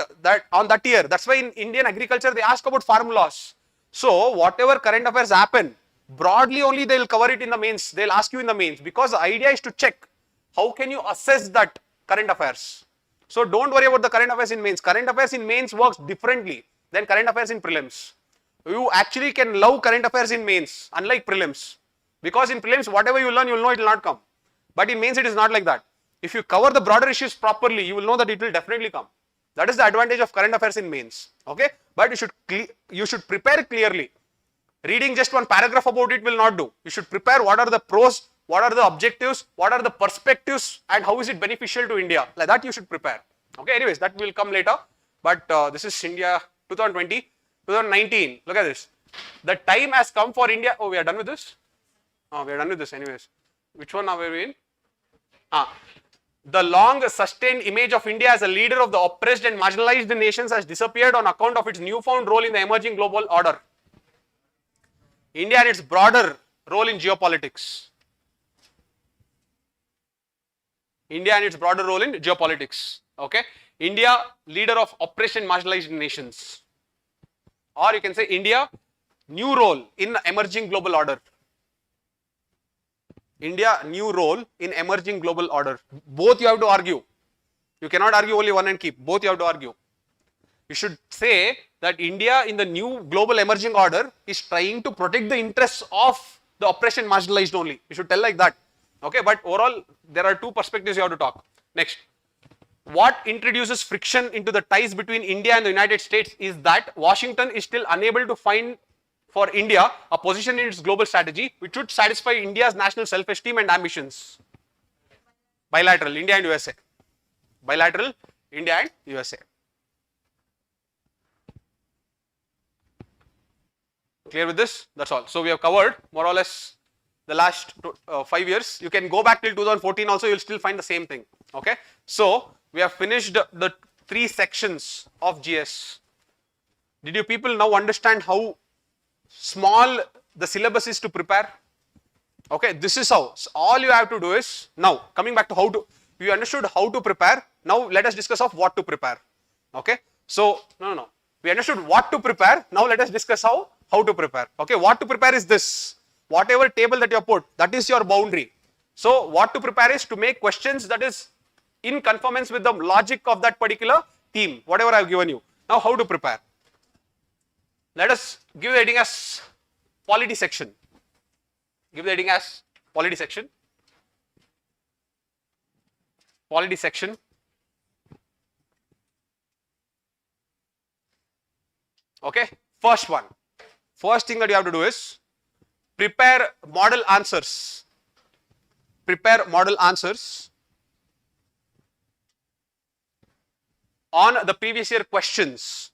on that year. That's why in Indian agriculture they ask about farm laws. So, whatever current affairs happen, broadly only they will cover it in the mains. They will ask you in the mains, because the idea is to check how can you assess that current affairs. So, don't worry about the current affairs in mains. Current affairs in mains works differently than current affairs in prelims. You actually can love current affairs in mains, unlike prelims. Because in prelims, whatever you learn, you will know it will not come. But in mains, it is not like that. If you cover the broader issues properly, you will know that it will definitely come. That is the advantage of current affairs in mains. Okay? But you should prepare clearly. Reading just one paragraph about it will not do. You should prepare what are the pros, what are the objectives, what are the perspectives, and how is it beneficial to India. Like that you should prepare. Okay? Anyways, that will come later. But this is India 2020. 2019, look at this. The time has come for India. Oh, we are done with this? Oh, we are done with this anyways. Which one are we in? The long sustained image of India as a leader of the oppressed and marginalized nations has disappeared on account of its newfound role in the emerging global order. India and its broader role in geopolitics. India and its broader role in geopolitics. Okay. India, leader of oppressed and marginalized nations. Or you can say India, new role in emerging global order. India, new role in emerging global order. Both you have to argue. You cannot argue only one and keep. Both you have to argue. You should say that India in the new global emerging order is trying to protect the interests of the oppressed and marginalized only. You should tell like that. Okay, but overall, there are two perspectives you have to talk. Next. What introduces friction into the ties between India and the United States is that Washington is still unable to find for India a position in its global strategy which would satisfy India's national self-esteem and ambitions. Bilateral, India and USA. Bilateral, India and USA. Clear with this? That's all. So we have covered more or less the last 5 years. You can go back till 2014 also, you will still find the same thing. Okay. So we have finished the 3 sections of GS. Did you people now understand how small the syllabus is to prepare? Okay, this is how. So all you have to do is, now coming back to how to, you understood how to prepare. Now let us discuss of what to prepare. Okay. So, no. We understood what to prepare. Now let us discuss how to prepare. Okay, what to prepare is this. Whatever table that you have put, that is your boundary. So what to prepare is to make questions that is in conformance with the logic of that particular theme, whatever I have given you. Now how to prepare? Let us give the heading as polity section. Give the heading as polity section. Polity section. Okay, first one. First thing that you have to do is prepare model answers. Prepare model answers on the previous year questions.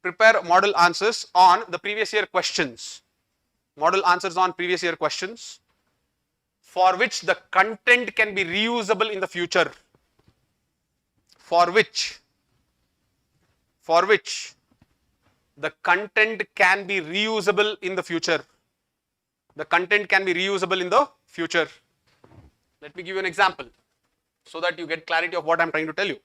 Prepare model answers on the previous year questions. Model answers on previous year questions for which the content can be reusable in the future. For which the content can be reusable in the future. The content can be reusable in the future. Let me give you an example so that you get clarity of what I am trying to tell you.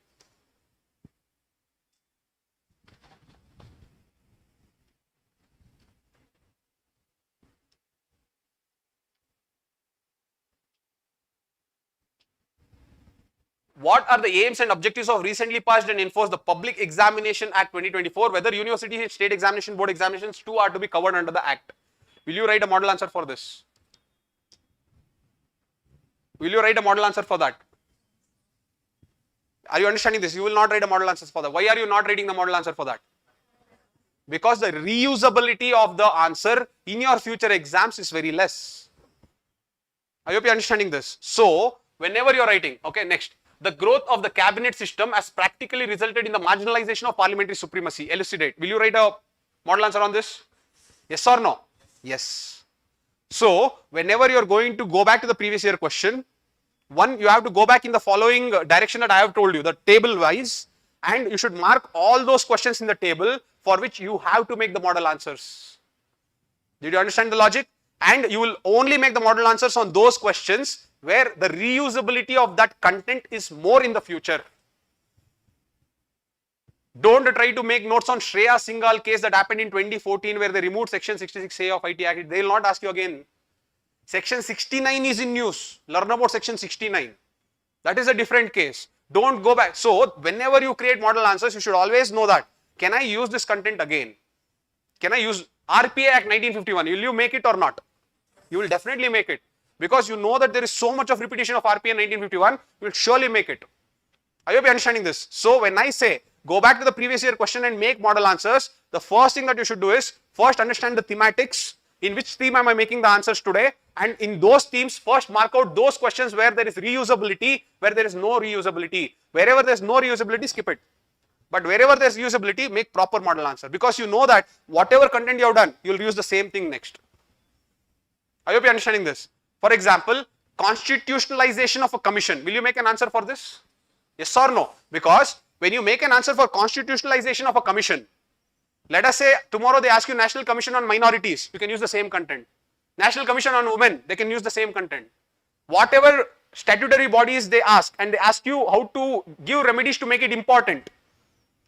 What are the aims and objectives of recently passed and enforced the Public Examination Act 2024? Whether university, state examination, board examinations, two are to be covered under the Act. Will you write a model answer for this? Will you write a model answer for that? Are you understanding this? You will not write a model answer for that. Why are you not writing the model answer for that? Because the reusability of the answer in your future exams is very less. I hope you are understanding this. So, whenever you are writing, okay, next. The growth of the cabinet system has practically resulted in the marginalization of parliamentary supremacy. Elucidate. Will you write a model answer on this? Yes or no? Yes. So, whenever you are going to go back to the previous year question, one, you have to go back in the following direction that I have told you, the table wise, and you should mark all those questions in the table for which you have to make the model answers. Did you understand the logic? And you will only make the model answers on those questions where the reusability of that content is more in the future. Don't try to make notes on Shreya Singhal case that happened in 2014 where they removed section 66A of IT Act. They will not ask you again. Section 69 is in news. Learn about section 69. That is a different case. Don't go back. So, whenever you create model answers, you should always know that. Can I use this content again? Can I use RPA Act 1951? Will you make it or not? You will definitely make it. Because you know that there is so much of repetition of RPA 1951, you will surely make it. I hope you are understanding this. So, when I say go back to the previous year question and make model answers, the first thing that you should do is first understand the thematics. In which theme am I making the answers today? And in those themes, first mark out those questions where there is reusability, where there is no reusability. Wherever there is no reusability, skip it. But wherever there is usability, make proper model answer. Because you know that whatever content you have done, you will use the same thing next. I hope you are understanding this. For example, constitutionalization of a commission. Will you make an answer for this? Yes or no? Because when you make an answer for constitutionalization of a commission, let us say tomorrow they ask you National Commission on Minorities, you can use the same content. National Commission on Women, they can use the same content. Whatever statutory bodies they ask, and they ask you how to give remedies to make it important.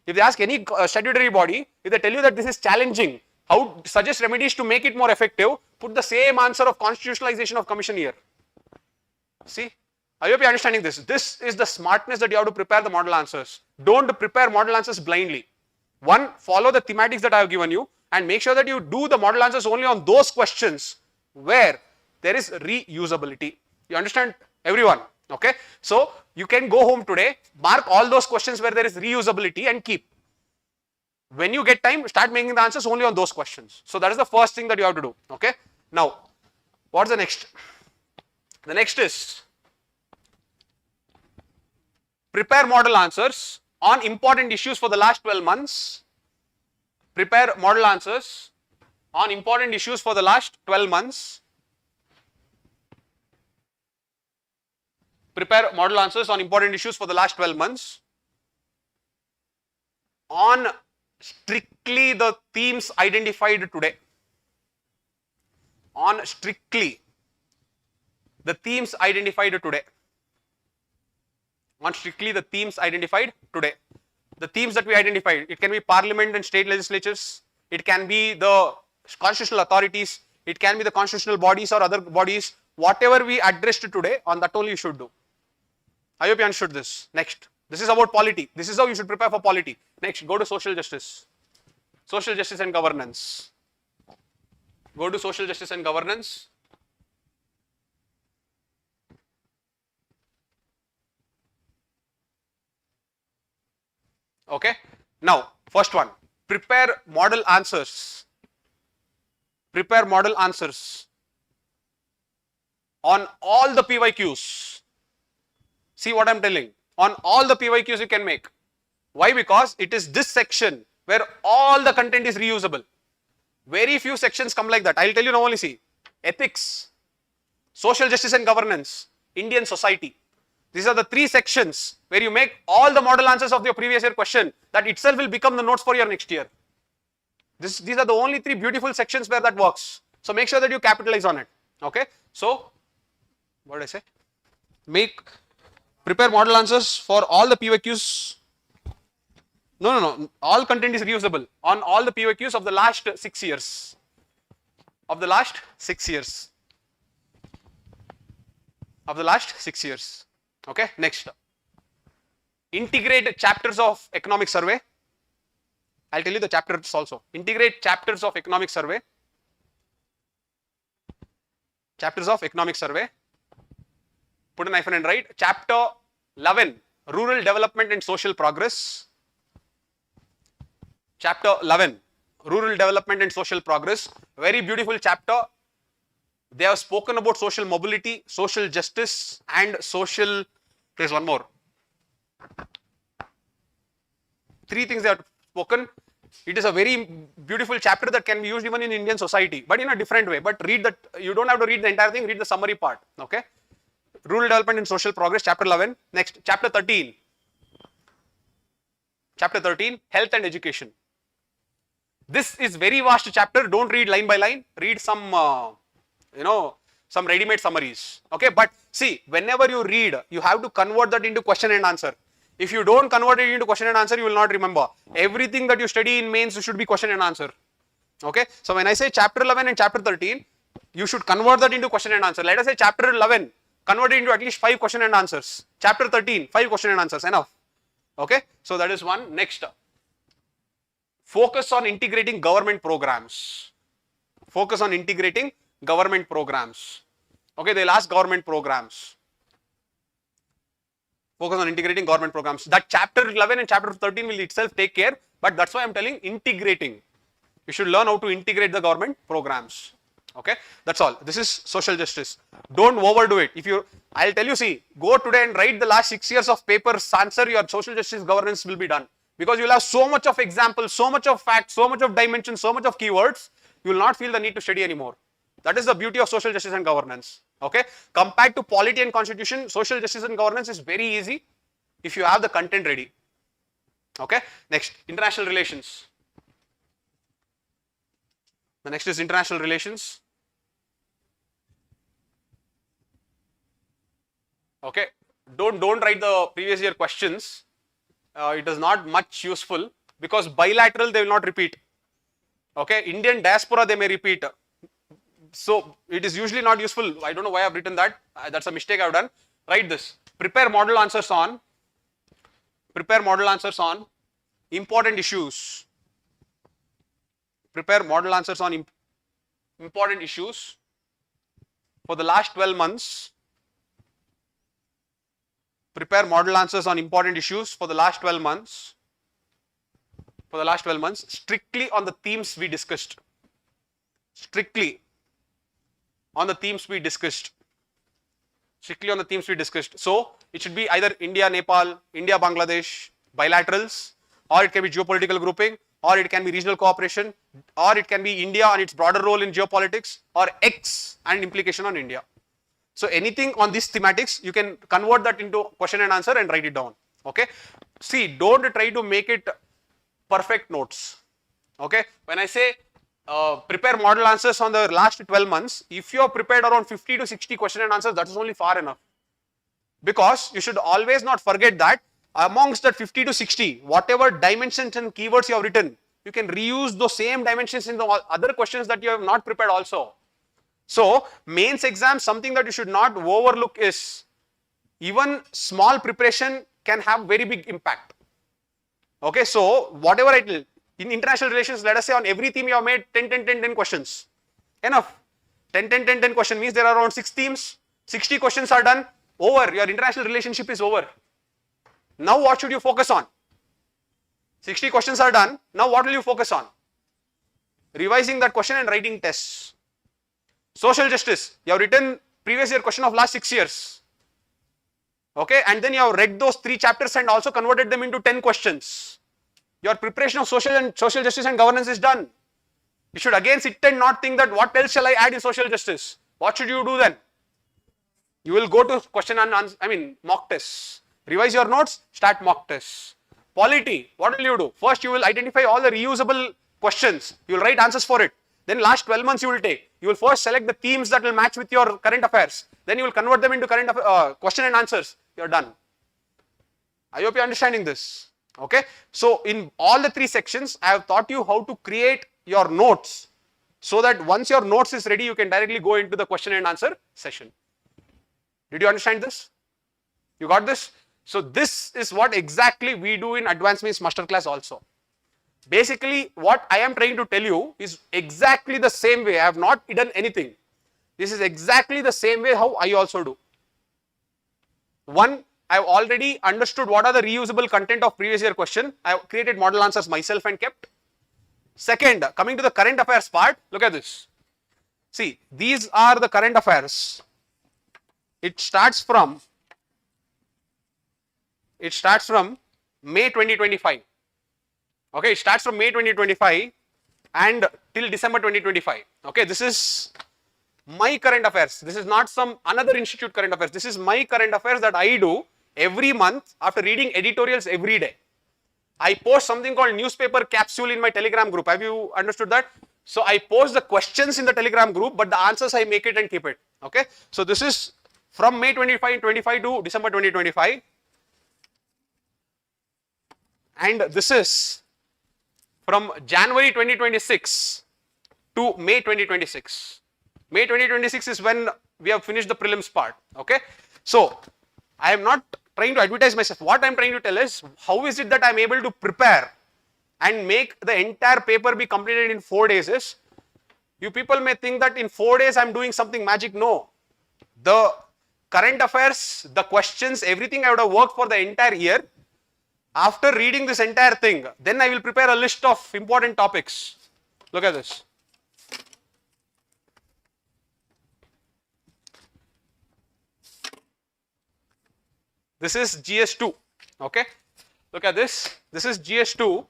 If they ask any statutory body, if they tell you that this is challenging, how suggest remedies to make it more effective, put the same answer of constitutionalization of commission here. See, I hope you are understanding this. This is the smartness that you have to prepare the model answers. Don't prepare model answers blindly. One, follow the thematics that I have given you and make sure that you do the model answers only on those questions where there is reusability. You understand, everyone? Okay. So, you can go home today, mark all those questions where there is reusability and keep. When you get time, start making the answers only on those questions. So, that is the first thing that you have to do. Okay. Now, what's the next? The next is prepare model answers on important issues for the last 12 months. Prepare model answers on important issues for the last 12 months. Prepare model answers on important issues for the last 12 months. On strictly the themes identified today. On strictly the themes identified today. On strictly the themes identified today. The themes that we identified, it can be parliament and state legislatures, it can be the constitutional authorities, it can be the constitutional bodies or other bodies, whatever we addressed today, on that only you should do. I hope you understood this. Next, this is about polity. This is how you should prepare for polity. Next, go to social justice. Social justice and governance. Go to social justice and governance. Okay. Now, first one, prepare model answers. Prepare model answers on all the PYQs. See what I am telling. On all the PYQs you can make. Why? Because it is this section where all the content is reusable. Very few sections come like that. I will tell you now only. See, ethics, social justice and governance, Indian society. These are the three sections where you make all the model answers of your previous year question. That itself will become the notes for your next year. These are the only three beautiful sections where that works. So make sure that you capitalize on it. Okay. So, what did I say? Prepare model answers for all the PYQs. No. All content is reusable on all the PYQs of the last 6 years. Of the last 6 years. Of the last 6 years. Okay. Next. Integrate chapters of economic survey. I'll tell you the chapters also. Integrate chapters of economic survey. Chapters of economic survey. Put a hyphen and write chapter 11 Rural Development and Social Progress. Chapter 11, Rural Development and Social Progress. Very beautiful chapter. They have spoken about social mobility, social justice, and social, there's one more. 3 things they have spoken. It is a very beautiful chapter that can be used even in Indian society, but in a different way. But read that, you don't have to read the entire thing, read the summary part, okay? Rural Development and Social Progress, chapter 11. Next, chapter 13. Chapter 13, Health and Education. This is very vast chapter, don't read line by line, read some, some ready-made summaries, okay? But see, whenever you read, you have to convert that into question and answer. If you don't convert it into question and answer, you will not remember. Everything that you study in mains should be question and answer, okay? So when I say chapter 11 and chapter 13, you should convert that into question and answer. Let us say chapter 11, convert it into at least 5 question and answers. Chapter 13, 5 question and answers, enough, okay? So that is one. Next, focus on integrating government programs. Focus on integrating government programs. Okay, they'll ask government programs. Focus on integrating government programs. That chapter 11 and chapter 13 will itself take care, but that's why I'm telling integrating. You should learn how to integrate the government programs. Okay, that's all. This is social justice. Don't overdo it. I'll tell you, see, go today and write the last 6 years of papers, answer your social justice governance will be done. Because you will have so much of examples, so much of facts, so much of dimensions, so much of keywords, you will not feel the need to study anymore. That is the beauty of social justice and governance. Okay, compared to polity and constitution, social justice and governance is very easy if you have the content ready. Okay, next, international relations. The next is international relations. Okay, don't write the previous year questions. It is not much useful because bilateral they will not repeat. Okay, Indian diaspora they may repeat. So it is usually not useful. I don't know why I have written that. That's a mistake I have done. Write this. Prepare model answers on important issues. Prepare model answers on important issues for the last 12 months. Prepare model answers on important issues for the last 12 months. For the last 12 months, strictly on the themes we discussed. Strictly on the themes we discussed. Strictly on the themes we discussed. So it should be either India, Nepal, India, Bangladesh, bilaterals, or it can be geopolitical grouping, or it can be regional cooperation, or it can be India and its broader role in geopolitics, or X and implication on India. So anything on these thematics, you can convert that into question and answer and write it down. Okay. See, don't try to make it perfect notes. Okay. When I say prepare model answers on the last 12 months, if you have prepared around 50 to 60 question and answers, that is only far enough. Because you should always not forget that amongst that 50 to 60, whatever dimensions and keywords you have written, you can reuse those same dimensions in the other questions that you have not prepared also. So mains exam, something that you should not overlook is even small preparation can have very big impact. Okay, so whatever I tell, in international relations, let us say on every theme you have made 10 questions. Enough. 10 question means there are around 6 themes, 60 questions are done, over, your international relationship is over. Now what should you focus on? 60 questions are done, now what will you focus on? Revising that question and writing tests. Social justice, you have written previous year question of last 6 years. Okay, and then you have read those 3 chapters and also converted them into 10 questions. Your preparation of social justice and governance is done. You should again sit and not think that what else shall I add in social justice? What should you do then? You will go to question and answer, mock tests. Revise your notes, start mock tests. Polity, what will you do? First you will identify all the reusable questions. You will write answers for it. Then last 12 months you will take. You will first select the themes that will match with your current affairs. Then you will convert them into question and answers. You are done. I hope you are understanding this. Okay. So in all the 3 sections, I have taught you how to create your notes so that once your notes is ready, you can directly go into the question and answer session. Did you understand this? You got this? So this is what exactly we do in Advanced Mains Masterclass also. Basically, what I am trying to tell you is exactly the same way. I have not done anything. This is exactly the same way how I also do. One, I have already understood what are the reusable content of previous year question. I have created model answers myself and kept. Second, coming to the current affairs part, look at this. See, these are the current affairs. It starts from May 2025. Okay, it starts from May 2025 and till December 2025. Okay, this is my current affairs. This is not some another institute current affairs. This is my current affairs that I do every month after reading editorials every day. I post something called newspaper capsule in my Telegram group. Have you understood that? So I post the questions in the Telegram group, but the answers I make it and keep it. Okay. So this is from May 25 to December 2025. And this is from January 2026 to May 2026. May 2026 is when we have finished the prelims part. Okay. So I am not trying to advertise myself. What I am trying to tell is, how is it that I am able to prepare and make the entire paper be completed in 4 days is, you people may think that in 4 days I am doing something magic. No. The current affairs, the questions, everything I would have worked for the entire year. After reading this entire thing, then I will prepare a list of important topics. Look at this. This is GS2, okay. Look at this. This is GS2,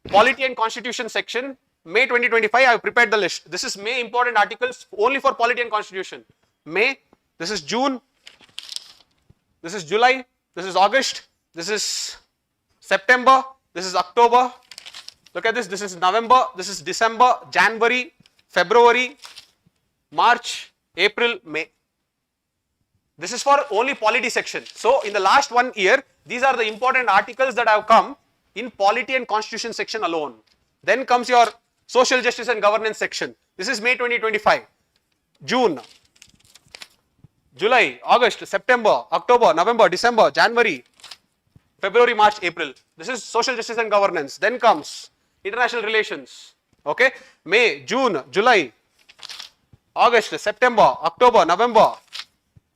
Polity and Constitution section, May 2025. I have prepared the list. This is May important articles only for Polity and Constitution. May, this is June, this is July, this is August, this is September, this is October. Look at this. This is November, this is December, January, February, March, April, May. This is for only polity section. So in the last 1 year, these are the important articles that have come in polity and constitution section alone. Then comes your social justice and governance section. This is May 2025, June, July, August, September, October, November, December, January, February, March, April. This is social justice and governance. Then comes international relations. Okay, May, June, July, August, September, October, November,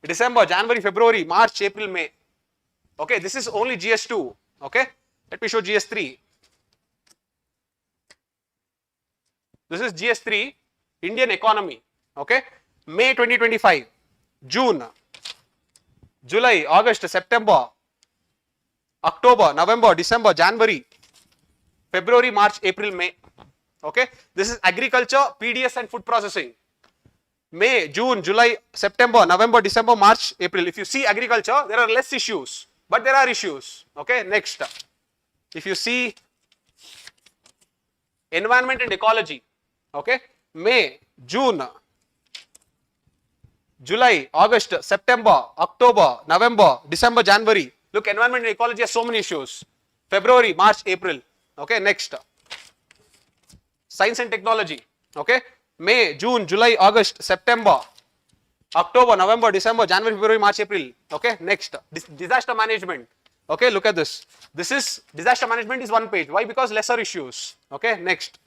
December, January, February, March, April, May. Okay, this is only GS2. Okay, let me show GS3. This is GS3, Indian economy. Okay, May 2025, June, July, August, September, October, November, December, January, February, March, April, May. Okay, this is agriculture, PDS and food processing. May, June, July, September, November, December, March, April. If you see agriculture, there are less issues, but there are issues. Okay, next. If you see environment and ecology, okay, May, June, July, August, September, October, November, December, January. Look, environment and ecology has so many issues. February, March, April. Okay, next. Science and technology. Okay, May, June, July, August, September, October, November, December, January, February, March, April. Okay, next. Disaster management. Okay, look at this. This is disaster management is 1 page. Why? Because lesser issues. Okay, next.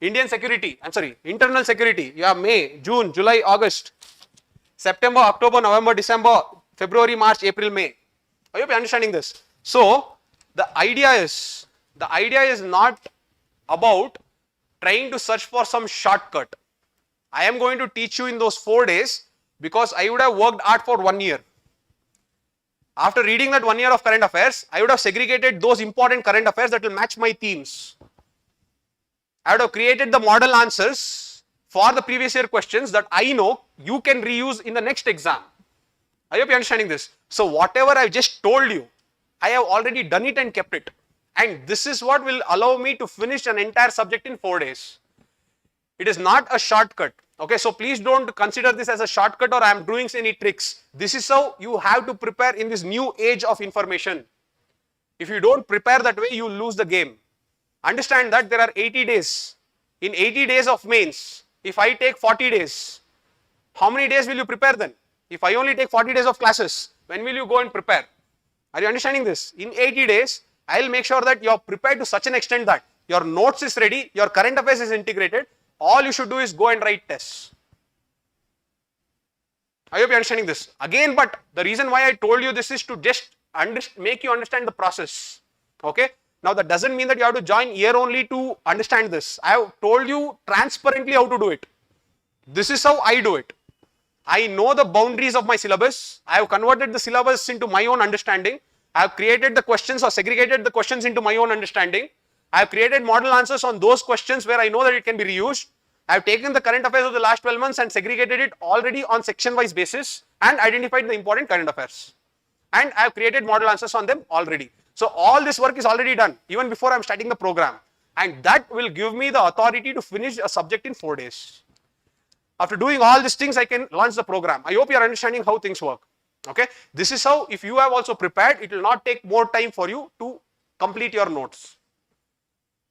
Indian security. I'm sorry, internal security. You have May, June, July, August, September, October, November, December, February, March, April, May. Are you understanding this? So the idea is not about trying to search for some shortcut. I am going to teach you in those 4 days because I would have worked hard for 1 year. After reading that 1 year of current affairs, I would have segregated those important current affairs that will match my themes. I would have created the model answers for the previous year questions that I know you can reuse in the next exam. I hope you are understanding this. So whatever I just told you, I have already done it and kept it. And this is what will allow me to finish an entire subject in 4 days. It is not a shortcut. Okay, so please don't consider this as a shortcut or I am doing any tricks. This is how you have to prepare in this new age of information. If you don't prepare that way, you lose the game. Understand that there are 80 days. In 80 days of mains, if I take 40 days, how many days will you prepare then? If I only take 40 days of classes, when will you go and prepare? Are you understanding this? In 80 days, I will make sure that you are prepared to such an extent that your notes is ready, your current affairs is integrated. All you should do is go and write tests. I hope you're understanding this. Again, but the reason why I told you this is to just make you understand the process. Okay. Now that doesn't mean that you have to join year only to understand this. I have told you transparently how to do it. This is how I do it. I know the boundaries of my syllabus. I have converted the syllabus into my own understanding. I have created the questions or segregated the questions into my own understanding. I have created model answers on those questions where I know that it can be reused. I have taken the current affairs of the last 12 months and segregated it already on section wise basis and identified the important current affairs. And I have created model answers on them already. So all this work is already done even before I am starting the program, and that will give me the authority to finish a subject in 4 days. After doing all these things, I can launch the program. I hope you are understanding how things work. Okay, this is how, if you have also prepared, it will not take more time for you to complete your notes.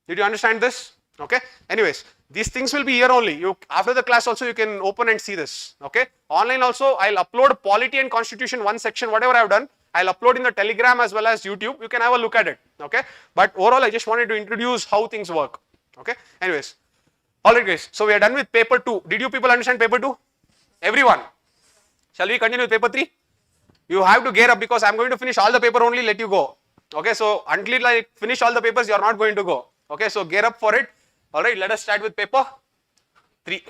Did you understand this? Okay, anyways, these things will be here only. After the class also you can open and see this. Okay, online also I'll upload polity and constitution one section, whatever I have done, I'll upload in the Telegram as well as YouTube. You can have a look at it. Okay, but overall I just wanted to introduce how things work. Okay, anyways, alright guys, so we are done with paper 2. Did you people understand paper 2? Everyone? Shall we continue with paper 3? You have to gear up because I'm going to finish all the paper only, let you go. Okay, so until I finish all the papers, you are not going to go. Okay, so gear up for it. Alright, let us start with paper 3.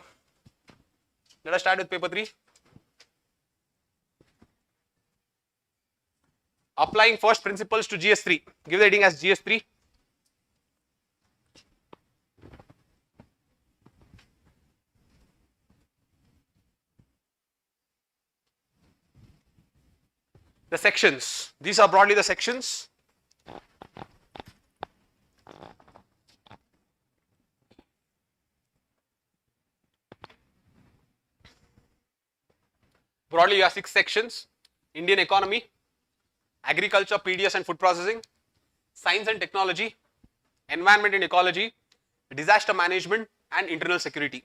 Let us start with paper 3. Applying first principles to GS3. Give the heading as GS3. The sections. These are broadly the sections. Broadly, you have 6 sections: Indian economy, agriculture, PDS and food processing, science and technology, environment and ecology, disaster management, and internal security.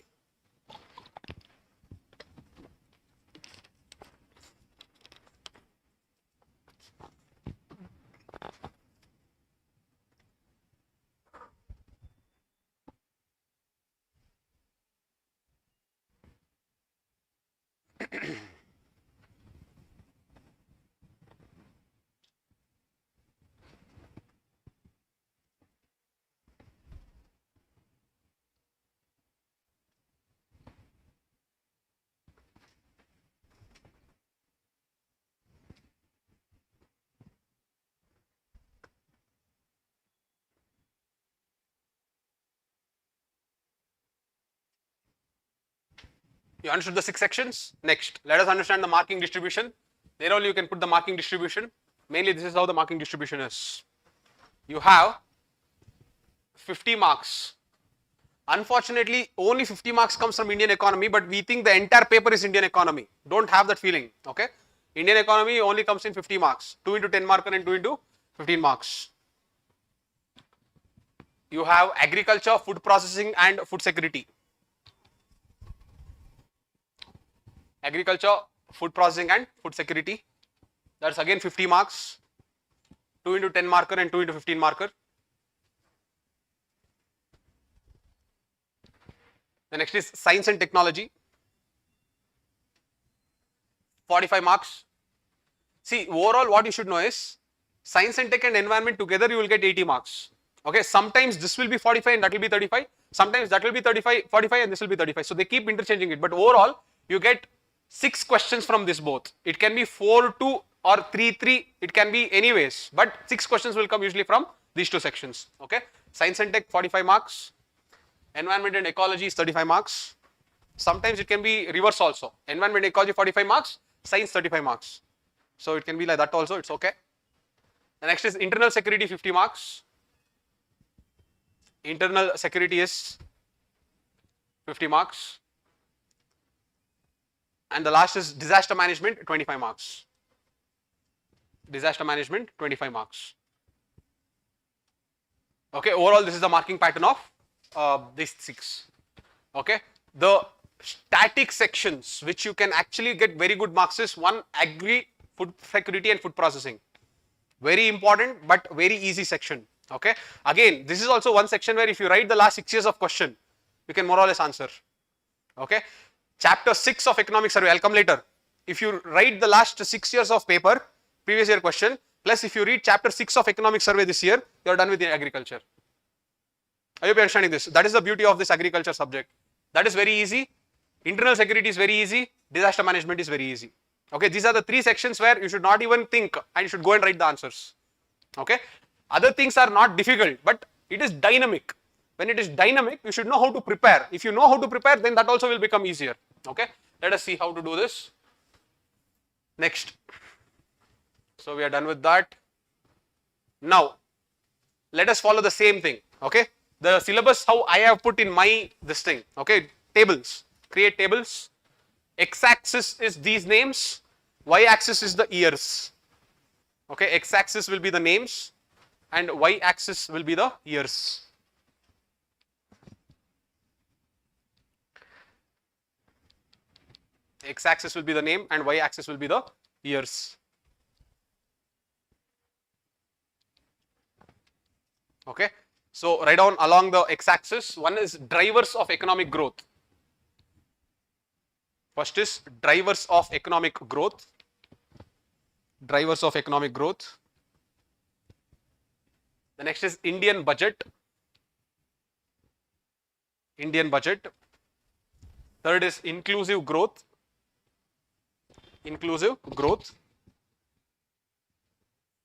You understood the 6 sections? Next, let us understand the marking distribution. There only you can put the marking distribution. Mainly this is how the marking distribution is. You have 50 marks. Unfortunately, only 50 marks comes from Indian economy, but we think the entire paper is Indian economy. Don't have that feeling, okay? Indian economy only comes in 50 marks. 2 into 10 marker and 2 into 15 marks. You have agriculture, food processing and food security. Agriculture, food processing and food security. That's again 50 marks. 2 into 10 marker and 2 into 15 marker. The next is science and technology. 45 marks. See, overall what you should know is science and tech and environment together you will get 80 marks. Okay, sometimes this will be 45 and that will be 35. Sometimes that will be 45 and this will be 35. So they keep interchanging it, but overall you get 6 questions from this both. It can be 4-2 or 3-3. It can be anyways, but 6 questions will come usually from these 2 sections. Okay, science and tech 45 marks. Environment and ecology is 35 marks. Sometimes it can be reverse also. Environment and ecology 45 marks, science 35 marks. So it can be like that also, it's okay. The next is internal security 50 marks. Internal security is 50 marks. And the last is disaster management 25 marks. Disaster management 25 marks. Okay, overall this is the marking pattern of these 6. Okay, the static sections which you can actually get very good marks is one, agri, food security and food processing. Very important but very easy section. Okay, again this is also one section where if you write the last 6 years of question, you can more or less answer. Okay, chapter 6 of economic survey, I'll come later. if you write the last 6 years of paper, previous year question, plus if you read chapter 6 of economic survey this year, you are done with the agriculture. I hope you are understanding this. That is the beauty of this agriculture subject. That is very easy. Internal security is very easy. Disaster management is very easy. Okay, these are the 3 sections where you should not even think and you should go and write the answers. Okay, other things are not difficult, but it is dynamic. When it is dynamic, you should know how to prepare. If you know how to prepare, then that also will become easier. Okay, let us see how to do this. Next. So we are done with that. Now, let us follow the same thing. Okay, the syllabus how I have put in my this thing. Okay, tables. Create tables. X-axis is these names. Y-axis is the years. Okay, X-axis will be the names and Y-axis will be the years. X-axis will be the name and Y-axis will be the years. Okay, so write down along the X-axis. One is drivers of economic growth. First is drivers of economic growth. Drivers of economic growth. The next is Indian budget. Indian budget. Third is inclusive growth. Inclusive growth.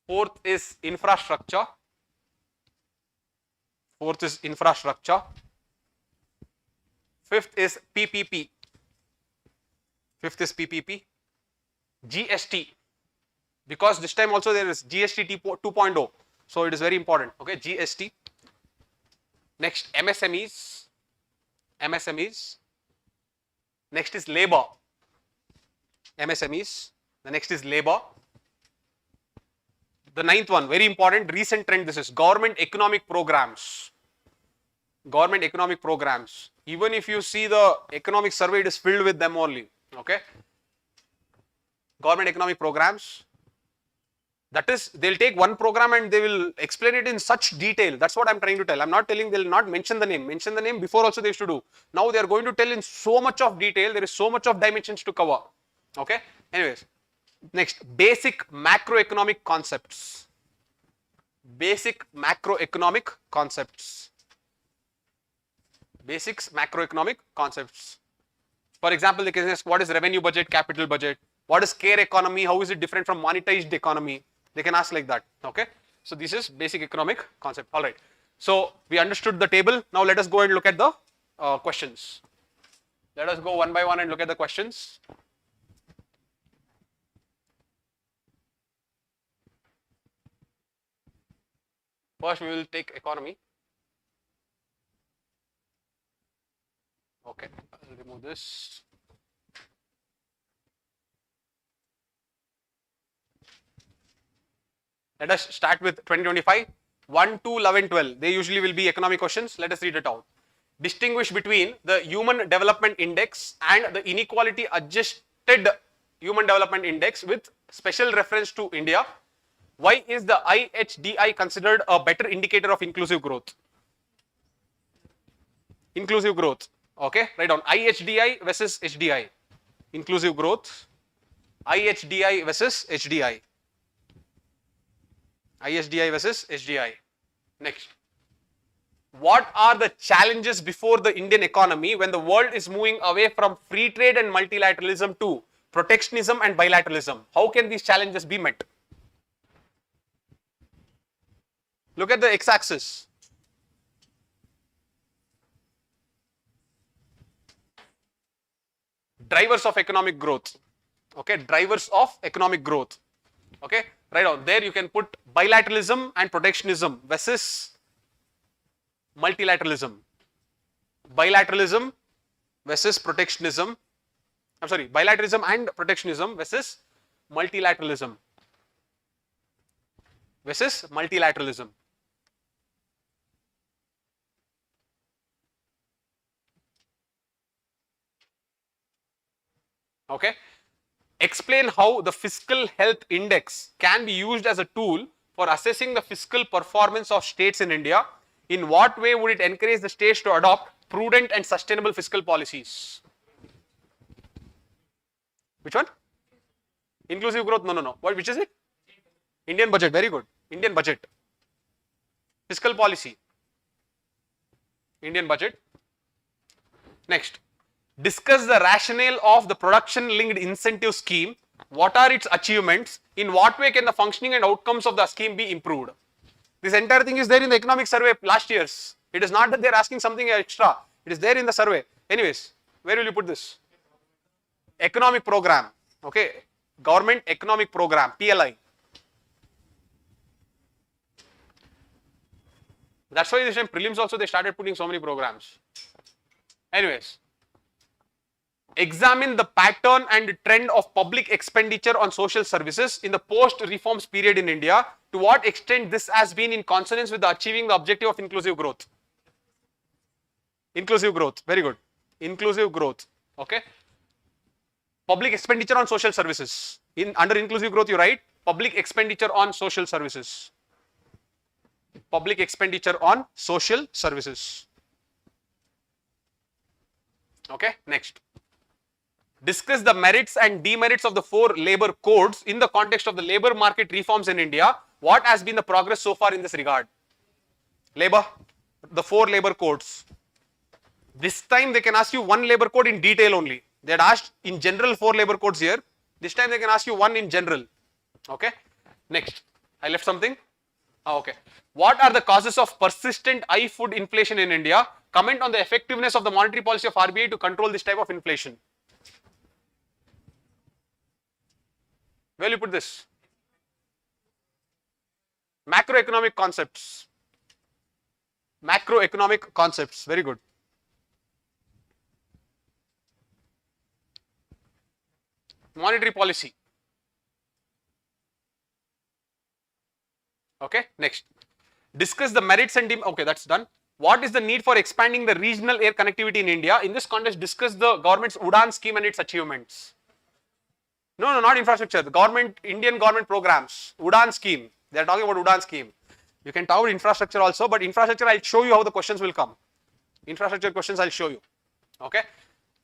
Fourth is infrastructure. Fourth is infrastructure. Fifth is PPP. Fifth is PPP. GST. Because this time also there is GST 2.0. So it is very important. Okay, GST. Next, MSMEs. MSMEs. Next is labor. MSMEs. The next is labor. The ninth one, very important, recent trend this is government economic programs. Government economic programs. Even if you see the economic survey, it is filled with them only. Okay. Government economic programs. That is, they'll take one program and they will explain it in such detail. That's what I'm trying to tell. I'm not telling they'll not mention the name. Mention the name before also they used to do. Now they are going to tell in so much of detail. There is so much of dimensions to cover. Okay. Anyways, next, basic macroeconomic concepts. Basic macroeconomic concepts. Basics macroeconomic concepts. For example, they can ask what is revenue budget, capital budget, what is care economy, how is it different from monetized economy. They can ask like that. Okay. So this is basic economic concept. All right. So we understood the table. Now let us go and look at the questions. Let us go one by one and look at the questions. First, we will take economy. Okay, I'll remove this. Let us start with 2025. 1, 2, 11, 12. They usually will be economic questions. Let us read it out. Distinguish between the Human Development Index and the Inequality Adjusted Human Development Index with special reference to India. Why is the IHDI considered a better indicator of inclusive growth? Inclusive growth. Okay, write down IHDI versus HDI. Inclusive growth. IHDI versus HDI. IHDI versus HDI. Next. What are the challenges before the Indian economy when the world is moving away from free trade and multilateralism to protectionism and bilateralism? How can these challenges be met? Look at the x-axis. Drivers of economic growth. Okay, drivers of economic growth. Okay, right out there you can put bilateralism and protectionism versus multilateralism. Bilateralism versus protectionism. I'm sorry, bilateralism and protectionism versus multilateralism. Versus multilateralism. Okay. Explain how the fiscal health index can be used as a tool for assessing the fiscal performance of states in India. In what way would it encourage the states to adopt prudent and sustainable fiscal policies? Which one? Inclusive growth, no. What, which is it? Indian budget, very good. Indian budget. Fiscal policy. Indian budget. Next. Discuss the rationale of the production linked incentive scheme. What are its achievements? In what way can the functioning and outcomes of the scheme be improved? This entire thing is there in the economic survey last year's. It is not that they are asking something extra. It is there in the survey. Anyways, where will you put this? Economic program. Okay. Government economic program, PLI. That's why this time prelims also they started putting so many programs. Anyways. Examine the pattern and trend of public expenditure on social services in the post-reforms period in India. To what extent this has been in consonance with achieving the objective of inclusive growth. Inclusive growth, very good. Inclusive growth, okay. Public expenditure on social services. Under inclusive growth you write public expenditure on social services. Public expenditure on social services. Okay, next. Discuss the merits and demerits of the 4 labor codes in the context of the labor market reforms in India. What has been the progress so far in this regard? Labor, the 4 labor codes. This time they can ask you 1 labor code in detail only. They had asked in general 4 labor codes here. This time they can ask you 1 in general. Okay. Next, I left something. Okay. What are the causes of persistent high food inflation in India? Comment on the effectiveness of the monetary policy of RBI to control this type of inflation. Where will you put this? Macroeconomic concepts. Macroeconomic concepts, very good. Monetary policy. Okay, next. Discuss the merits and okay, that's done. What is the need for expanding the regional air connectivity in India? In this context, discuss the government's UDAN scheme and its achievements. No, not infrastructure. The government, Indian government programs, UDAN scheme. They are talking about UDAN scheme. You can talk about infrastructure also, but infrastructure I'll show you how the questions will come. Infrastructure questions I'll show you. Okay.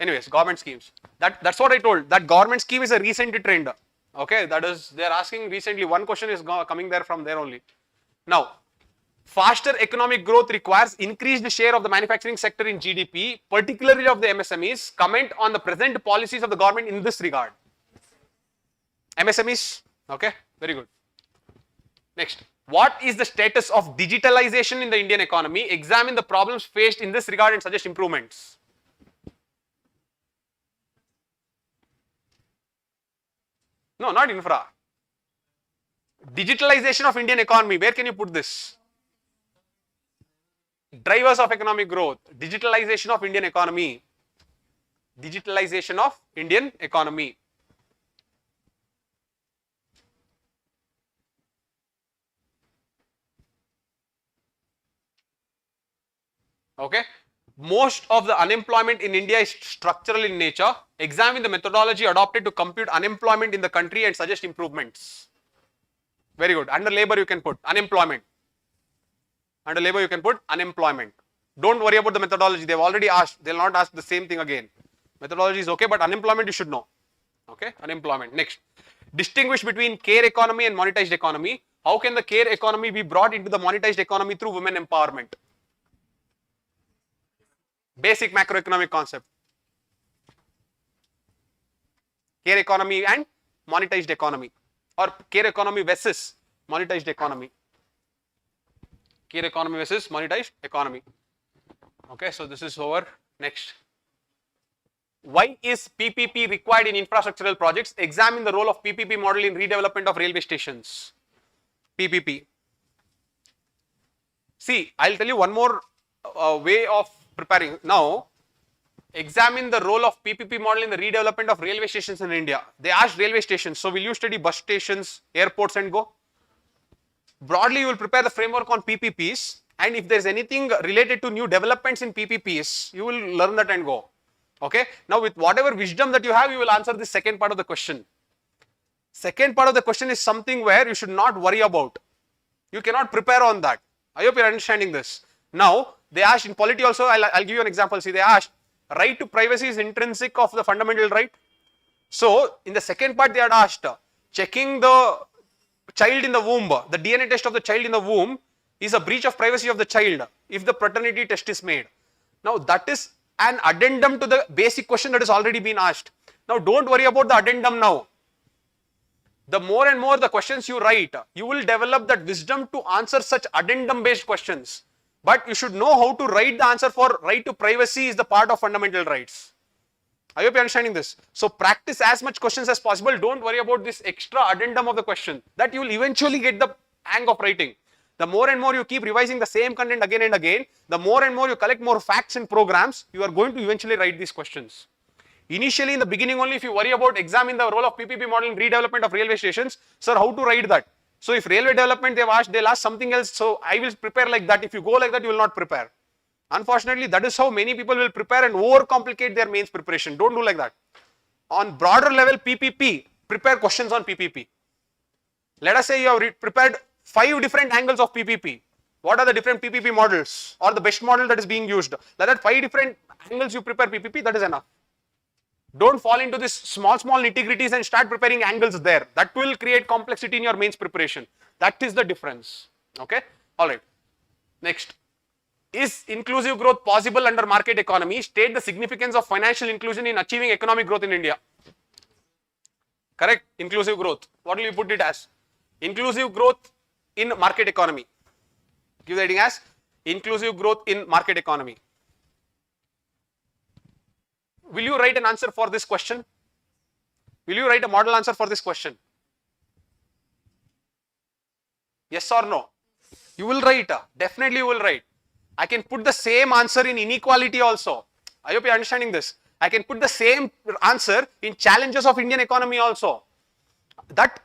Anyways, government schemes. That's what I told. That government scheme is a recent trend. Okay. That is, they are asking recently. One question is coming there from there only. Now, faster economic growth requires increased share of the manufacturing sector in GDP, particularly of the MSMEs. Comment on the present policies of the government in this regard. MSMEs, okay, very good. Next, what is the status of digitalization in the Indian economy? Examine the problems faced in this regard and suggest improvements. No, not infra. Digitalization of Indian economy, where can you put this? Drivers of economic growth, digitalization of Indian economy. Digitalization of Indian economy. Okay. Most of the unemployment in India is structural in nature. Examine the methodology adopted to compute unemployment in the country and suggest improvements. Very good. Under labor you can put unemployment. Under labor you can put unemployment. Don't worry about the methodology. They've already asked. They'll not ask the same thing again. Methodology is okay, but unemployment you should know. Okay. Unemployment. Next. Distinguish between care economy and monetized economy. How can the care economy be brought into the monetized economy through women empowerment? Basic macroeconomic concept. Care economy and monetized economy, or care economy versus monetized economy. Care economy versus monetized economy. Okay, so this is over. Next. Why is PPP required in infrastructural projects? Examine the role of PPP model in redevelopment of railway stations. PPP. See, I'll tell you one more way of preparing. Now, examine the role of PPP model in the redevelopment of railway stations in India. They asked railway stations. So, will you study bus stations, airports and go? Broadly, you will prepare the framework on PPPs, and if there is anything related to new developments in PPPs, you will learn that and go. Okay. Now, with whatever wisdom that you have, you will answer the second part of the question. Second part of the question is something where you should not worry about. You cannot prepare on that. I hope you are understanding this. Now, they asked in polity also, I'll give you an example. See, they asked, right to privacy is intrinsic of the fundamental right. So, in the second part, they had asked, checking the child in the womb, the DNA test of the child in the womb is a breach of privacy of the child if the paternity test is made. Now that is an addendum to the basic question that has already been asked. Now don't worry about the addendum now. The more and more the questions you write, you will develop that wisdom to answer such addendum based questions. But you should know how to write the answer for right to privacy is the part of fundamental rights. I hope you are understanding this. So practice as much questions as possible. Don't worry about this extra addendum of the question. That you will eventually get the hang of writing. The more and more you keep revising the same content again and again, the more and more you collect more facts and programs, you are going to eventually write these questions. Initially in the beginning only, if you worry about examining the role of PPP model in redevelopment of railway stations, sir, how to write that? So if railway development they'll ask something else, so I will prepare like that. If you go like that, you will not prepare. Unfortunately, that is how many people will prepare and overcomplicate their mains preparation. Don't do like that. On broader level PPP, prepare questions on PPP. Let us say you have prepared 5 different angles of PPP. What are the different PPP models or the best model that is being used? Like that 5 different angles you prepare PPP, that is enough. Don't fall into this small nitty-gritties and start preparing angles there. That will create complexity in your mains preparation. That is the difference. Okay? Alright. Next. Is inclusive growth possible under market economy? State the significance of financial inclusion in achieving economic growth in India. Correct? Inclusive growth. What will you put it as? Inclusive growth in market economy. Give the heading as inclusive growth in market economy. Will you write an answer for this question? Will you write a model answer for this question? Yes or no? You will write. Definitely you will write. I can put the same answer in inequality also. I hope you are understanding this. I can put the same answer in challenges of Indian economy also. That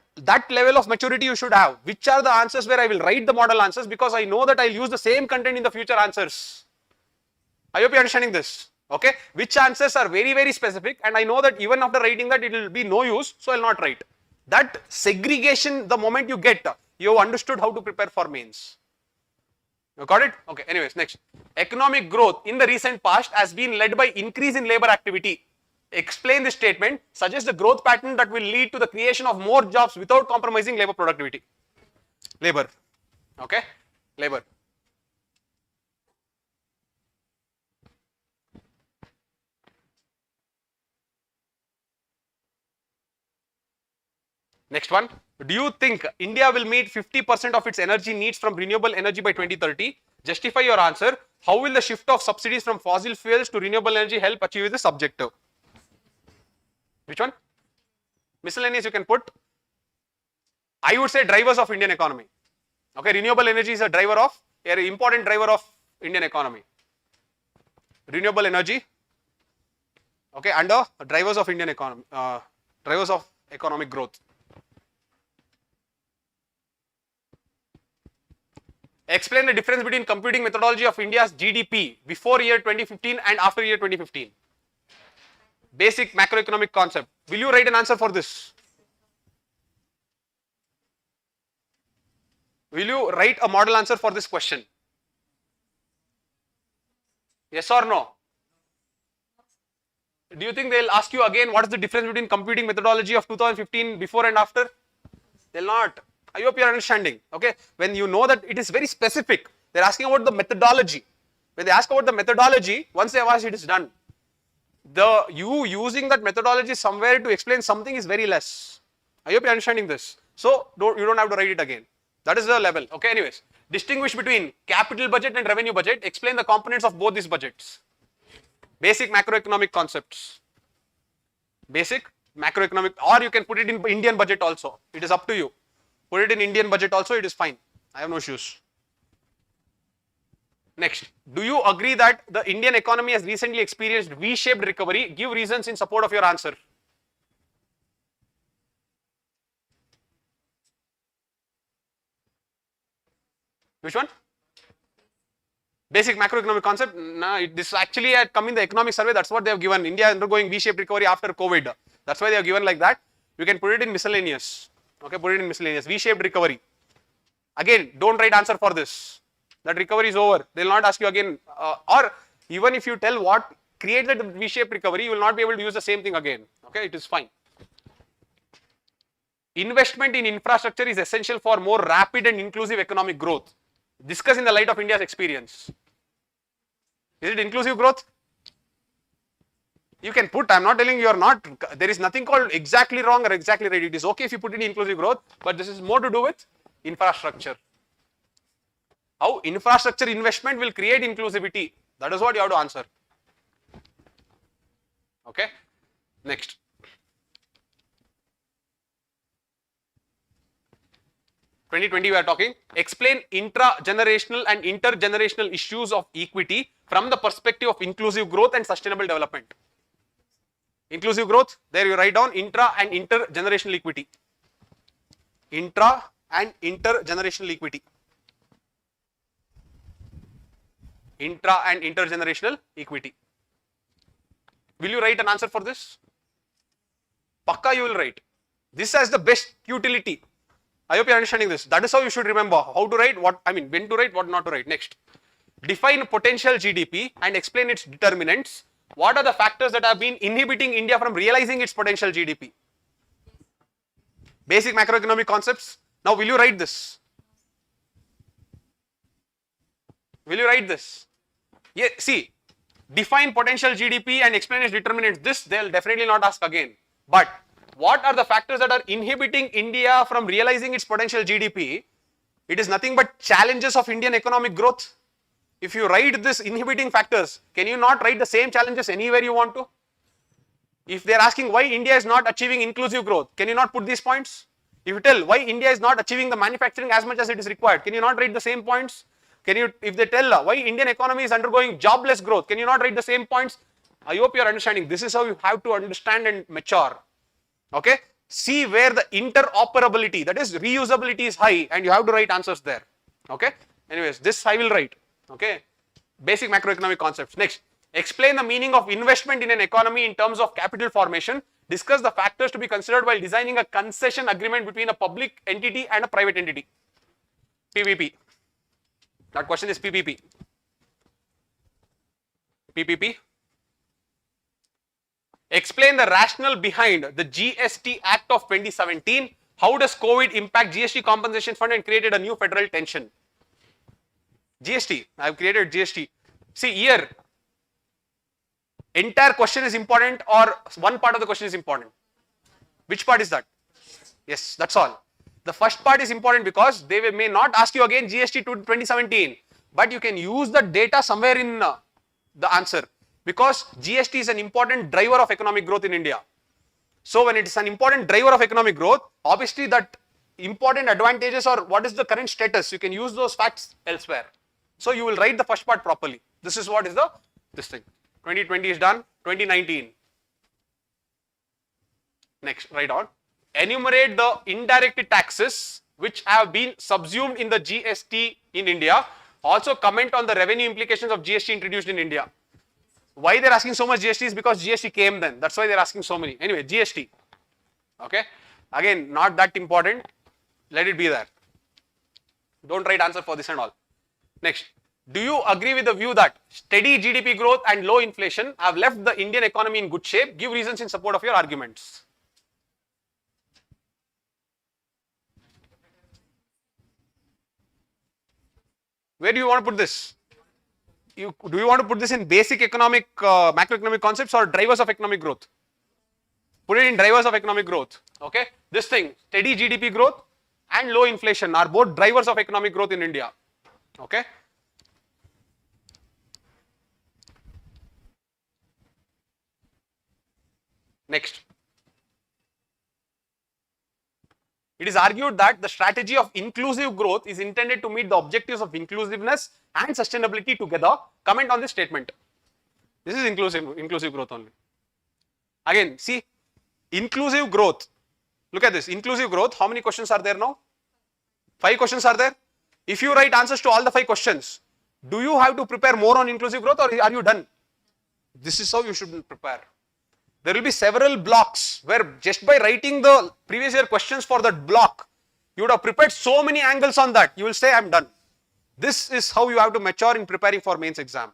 level of maturity you should have. Which are the answers where I will write the model answers, because I know that I will use the same content in the future answers. I hope you are understanding this. Okay, which answers are very specific, and I know that even after writing that it will be no use, so I will not write. That segregation, the moment you get, you have understood how to prepare for mains. You got it? Okay, anyways, next. Economic growth in the recent past has been led by increase in labor activity. Explain this statement. Suggest the growth pattern that will lead to the creation of more jobs without compromising labor productivity. Labor. Okay, labor. Next one. Do you think India will meet 50% of its energy needs from renewable energy by 2030? Justify your answer. How will the shift of subsidies from fossil fuels to renewable energy help achieve this objective? Which one? Miscellaneous you can put. I would say drivers of Indian economy. Okay, renewable energy is a driver of, an important driver of Indian economy. Renewable energy. Okay, under drivers of Indian economy, drivers of economic growth. Explain the difference between computing methodology of India's GDP before year 2015 and after year 2015. Basic macroeconomic concept. Will you write an answer for this? Will you write a model answer for this question? Yes or no? Do you think they will ask you again what is the difference between computing methodology of 2015 before and after? They will not. I hope you are understanding. Okay, when you know that it is very specific, they are asking about the methodology. When they ask about the methodology, once they have asked, it is done. You using that methodology somewhere to explain something is very less. I hope you are understanding this. So you don't have to write it again. That is the level. Okay, anyways, distinguish between capital budget and revenue budget. Explain the components of both these budgets. Basic macroeconomic concepts. Basic macroeconomic, or you can put it in Indian budget also. It is up to you. Put it in Indian budget also, it is fine. I have no issues. Next, do you agree that the Indian economy has recently experienced V-shaped recovery? Give reasons in support of your answer. Which one? Basic macroeconomic concept? No, this actually had come in the economic survey. That's what they have given. India undergoing V-shaped recovery after COVID. That's why they have given like that. You can put it in miscellaneous. Okay, put it in miscellaneous. V-shaped recovery. Again, don't write answer for this. That recovery is over. They will not ask you again. Or even if you tell what created the V-shaped recovery, you will not be able to use the same thing again. Okay, it is fine. Investment in infrastructure is essential for more rapid and inclusive economic growth. Discuss in the light of India's experience. Is it inclusive growth? You can put, I'm not telling you are not, there is nothing called exactly wrong or exactly right. It is okay if you put it in inclusive growth, but this is more to do with infrastructure. How infrastructure investment will create inclusivity. That is what you have to answer. Okay. Next. (2020) we are talking. Explain intra-generational and intergenerational issues of equity from the perspective of inclusive growth and sustainable development. Inclusive growth, there you write down intra and intergenerational equity. Intra and intergenerational equity. Intra and intergenerational equity. Will you write an answer for this? Pakka you will write. This has the best utility. I hope you are understanding this. That is how you should remember how to write, what, I mean, when to write, what not to write. Next. Define potential GDP and explain its determinants. What are the factors that have been inhibiting India from realizing its potential GDP? Basic macroeconomic concepts. Now, will you write this? Will you write this? Yeah, see, define potential GDP and explain its determinants. This they will definitely not ask again. But what are the factors that are inhibiting India from realizing its potential GDP? It is nothing but challenges of Indian economic growth. If you write this inhibiting factors, can you not write the same challenges anywhere you want to? If they are asking why India is not achieving inclusive growth, can you not put these points? If you tell why India is not achieving the manufacturing as much as it is required, can you not write the same points? Can you, if they tell why Indian economy is undergoing jobless growth, can you not write the same points? I hope you are understanding. This is how you have to understand and mature. Okay? See where the interoperability, that is reusability is high and you have to write answers there. Okay? Anyways, this I will write. Okay? Basic macroeconomic concepts. Next, explain the meaning of investment in an economy in terms of capital formation. Discuss the factors to be considered while designing a concession agreement between a public entity and a private entity. PPP. That question is PPP. PPP. Explain the rationale behind the GST Act of 2017. How does COVID impact GST compensation fund and created a new federal tension? GST, I have created GST. See here, entire question is important or one part of the question is important? Which part is that? Yes, that's all. The first part is important because they may not ask you again GST to 2017, but you can use the data somewhere in the answer because GST is an important driver of economic growth in India. So when it is an important driver of economic growth, obviously that important advantages or what is the current status, you can use those facts elsewhere. So you will write the first part properly. This is what is this thing. 2020 is done. 2019. Next, write on. Enumerate the indirect taxes which have been subsumed in the GST in India. Also comment on the revenue implications of GST introduced in India. Why they are asking so much GST is because GST came then. That's why they are asking so many. Anyway, GST. Okay. Again, not that important. Let it be there. Don't write answer for this and all. Next, do you agree with the view that steady GDP growth and low inflation have left the Indian economy in good shape? Give reasons in support of your arguments. Where do you want to put this? Do you want to put this in basic economic, macroeconomic concepts or drivers of economic growth? Put it in drivers of economic growth. Okay, this thing, steady GDP growth and low inflation are both drivers of economic growth in India. Okay. Next. It is argued that the strategy of inclusive growth is intended to meet the objectives of inclusiveness and sustainability together. Comment on this statement. This is inclusive growth only. Again, see, inclusive growth. Look at this, inclusive growth. How many questions are there now? 5 questions are there. If you write answers to all the 5 questions, do you have to prepare more on inclusive growth or are you done? This is how you should prepare. There will be several blocks where just by writing the previous year questions for that block, you would have prepared so many angles on that. You will say, I'm done. This is how you have to mature in preparing for mains exam.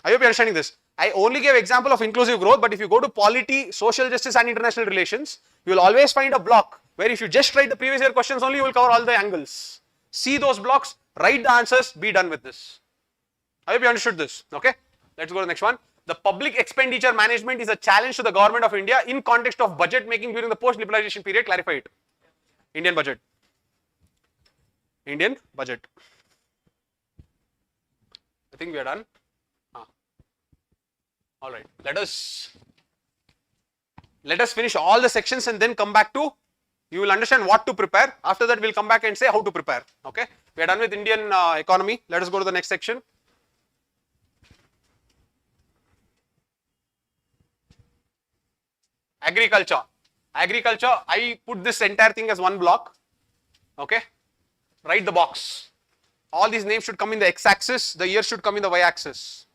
I hope you are understanding this. I only gave example of inclusive growth, but if you go to polity, social justice and international relations, you will always find a block where if you just write the previous year questions only, you will cover all the angles. See those blocks, write the answers, be done with this. I hope you understood this. Okay, let's go to the next one. The public expenditure management is a challenge to the government of India in context of budget making during the post-liberalization period. Clarify it. Indian budget. Indian budget. I think we are done. All right. Let us finish all the sections and then come back to, you will understand what to prepare. After that, we'll come back and say how to prepare. Okay. We are done with Indian economy. Let us go to the next section. Agriculture. Agriculture, I put this entire thing as one block. Okay. Write the box. All these names should come in the x-axis. The year should come in the y-axis.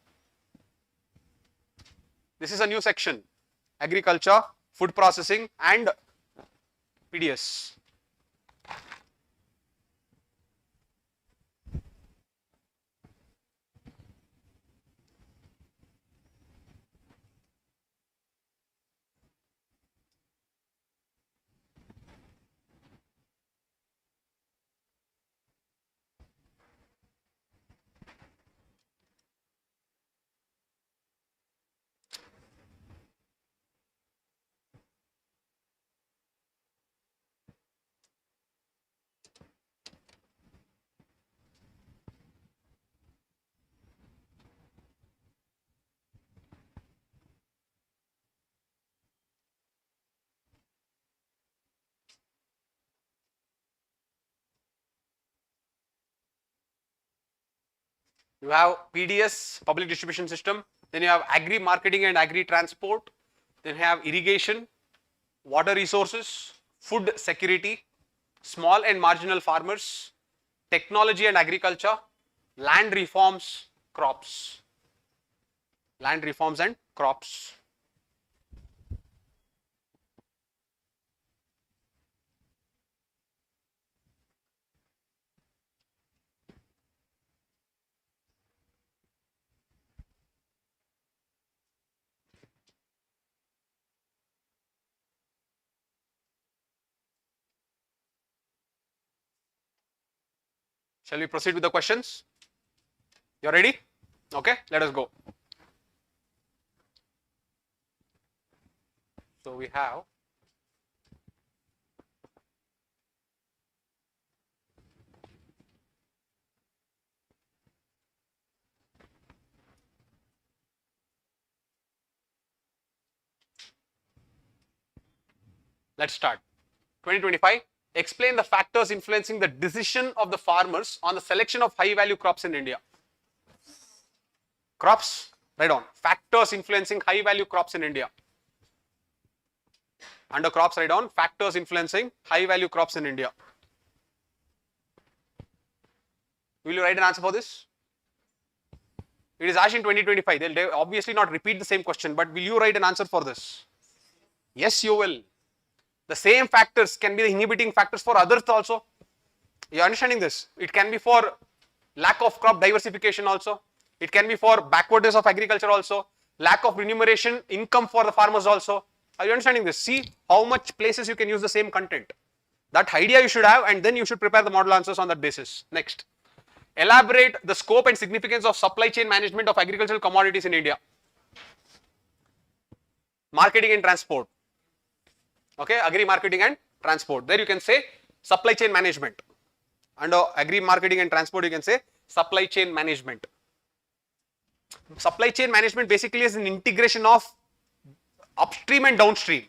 This is a new section. Agriculture, food processing and PDS. You have PDS, public distribution system, then you have agri marketing and agri transport, then you have irrigation, water resources, food security, small and marginal farmers, technology and agriculture, land reforms, crops. Land reforms and crops. Shall we proceed with the questions? You ready? Okay, let us go. So we have let's start. 2025. Explain the factors influencing the decision of the farmers on the selection of high value crops in India. Crops, write down. Factors influencing high value crops in India. Under crops, write down factors influencing high value crops in India. Will you write an answer for this? It is asked in 2025. They'll obviously not repeat the same question, but will you write an answer for this? Yes, you will. The same factors can be the inhibiting factors for others also. You are understanding this? It can be for lack of crop diversification also. It can be for backwardness of agriculture also. Lack of remuneration, income for the farmers also. Are you understanding this? See how much places you can use the same content. That idea you should have, and then you should prepare the model answers on that basis. Next. Elaborate the scope and significance of supply chain management of agricultural commodities in India. Marketing and transport. Okay, agri marketing and transport. There you can say supply chain management. Under agri marketing and transport, you can say supply chain management. Supply chain management basically is an integration of upstream and downstream.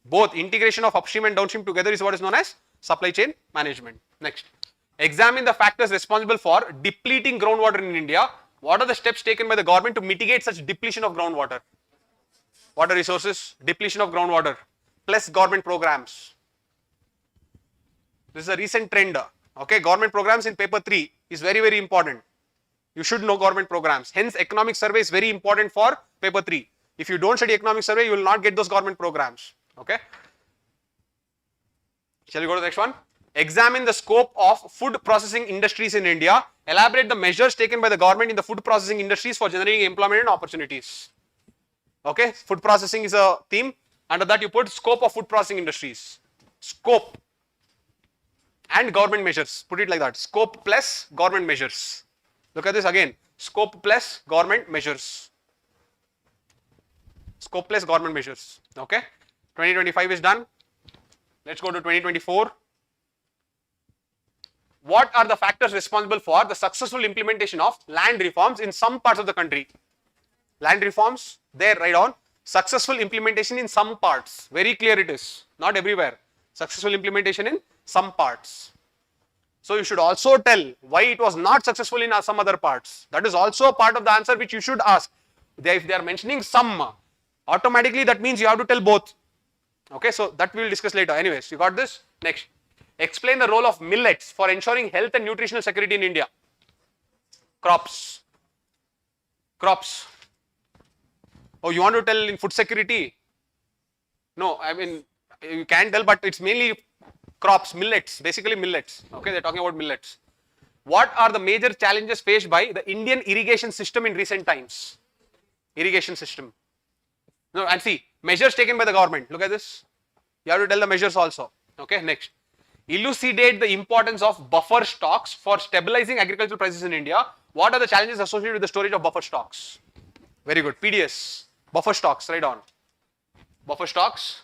Both integration of upstream and downstream together is what is known as supply chain management. Next, examine the factors responsible for depleting groundwater in India. What are the steps taken by the government to mitigate such depletion of groundwater? Water resources, depletion of groundwater, plus government programs. This is a recent trend. Okay, government programs in paper 3 is very, very important. You should know government programs. Hence, economic survey is very important for paper 3. If you don't study economic survey, you will not get those government programs. Okay. Shall we go to the next one? Examine the scope of food processing industries in India. Elaborate the measures taken by the government in the food processing industries for generating employment and opportunities. Okay, food processing is a theme. Under that you put scope of food processing industries. Scope. and government measures. Put it like that. Scope plus government measures. Look at this again. Scope plus government measures. Scope plus government measures. Okay. 2025 is done. Let's go to 2024. What are the factors responsible for the successful implementation of land reforms in some parts of the country? Land reforms, there, write down. Successful implementation in some parts. Very clear it is. Not everywhere. Successful implementation in some parts. So you should also tell why it was not successful in some other parts. That is also a part of the answer which you should ask. If they are mentioning some, automatically that means you have to tell both. Okay, so that we will discuss later. Anyways, you got this? Next. Explain the role of millets for ensuring health and nutritional security in India. Crops. Crops. Oh, you want to tell in food security? No, I mean, you can tell, but it's mainly crops, millets, basically millets. Okay, they're talking about millets. What are the major challenges faced by the Indian irrigation system in recent times? Irrigation system. No, and see, measures taken by the government. Look at this. You have to tell the measures also. Okay, next. Elucidate the importance of buffer stocks for stabilizing agricultural prices in India. What are the challenges associated with the storage of buffer stocks? Very good. PDS. Buffer stocks, write on. Buffer stocks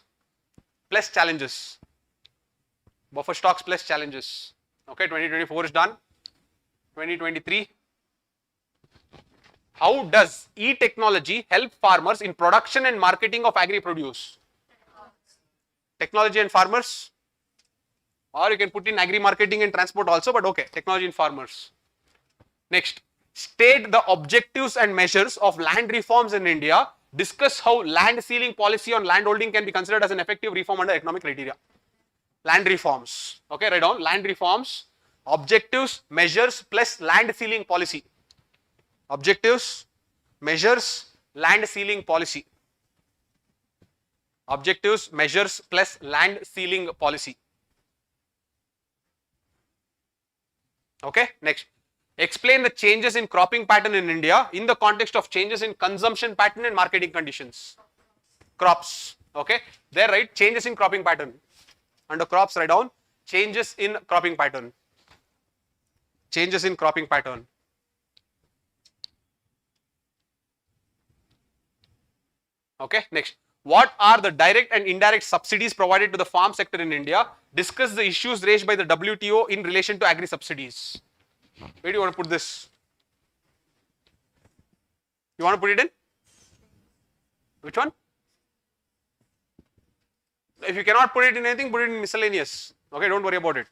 plus challenges. Buffer stocks plus challenges. Okay, 2024 is done. 2023. How does e-technology help farmers in production and marketing of agri-produce? Technology and farmers, or you can put in agri-marketing and transport also, but okay, technology and farmers. Next, state the objectives and measures of land reforms in India. Discuss how land ceiling policy on land holding can be considered as an effective reform under economic criteria. Land reforms, okay, write down land reforms, objectives, measures plus land ceiling policy. Objectives, measures, land ceiling policy. Objectives, measures plus land ceiling policy. Okay, next. Explain the changes in cropping pattern in India in the context of changes in consumption pattern and marketing conditions. Crops, okay. There, right, changes in cropping pattern. Under crops, write down changes in cropping pattern. Changes in cropping pattern. Okay, next. What are the direct and indirect subsidies provided to the farm sector in India? Discuss the issues raised by the WTO in relation to agri subsidies. Where do you want to put this? You want to put it in? Which one? If you cannot put it in anything, put it in miscellaneous. Okay, don't worry about it.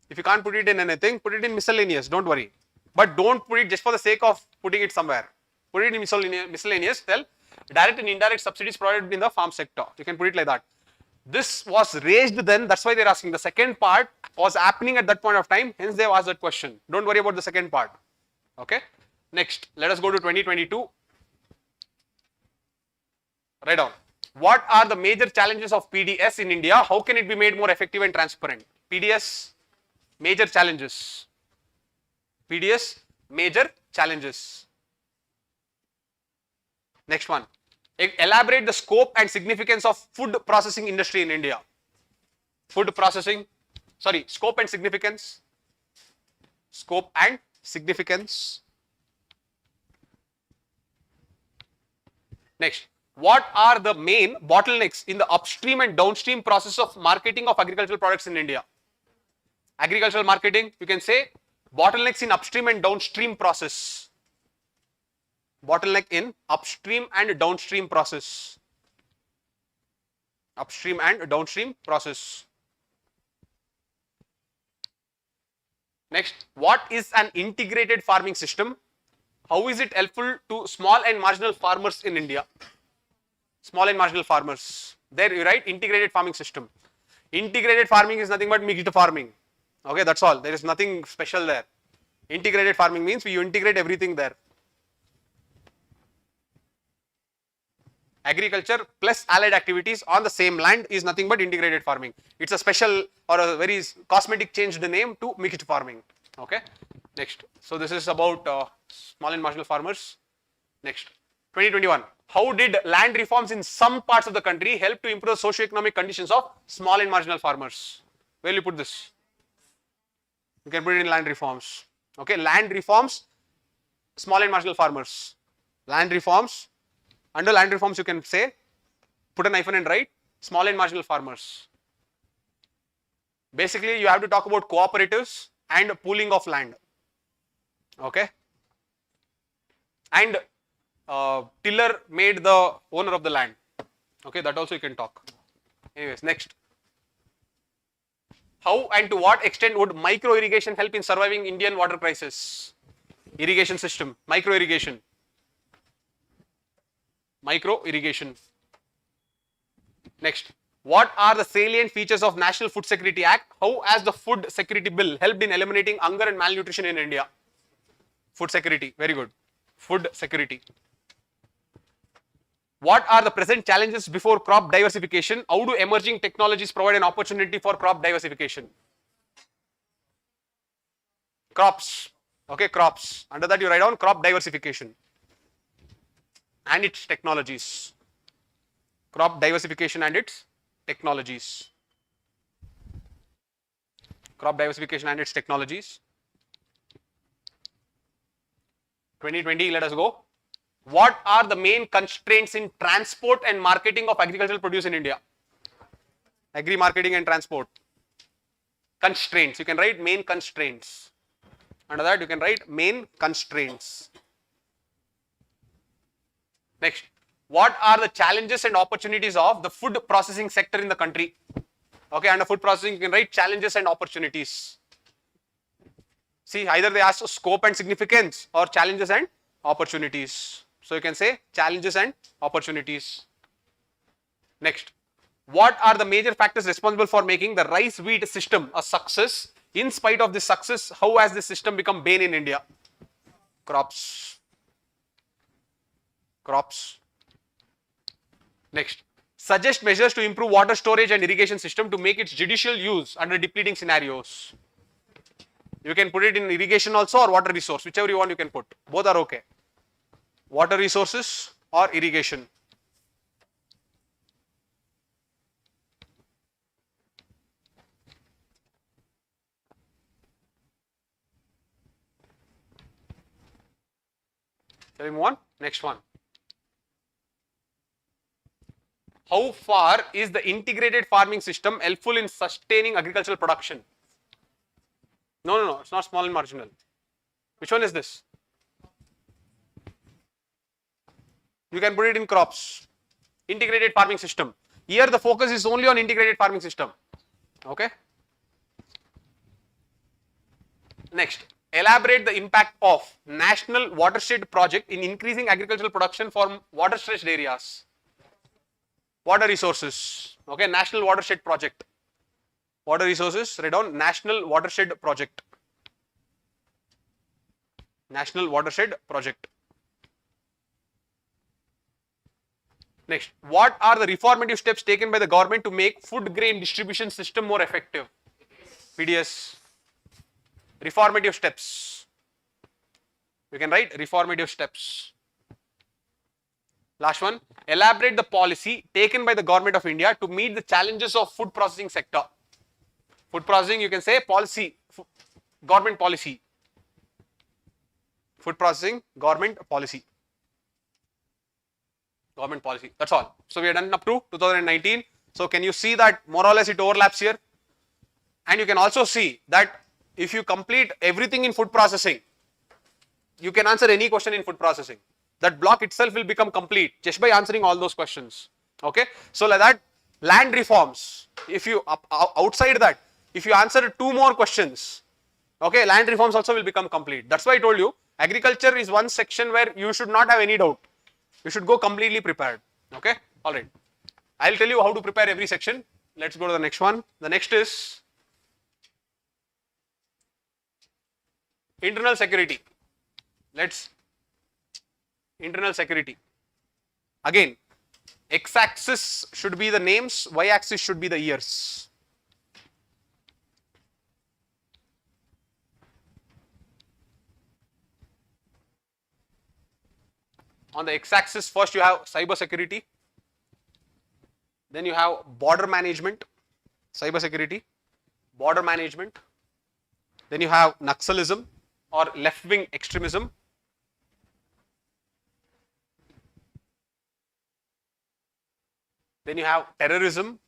If you can't put it in anything, put it in miscellaneous, don't worry. But don't put it just for the sake of putting it somewhere. Put it in miscellaneous, tell direct and indirect subsidies provided in the farm sector. You can put it like that. This was raised then, that's why they're asking. The second part was happening at that point of time, hence they've asked that question. Don't worry about the second part. Okay. Next, let us go to 2022. Write down. What are the major challenges of PDS in India? How can it be made more effective and transparent? PDS, major challenges. PDS, major challenges. Next one. Elaborate the scope and significance of food processing industry in India. Food processing, sorry, scope and significance. Scope and significance. Next. What are the main bottlenecks in the upstream and downstream process of marketing of agricultural products in India? Agricultural marketing, you can say bottlenecks in upstream and downstream process. Bottleneck in upstream and downstream process. Upstream and downstream process. Next, what is an integrated farming system? How is it helpful to small and marginal farmers in India? Small and marginal farmers. There you write integrated farming system. Integrated farming is nothing but mixed farming. Okay, that's all. There is nothing special there. Integrated farming means you integrate everything there. Agriculture plus allied activities on the same land is nothing but integrated farming. It's a special or a very cosmetic changed name to mixed farming. Okay. Next. So this is about small and marginal farmers. Next. 2021. How did land reforms in some parts of the country help to improve socio-economic conditions of small and marginal farmers? Where will you put this? You can put it in land reforms. Okay, land reforms, small and marginal farmers. Land reforms, under land reforms you can say, put an hyphen and write small and marginal farmers. Basically, you have to talk about cooperatives and pooling of land. Okay. And tiller made the owner of the land. Okay, that also you can talk. Anyways, next. How and to what extent would micro irrigation help in surviving Indian water crisis? Irrigation system, micro irrigation. Micro irrigation. Next. What are the salient features of National Food Security Act? How has the Food Security Bill helped in eliminating hunger and malnutrition in India? Food security, very good. Food security. What are the present challenges before crop diversification? How do emerging technologies provide an opportunity for crop diversification? Crops. Okay, crops. Under that you write down crop diversification and its technologies. Crop diversification and its technologies. Crop diversification and its technologies. 2020, let us go. What are the main constraints in transport and marketing of agricultural produce in India? Agri marketing and transport. Constraints. You can write main constraints. Under that you can write main constraints. Next. What are the challenges and opportunities of the food processing sector in the country? Okay, under food processing you can write challenges and opportunities. See, either they ask scope and significance or challenges and opportunities. So you can say challenges and opportunities. Next, what are the major factors responsible for making the rice wheat system a success? In spite of this success, how has this system become bane in India? Crops. Crops. Next, suggest measures to improve water storage and irrigation system to make its judicial use under depleting scenarios. You can put it in irrigation also or water resource, whichever you want you can put. Both are okay. Water resources or irrigation. Shall we move on? Next one. How far is the integrated farming system helpful in sustaining agricultural production? No, it's not small and marginal. Which one is this? You can put it in crops. Integrated farming system. Here the focus is only on integrated farming system. Okay. Next, elaborate the impact of National Watershed Project in increasing agricultural production for water stressed areas. Water resources. Okay, National Watershed Project. Water resources, write down National Watershed Project. National Watershed Project. Next, what are the reformative steps taken by the government to make food grain distribution system more effective? PDS. Reformative steps. You can write reformative steps. Last one, elaborate the policy taken by the government of India to meet the challenges of food processing sector. Food processing, you can say policy, government policy. Food processing, government policy. Government policy, that's all. So we are done up to 2019. So can you see that more or less it overlaps here? And you can also see that if you complete everything in food processing, you can answer any question in food processing. That block itself will become complete just by answering all those questions. Okay. So like that, land reforms, if you outside that, if you answer 2 more questions, okay, land reforms also will become complete. That's why I told you, agriculture is one section where you should not have any doubt. You should go completely prepared. Okay. All right. I'll tell you how to prepare every section. Let's go to the next one. The next is internal security. Internal security. Again, x-axis should be the names, y-axis should be the years. On the x-axis, first you have cyber security, then you have border management, cyber security, border management, then you have Naxalism or left-wing extremism, then you have terrorism,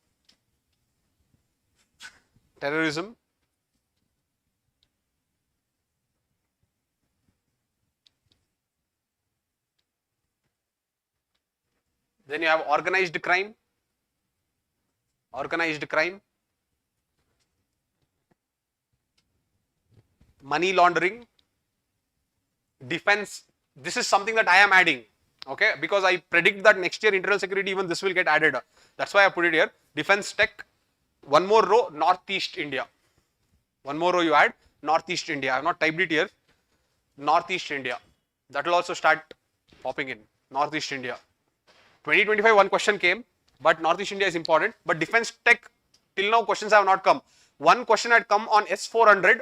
then you have organized crime, money laundering, defense. This is something that I am adding, okay, because I predict that next year internal security, even this will get added. That's why I put it here. Defense tech, one more row, Northeast India. One more row you add, Northeast India. I have not typed it here. Northeast India. That will also start popping in. Northeast India. 2025 one question came, but Northeast India is important. But defense tech, till now questions have not come. One question had come on S400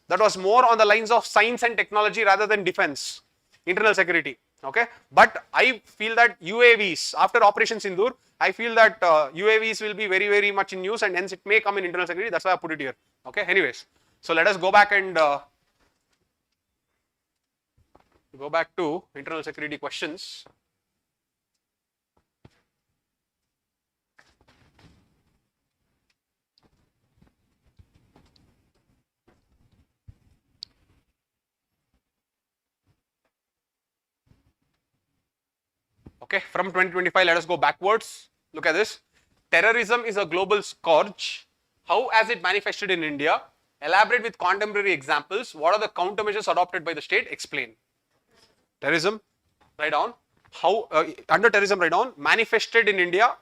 that was more on the lines of science and technology rather than defense, internal security. Okay, but I feel that UAVs, after Operation Sindoor, I feel that UAVs will be very, very much in use and hence it may come in internal security. That's why I put it here. Okay, anyways, so let us go back and go back to internal security questions. Okay, from 2025, let us go backwards. Look at this. Terrorism is a global scourge. How has it manifested in India? Elaborate with contemporary examples. What are the countermeasures adopted by the state? Explain. Terrorism, write down. How, under terrorism, write down. Manifested in India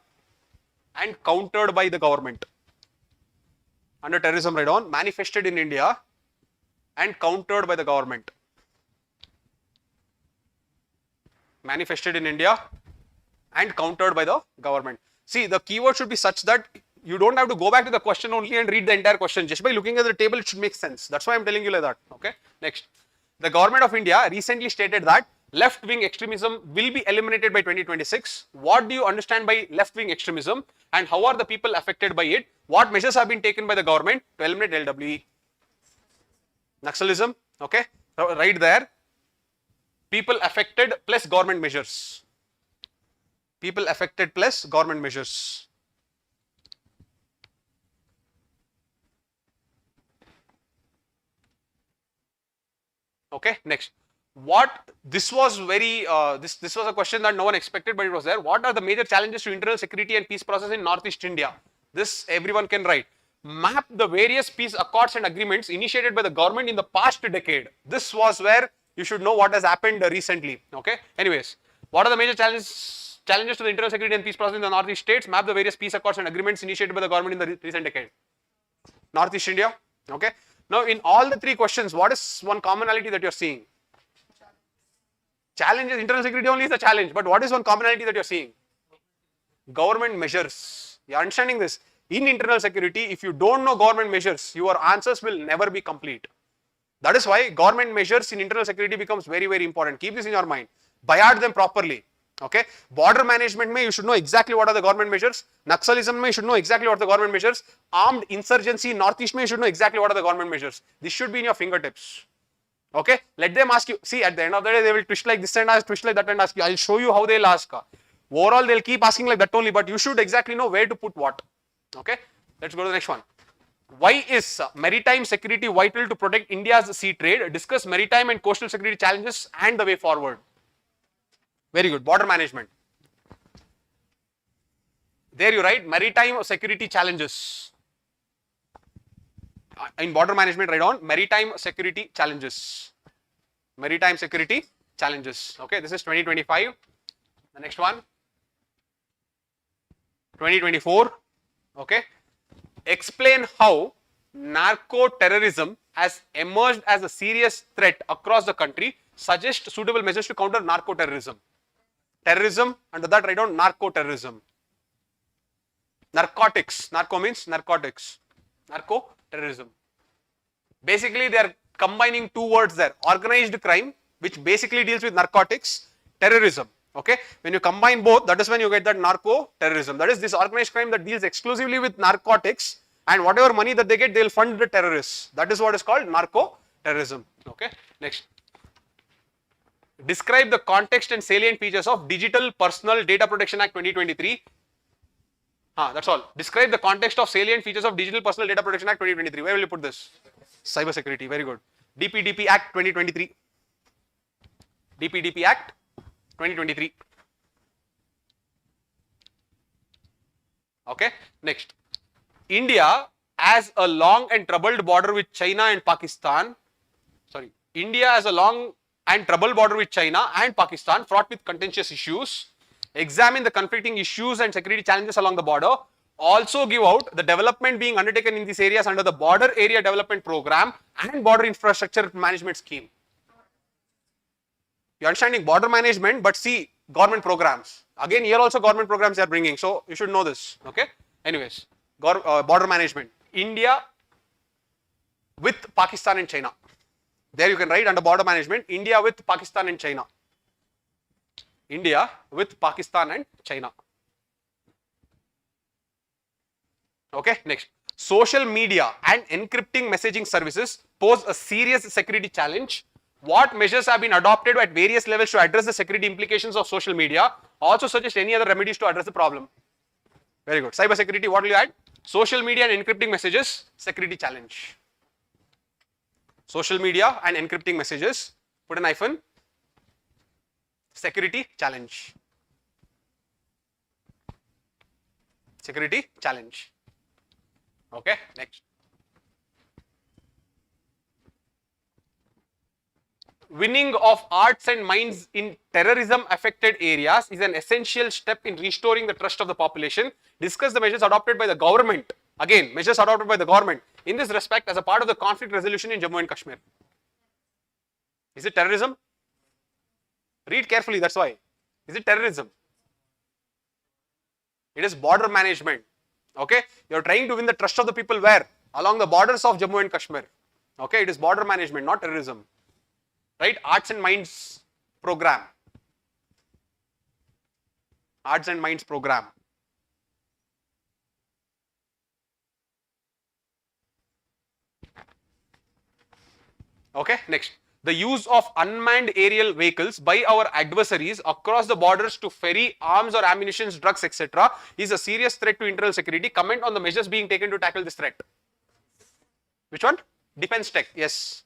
and countered by the government. Under terrorism, write down. Manifested in India and countered by the government. Manifested in India and countered by the government. See, the keyword should be such that you don't have to go back to the question only and read the entire question. Just by looking at the table, it should make sense. That's why I'm telling you like that. Okay. Next, the government of India recently stated that left-wing extremism will be eliminated by 2026. What do you understand by left-wing extremism and how are the people affected by it? What measures have been taken by the government to eliminate LWE? Naxalism. Okay. Right there. People affected plus government measures. People affected plus government measures. Okay, next. What this was very this was a question that no one expected, but it was there. What are the major challenges to internal security and peace process in Northeast India? This everyone can write. Map the various peace accords and agreements initiated by the government in the past decade. This was where you should know what has happened recently. Okay. Anyways, what are the major challenges to the internal security and peace process in the Northeast states? Map the various peace accords and agreements initiated by the government in the recent decade. Northeast India. Okay. Now, in all the three questions, what is one commonality that you're seeing? Challenges. Internal security only is the challenge, but what is one commonality that you're seeing? Government measures. You're understanding this? In internal security, if you don't know government measures, your answers will never be complete. That is why government measures in internal security becomes very, very important. Keep this in your mind. Bayard them properly. Okay. Border management mein you should know exactly what are the government measures. Naxalism mein you should know exactly what are the government measures. Armed insurgency in Northeast mein you should know exactly what are the government measures. This should be in your fingertips. Okay. Let them ask you. See, at the end of the day, they will twist like this and ask, twist like that and ask you. I'll show you how they'll ask. Overall, they'll keep asking like that only, but you should exactly know where to put what. Okay. Let's go to the next one. Why is maritime security vital to protect India's sea trade? Discuss maritime and coastal security challenges and the way forward. Very good. Border management. There you write maritime security challenges. In border management, write on maritime security challenges. Maritime security challenges. Okay, this is 2025. The next one, 2024. Okay. Explain how narco-terrorism has emerged as a serious threat across the country. Suggest suitable measures to counter narco-terrorism. Terrorism, under that write down narco-terrorism. Narcotics. Narco means narcotics. Narco-terrorism. Basically, they are combining two words there. Organized crime, which basically deals with narcotics. Terrorism. Okay, when you combine both, that is when you get that narco terrorism. That is this organized crime that deals exclusively with narcotics, and whatever money that they get, they will fund the terrorists. That is what is called narco terrorism. Okay, next. Describe the context and salient features of Digital Personal Data Protection Act 2023. That's all. Describe the context of salient features of Digital Personal Data Protection Act 2023. Where will you put this? Cyber security. Very good. DPDP Act 2023. DPDP Act 2023. Okay, next. India has a long and troubled border with China and Pakistan. Sorry, India has a long and troubled border with China and Pakistan, fraught with contentious issues. Examine the conflicting issues and security challenges along the border. Also give out the development being undertaken in these areas under the Border Area Development Program and Border Infrastructure Management Scheme. You're understanding border management, but see government programs. Again, here also government programs they are bringing, so you should know this. Okay. Anyways, border management. India with Pakistan and China. There you can write under border management, India with Pakistan and China. India with Pakistan and China. Okay, next. Social media and encrypting messaging services pose a serious security challenge. What measures have been adopted at various levels to address the security implications of social media? Also suggest any other remedies to address the problem. Very good. Cyber security, what will you add? Social media and encrypting messages, security challenge. Social media and encrypting messages, put an hyphen, security challenge. Security challenge. Okay, next. Winning of hearts and minds in terrorism affected areas is an essential step in restoring the trust of the population. Discuss the measures adopted by the government. Again, measures adopted by the government in this respect as a part of the conflict resolution in Jammu and Kashmir. Is it terrorism? Read carefully, that's why. Is it terrorism? It is border management. Okay, you are trying to win the trust of the people where? Along the borders of Jammu and Kashmir. Okay, it is border management, not terrorism. Right? Arts and Minds program. Arts and Minds program. Okay, next. The use of unmanned aerial vehicles by our adversaries across the borders to ferry arms or ammunition, drugs, etc. is a serious threat to internal security. Comment on the measures being taken to tackle this threat. Which one? Defense tech, yes.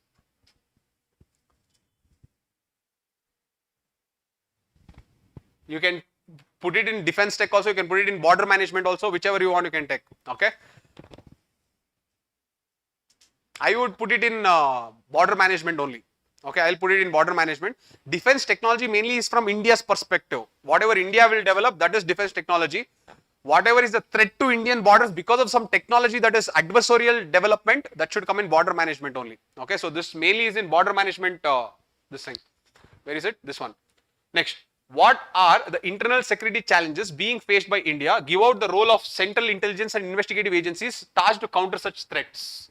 You can put it in defense tech also, you can put it in border management also, whichever you want you can take. Okay. I would put it in border management only. Okay, I'll put it in border management. Defense technology mainly is from India's perspective. Whatever India will develop, that is defense technology. Whatever is the threat to Indian borders because of some technology that is adversarial development, that should come in border management only. Okay, so this mainly is in border management, this thing. Where is it? This one. Next. What are the internal security challenges being faced by India? Give out the role of central intelligence and investigative agencies tasked to counter such threats.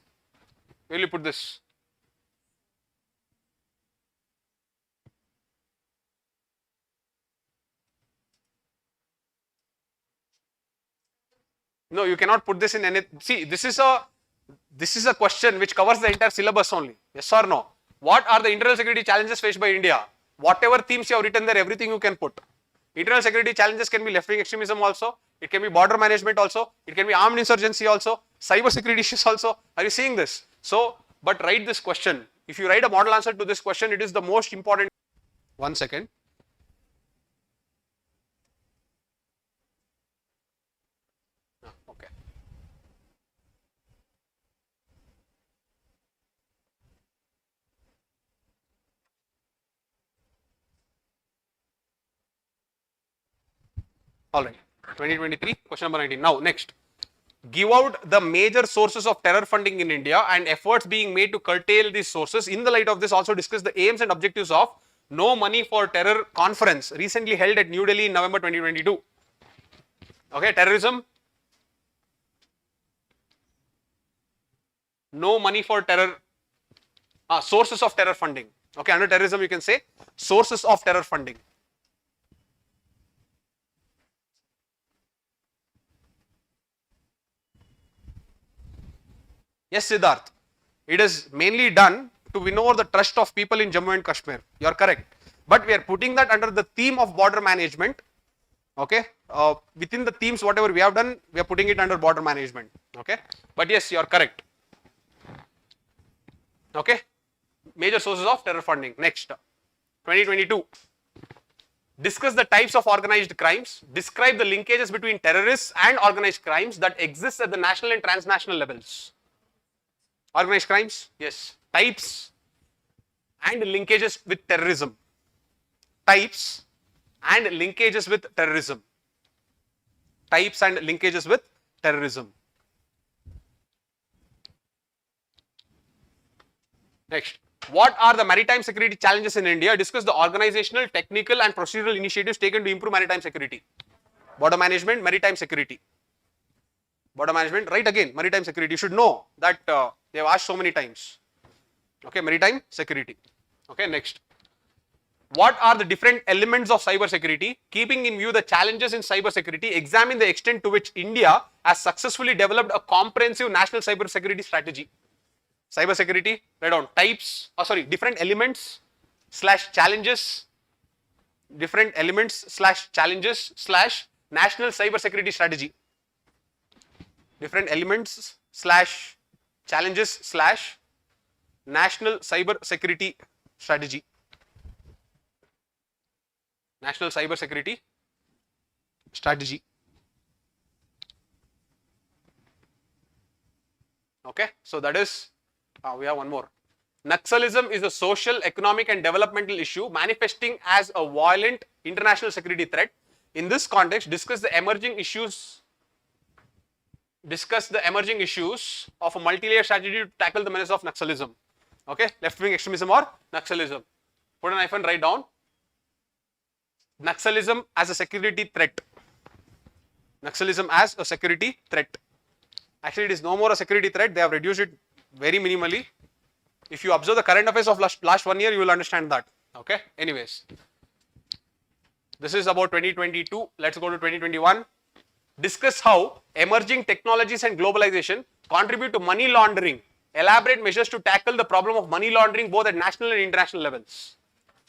Where will you put this? No, you cannot put this in any. See, this is a question which covers the entire syllabus only. Yes or no? What are the internal security challenges faced by India? Whatever themes you have written there, everything you can put. Internal security challenges can be left-wing extremism also. It can be border management also. It can be armed insurgency also. Cyber security issues also. Are you seeing this? So, but write this question. If you write a model answer to this question, it is the most important. 1 second. Okay. All right. 2023, question number 19. Now, next. Give out the major sources of terror funding in India and efforts being made to curtail these sources. In the light of this, also discuss the aims and objectives of No Money for Terror conference recently held at New Delhi in November 2022. Okay, terrorism. No Money for Terror. Sources of terror funding. Okay, under terrorism you can say sources of terror funding. Yes, Siddharth. It is mainly done to win over the trust of people in Jammu and Kashmir. You are correct. But we are putting that under the theme of border management. Okay. Within the themes, whatever we have done, we are putting it under border management. Okay. But yes, you are correct. Okay. Major sources of terror funding. Next. 2022. Discuss the types of organized crimes. Describe the linkages between terrorists and organized crimes that exist at the national and transnational levels. Organized crimes, yes. Types and linkages with terrorism. Types and linkages with terrorism. Types and linkages with terrorism. Next. What are the maritime security challenges in India? Discuss the organizational, technical and procedural initiatives taken to improve maritime security. Border management, maritime security. Border management, right again, maritime security. You should know that they have asked so many times. Okay, maritime security. Okay, next. What are the different elements of cyber security? Keeping in view the challenges in cyber security, examine the extent to which India has successfully developed a comprehensive national cyber security strategy. Cyber security, write down types, different elements / challenges, different elements / challenges / national cyber security strategy. Different elements / challenges / national cyber security strategy. National cyber security strategy. Okay, so that is. We have one more. Naxalism is a social, economic and developmental issue manifesting as a violent international security threat. In this context, discuss the emerging issues of a multi-layer strategy to tackle the menace of Naxalism. Okay, left-wing extremism or Naxalism. Put an hyphen, write down. Naxalism as a security threat. Naxalism as a security threat. Actually, it is no more a security threat. They have reduced it very minimally. If you observe the current affairs of last 1 year, you will understand that. Okay. Anyways, this is about 2022. Let's go to 2021. Discuss how emerging technologies and globalization contribute to money laundering. Elaborate measures to tackle the problem of money laundering both at national and international levels.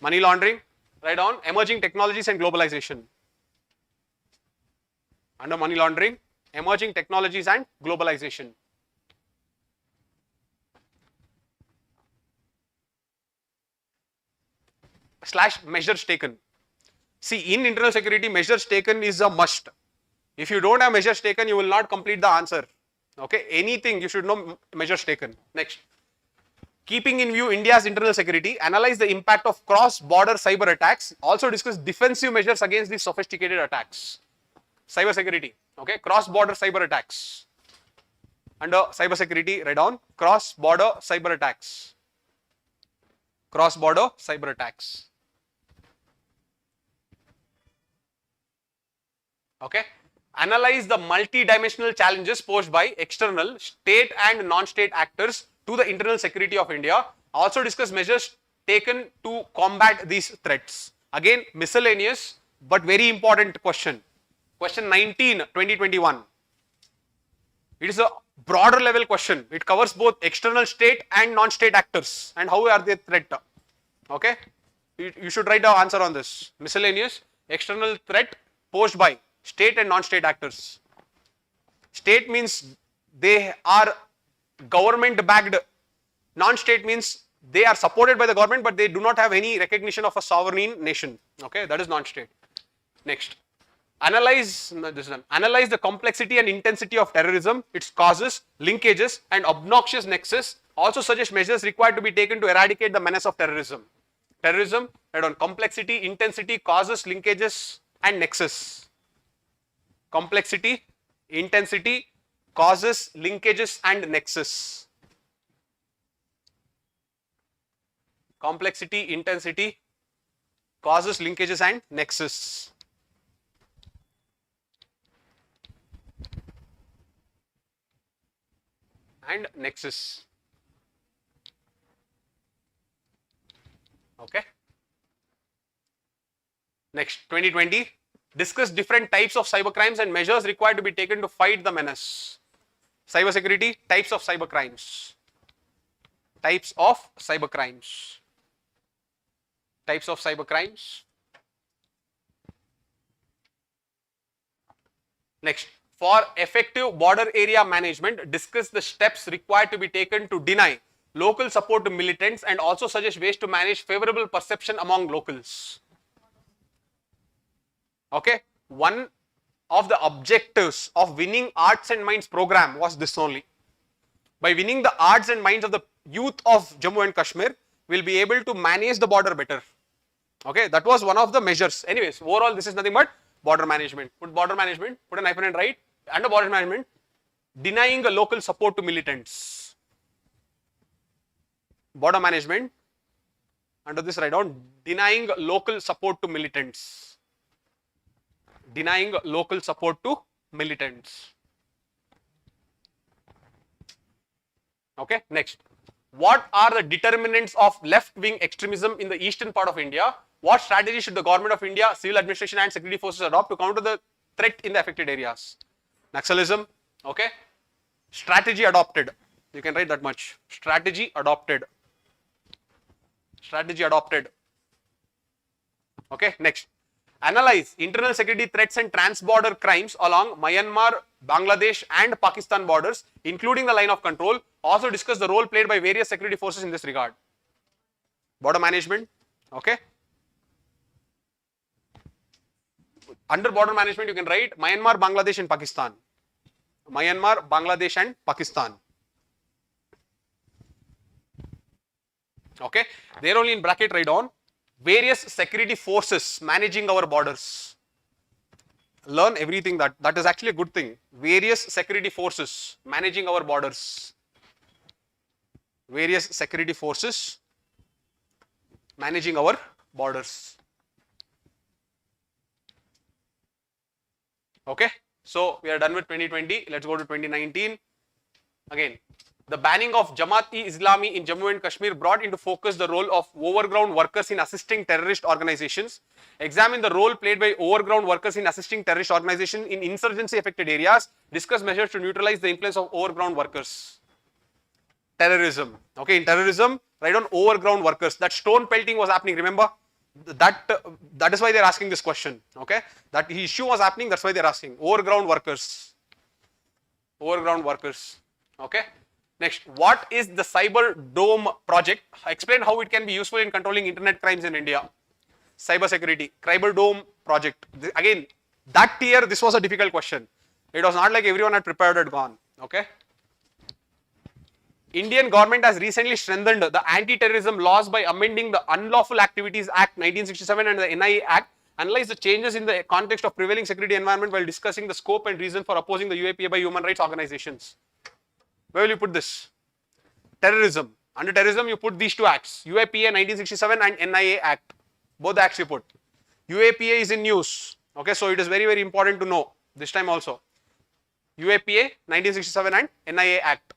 Money laundering, write down emerging technologies and globalization. Under money laundering, emerging technologies and globalization. / measures taken. See, in internal security, measures taken is a must. If you don't have measures taken, you will not complete the answer. Okay, anything you should know measures taken. Next, keeping in view India's internal security, analyze the impact of cross-border cyber attacks. Also discuss defensive measures against these sophisticated attacks. Cyber security. Okay, cross-border cyber attacks. Under cyber security, write down cross-border cyber attacks. Cross-border cyber attacks. Okay. Analyze the multi-dimensional challenges posed by external, state and non-state actors to the internal security of India. Also discuss measures taken to combat these threats. Again, miscellaneous but very important question. Question 19, 2021. It is a broader level question. It covers both external state and non-state actors and how are they threat. Okay. You should write the answer on this. Miscellaneous, external threat posed by state and non-state actors. State means they are government backed. Non-state means they are supported by the government but they do not have any recognition of a sovereign nation. Okay, that is non-state. Next, analyze the complexity and intensity of terrorism, its causes, linkages and obnoxious nexus. Also suggest measures required to be taken to eradicate the menace of terrorism. Terrorism, right on complexity, intensity, causes, linkages and nexus. Complexity, intensity, causes, linkages and nexus. Complexity, intensity, causes, linkages and nexus. And nexus. Okay. Next, 2020. Discuss different types of cybercrimes and measures required to be taken to fight the menace. Cyber security, types of cyber crimes. Types of cyber crimes. Types of cyber crimes. Next, for effective border area management, discuss the steps required to be taken to deny local support to militants and also suggest ways to manage favorable perception among locals. Okay, one of the objectives of winning Arts and Minds program was this only. By winning the hearts and minds of the youth of Jammu and Kashmir, we'll be able to manage the border better. Okay, that was one of the measures. Anyways, overall, this is nothing but border management. Put border management, put a hyphen and write, under border management, denying a local support to militants. Border management, under this write down, denying local support to militants. Denying local support to militants. Okay, next. What are the determinants of left-wing extremism in the eastern part of India? What strategy should the government of India, civil administration and security forces adopt to counter the threat in the affected areas? Naxalism, okay. Strategy adopted. You can write that much. Strategy adopted. Strategy adopted. Okay, next. Analyze internal security threats and trans-border crimes along Myanmar, Bangladesh and Pakistan borders, including the line of control. Also discuss the role played by various security forces in this regard. Border management, okay. Under border management, you can write Myanmar, Bangladesh and Pakistan. Myanmar, Bangladesh and Pakistan. Okay, there only in bracket write down various security forces managing our borders. Learn everything that is actually a good thing. Various security forces managing our borders. Various security forces managing our borders. Okay, so we are done with 2020. Let's go to 2019. Again, the banning of Jamaat-e-Islami in Jammu and Kashmir brought into focus the role of overground workers in assisting terrorist organizations. Examine the role played by overground workers in assisting terrorist organizations in insurgency affected areas. Discuss measures to neutralize the influence of overground workers. Terrorism. Okay, in terrorism, write down overground workers. That stone pelting was happening, remember? That is why they are asking this question. Okay, that issue was happening, that's why they are asking. Overground workers. Overground workers. Okay. Next, what is the Cyber Dome project? Explain how it can be useful in controlling internet crimes in India. Cyber security, Cyber Dome project. Again, that year, this was a difficult question. It was not like everyone had prepared it gone. Okay. Indian government has recently strengthened the anti-terrorism laws by amending the Unlawful Activities Act 1967 and the NIA Act. Analyze the changes in the context of prevailing security environment while discussing the scope and reason for opposing the UAPA by human rights organizations. Where will you put this? Terrorism. Under terrorism, you put these two acts, UAPA 1967 and NIA Act. Both the acts you put. UAPA is in news. Okay, so it is very, very important to know this time also. UAPA 1967 and NIA Act.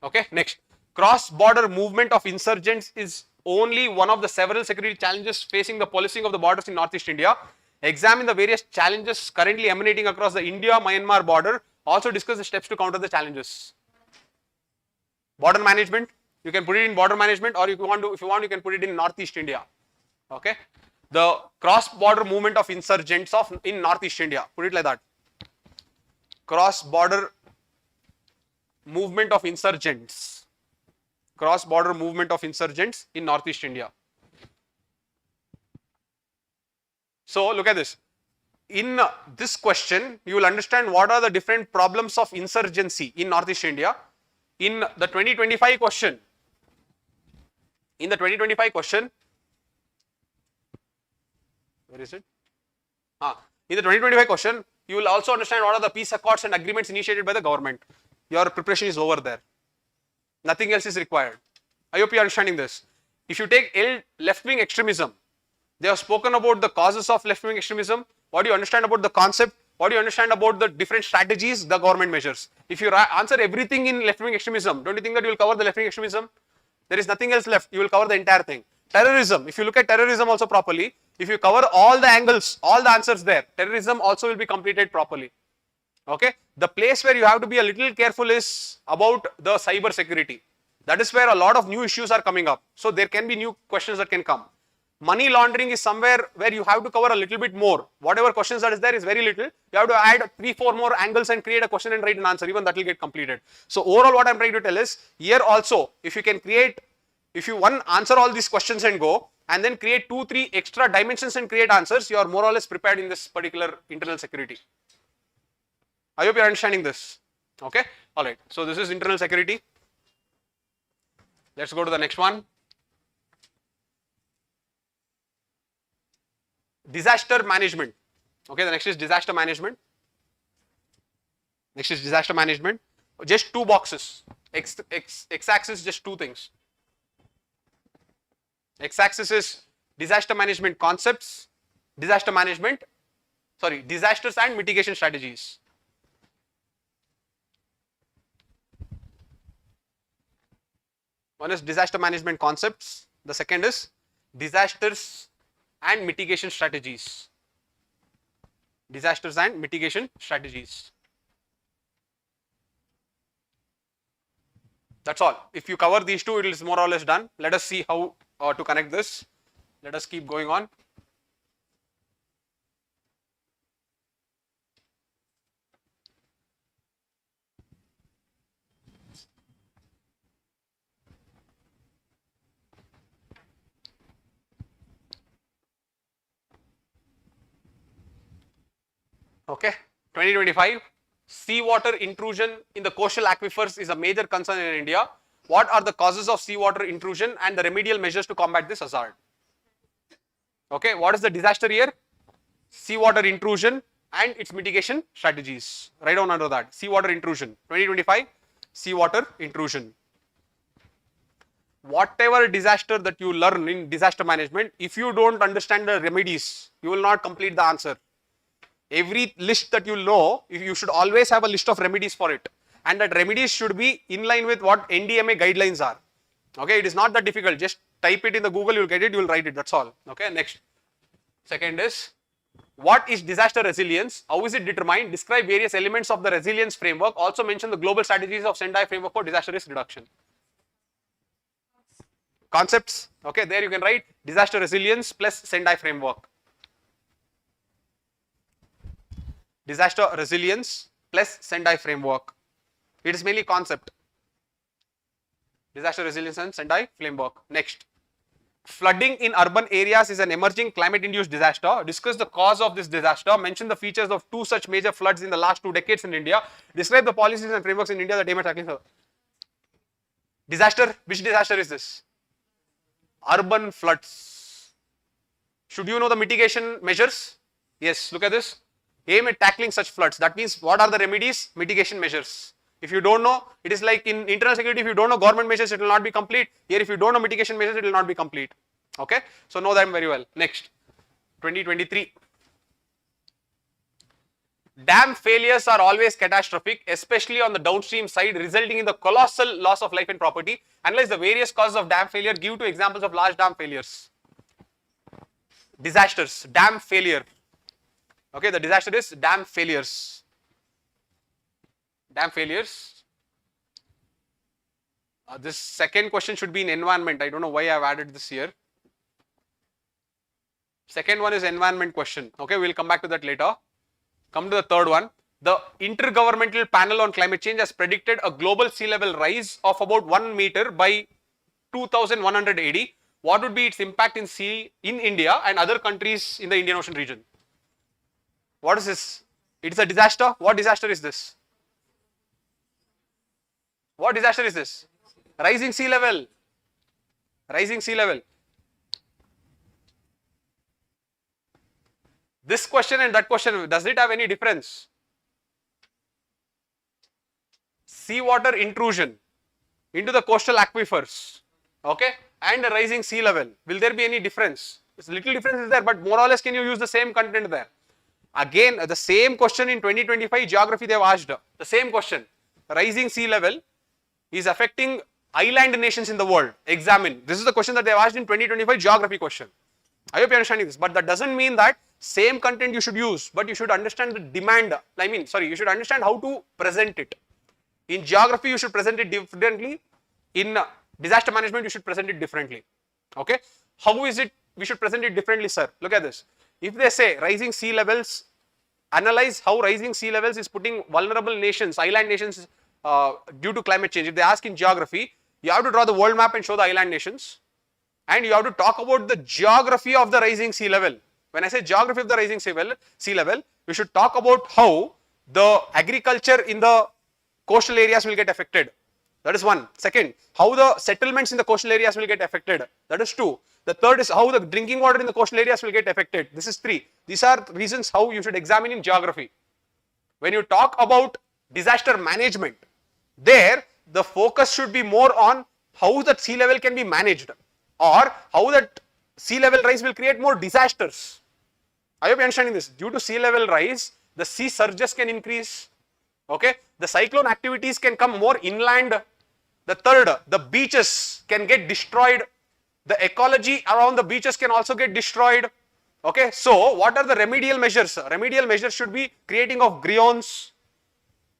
Okay, next. Cross-border movement of insurgents is only one of the several security challenges facing the policing of the borders in Northeast India. Examine the various challenges currently emanating across the India-Myanmar border. Also discuss the steps to counter the challenges. Border management, you can put it in border management, or if you want, you can put it in Northeast India. Okay, the cross-border movement of insurgents in Northeast India. Put it like that. Cross-border movement of insurgents. Cross-border movement of insurgents in Northeast India. So look at this. In this question, you will understand what are the different problems of insurgency in Northeast India. In the 2025 question, where is it? In the 2025 question, you will also understand what are the peace accords and agreements initiated by the government. Your preparation is over there. Nothing else is required. I hope you are understanding this. If you take left-wing extremism, they have spoken about the causes of left-wing extremism. What do you understand about the concept? What do you understand about the different strategies the government measures? If you answer everything in left-wing extremism, don't you think that you will cover the left-wing extremism? There is nothing else left. You will cover the entire thing. Terrorism. If you look at terrorism also properly, if you cover all the angles, all the answers there, terrorism also will be completed properly. Okay, the place where you have to be a little careful is about the cyber security. That is where a lot of new issues are coming up. So there can be new questions that can come. Money laundering is somewhere where you have to cover a little bit more. Whatever questions that is there is very little. You have to add 3-4 more angles and create a question and write an answer. Even that will get completed. So overall what I am trying to tell is, here also if you can create, if you answer all these questions and go, and then create 2-3 extra dimensions and create answers, you are more or less prepared in this particular internal security. I hope you are understanding this. Okay, alright. So this is internal security. Let's go to the next one. Disaster management. Okay, the next is disaster management. Next is disaster management. Just 2 boxes. X-axis, just 2 things. X-axis is disaster management concepts, disasters and mitigation strategies. One is disaster management concepts, the second is disasters and mitigation strategies. Disasters and mitigation strategies. That's all. If you cover these 2, it is more or less done. Let us see how to connect this. Let us keep going on. Okay, 2025, seawater intrusion in the coastal aquifers is a major concern in India. What are the causes of seawater intrusion and the remedial measures to combat this hazard? Okay, what is the disaster here? Seawater intrusion and its mitigation strategies. Write down under that, seawater intrusion, 2025, seawater intrusion. Whatever disaster that you learn in disaster management, if you don't understand the remedies, you will not complete the answer. Every list that you know, you should always have a list of remedies for it, and that remedies should be in line with what NDMA guidelines are. Okay, it is not that difficult. Just type it in the Google, you will get it, you will write it. That's all. Okay, next. Second is, what is disaster resilience? How is it determined? Describe various elements of the resilience framework. Also mention the global strategies of Sendai framework for disaster risk reduction. Concepts. Okay, there you can write disaster resilience plus Sendai framework. Disaster resilience plus Sendai framework. It is mainly concept. Disaster resilience and Sendai framework. Next. Flooding in urban areas is an emerging climate-induced disaster. Discuss the cause of this disaster. Mention the features of 2 such major floods in the last 2 decades in India. Describe the policies and frameworks in India that aim at tackling the disaster. Which disaster is this? Urban floods. Should you know the mitigation measures? Yes, look at this. Aim at tackling such floods. That means what are the remedies? Mitigation measures. If you don't know, it is like in internal security, if you don't know government measures, it will not be complete. Here, if you don't know mitigation measures, it will not be complete. Okay, so know them very well. Next, 2023. Dam failures are always catastrophic, especially on the downstream side, resulting in the colossal loss of life and property. Analyze the various causes of dam failure. Give 2 examples of large dam failures. Disasters, dam failure. Okay, the disaster is dam failures. Dam failures. This second question should be in environment. I don't know why I have added this here. Second one is environment question. Okay, we will come back to that later. Come to the third one. The Intergovernmental Panel on Climate Change has predicted a global sea level rise of about 1 meter by 2100 AD. What would be its impact in India and other countries in the Indian Ocean region? What is this? It is a disaster. What disaster is this? What disaster is this? Rising sea level. Rising sea level. This question and that question, does it have any difference? Seawater intrusion into the coastal aquifers, okay, and a rising sea level. Will there be any difference? It's little difference is there, but more or less can you use the same content there? Again, the same question in 2025 geography they have asked. The same question. Rising sea level is affecting island nations in the world. Examine. This is the question that they have asked in 2025 geography question. I hope you are understanding this. But that doesn't mean that same content you should use, but you should understand the demand. You should understand how to present it. In geography, you should present it differently. In disaster management, you should present it differently. Okay? How is it we should present it differently, sir? Look at this. If they say rising sea levels, analyze how rising sea levels is putting vulnerable nations, island nations due to climate change. If they ask in geography, you have to draw the world map and show the island nations. And you have to talk about the geography of the rising sea level. When I say geography of the rising sea level, we should talk about how the agriculture in the coastal areas will get affected. That is one. Second, how the settlements in the coastal areas will get affected. That is two. The third is how the drinking water in the coastal areas will get affected. This is three. These are reasons how you should examine in geography. When you talk about disaster management, there the focus should be more on how the sea level can be managed, or how that sea level rise will create more disasters. I hope you are understanding this. Due to sea level rise, the sea surges can increase. Okay, the cyclone activities can come more inland. The third, the beaches can get destroyed. The ecology around the beaches can also get destroyed. Okay, so what are the remedial measures? Remedial measures should be creating of grions,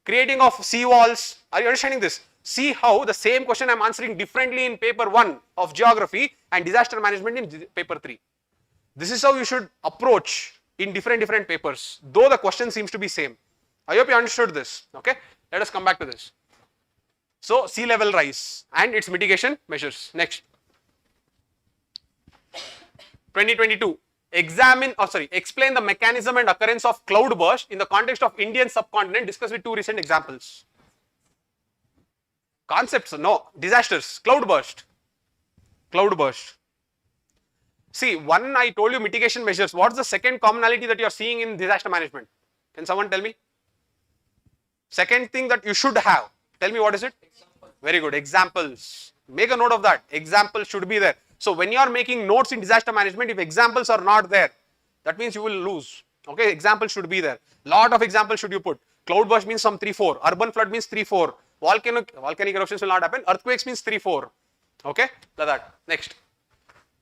creating of sea walls. Are you understanding this? See how the same question I am answering differently in paper 1 of geography and disaster management in paper 3. This is how you should approach in different papers, though the question seems to be same. I hope you understood this. Okay, let us come back to this. So, sea level rise and its mitigation measures. Next, 2022. Explain the mechanism and occurrence of cloud burst in the context of Indian subcontinent. Discuss with two recent examples. Concepts, no. Disasters, cloud burst. Cloud burst. See, one I told you mitigation measures. What's the second commonality that you are seeing in disaster management? Can someone tell me? Second thing that you should have. Tell me what is it? Example. Very good. Examples. Make a note of that. Examples should be there. So when you are making notes in disaster management, if examples are not there, that means you will lose. Okay, examples should be there. Lot of examples should you put. Cloud burst means some 3-4. Urban flood means 3-4. Volcanic eruptions will not happen. Earthquakes means 3-4. Okay, like that. Next.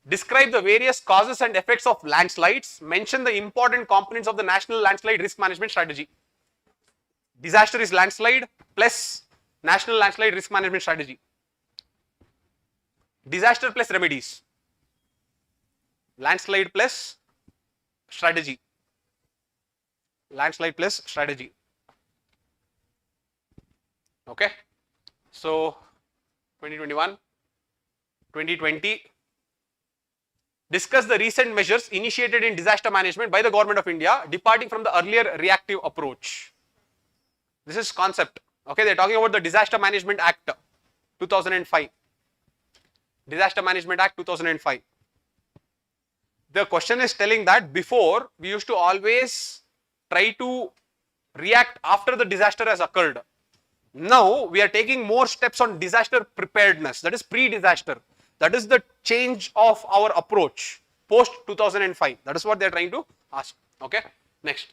Describe the various causes and effects of landslides. Mention the important components of the National Landslide Risk Management Strategy. Disaster is landslide plus National Landslide Risk Management Strategy. Disaster plus remedies. Landslide plus strategy. Landslide plus strategy. Okay. So, 2021, 2020. Discuss the recent measures initiated in disaster management by the Government of India, departing from the earlier reactive approach. This is concept. Okay, they are talking about the Disaster Management Act 2005. Disaster Management Act 2005. The question is telling that before we used to always try to react after the disaster has occurred. Now we are taking more steps on disaster preparedness, that is pre-disaster. That is the change of our approach post 2005. That is what they are trying to ask. Okay, next.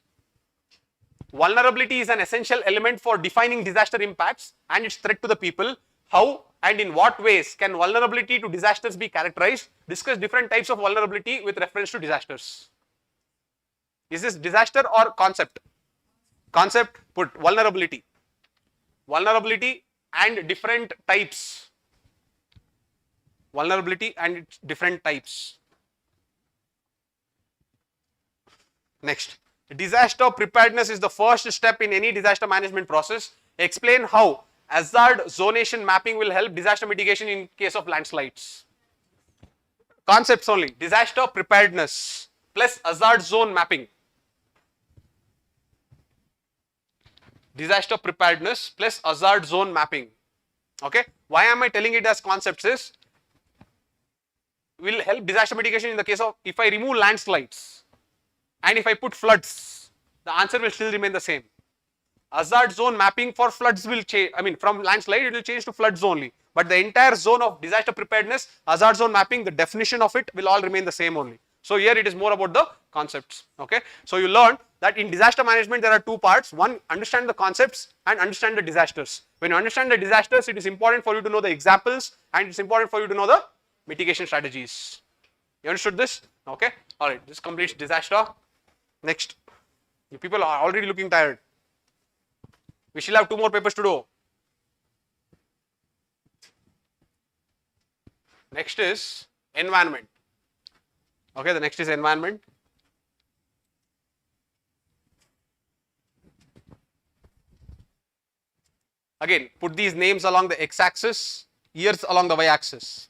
Vulnerability is an essential element for defining disaster impacts and its threat to the people. How and in what ways can vulnerability to disasters be characterized? Discuss different types of vulnerability with reference to disasters. Is this disaster or concept? Concept, put vulnerability. Vulnerability and different types. Vulnerability and its different types. Next. Disaster preparedness is the first step in any disaster management process. Explain how hazard zonation mapping will help disaster mitigation in case of landslides. Concepts only. Disaster preparedness plus hazard zone mapping. Disaster preparedness plus hazard zone mapping. Okay. Why am I telling it as concepts is, will help disaster mitigation in the case of, if I remove landslides and if I put floods, the answer will still remain the same. Hazard zone mapping for floods will change, from landslide it will change to floods only. But the entire zone of disaster preparedness, hazard zone mapping, the definition of it will all remain the same only. So here it is more about the concepts. Okay. So you learn that in disaster management there are two parts. One, understand the concepts and understand the disasters. When you understand the disasters, it is important for you to know the examples and it's important for you to know the mitigation strategies. You understood this? Okay. Alright. This completes disaster. Next. You people are already looking tired. We still have 2 more papers to do. Next is environment. Okay, the next is environment. Again, put these names along the x-axis, years along the y-axis.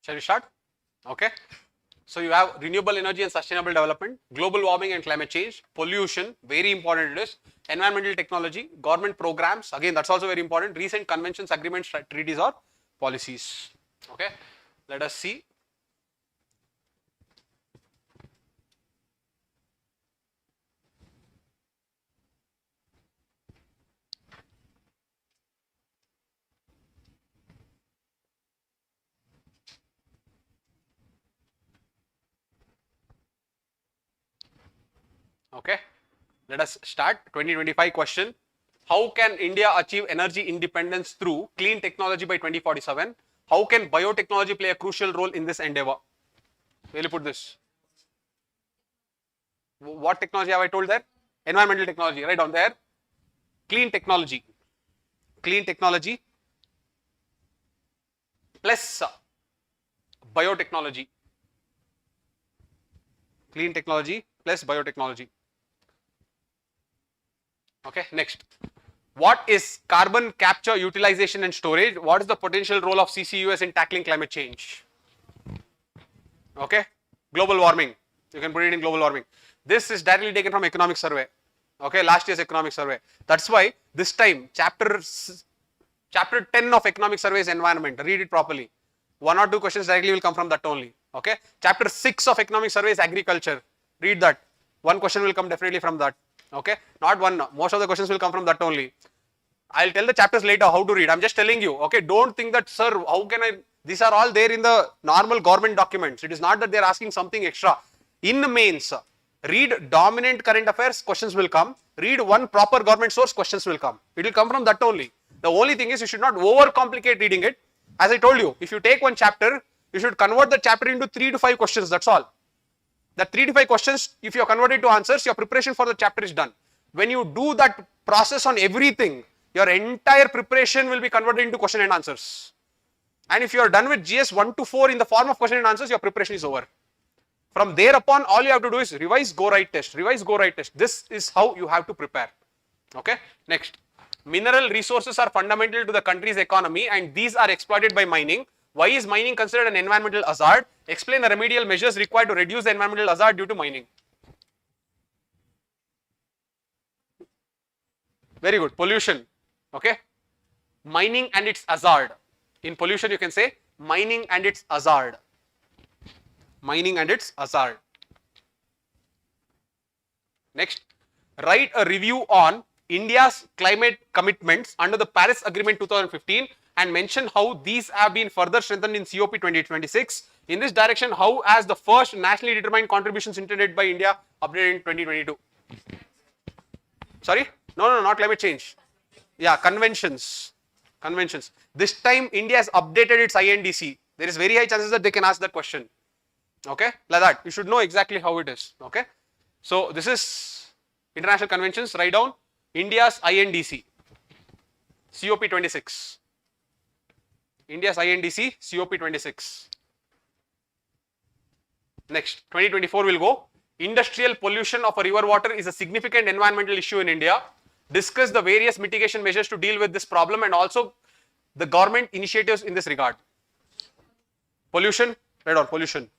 Shall we start? Okay. So you have renewable energy and sustainable development, global warming and climate change, pollution, very important it is, environmental technology, government programs, again that's also very important, recent conventions, agreements, treaties or policies. Okay. Let us see. Okay, let us start. 2025 question. How can India achieve energy independence through clean technology by 2047? How can biotechnology play a crucial role in this endeavor? Where will you put this? What technology have I told there? Environmental technology, right down there. Clean technology. Clean technology plus biotechnology. Clean technology plus biotechnology. Okay, next. What is carbon capture, utilization and storage? What is the potential role of CCUS in tackling climate change? Okay, global warming. You can put it in global warming. This is directly taken from economic survey. Okay, last year's economic survey. That's why this time chapter 10 of economic survey is environment. Read it properly. 1 or 2 questions directly will come from that only. Okay, chapter 6 of economic survey is agriculture. Read that. 1 question will come definitely from that. Okay, not one. Most of the questions will come from that only. I'll tell the chapters later how to read. I'm just telling you. Okay, don't think that, sir, how can I? These are all there in the normal government documents. It is not that they are asking something extra. In mains, read dominant current affairs, questions will come. Read one proper government source, questions will come. It will come from that only. The only thing is you should not overcomplicate reading it. As I told you, if you take one chapter, you should convert the chapter into 3 to 5 questions. That's all. The 3 to 5 questions, if you are converted to answers, your preparation for the chapter is done. When you do that process on everything, your entire preparation will be converted into question and answers. And if you are done with GS 1 to 4 in the form of question and answers, your preparation is over. From there upon, all you have to do is revise, go write test, revise, go write test. This is how you have to prepare. Okay, next. Mineral resources are fundamental to the country's economy and these are exploited by mining. Why is mining considered an environmental hazard? Explain the remedial measures required to reduce the environmental hazard due to mining. Very good. Pollution. Okay. Mining and its hazard. In pollution, you can say mining and its hazard. Mining and its hazard. Next, write a review on India's climate commitments under the Paris Agreement 2015 and mention how these have been further strengthened in COP 2026. In this direction, how has the first nationally determined contributions intended by India updated in 2022? Sorry? No, not climate change. Yeah, conventions. Conventions. This time India has updated its INDC. There is very high chances that they can ask that question. Okay, like that. You should know exactly how it is. Okay, so this is international conventions. Write down India's INDC, COP26. India's INDC, COP26. Next, 2024 will go. Industrial pollution of a river water is a significant environmental issue in India. Discuss the various mitigation measures to deal with this problem and also the government initiatives in this regard. Pollution, write down pollution.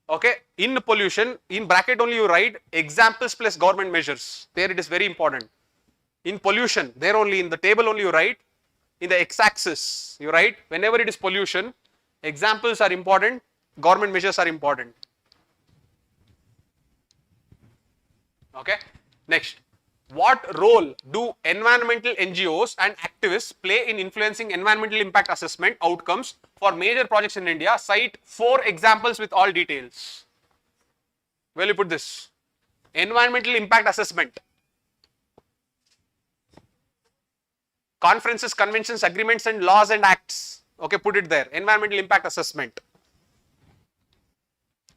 Okay, in pollution, in bracket only you write examples plus government measures. There it is very important. In pollution, there only in the table only you write. In the x-axis, you write whenever it is pollution, examples are important, government measures are important. Okay, next. What role do environmental NGOs and activists play in influencing environmental impact assessment outcomes for major projects in India? Cite 4 examples with all details. Where will you put this? Environmental impact assessment. Conferences, conventions, agreements and laws and acts. Okay, put it there. Environmental impact assessment.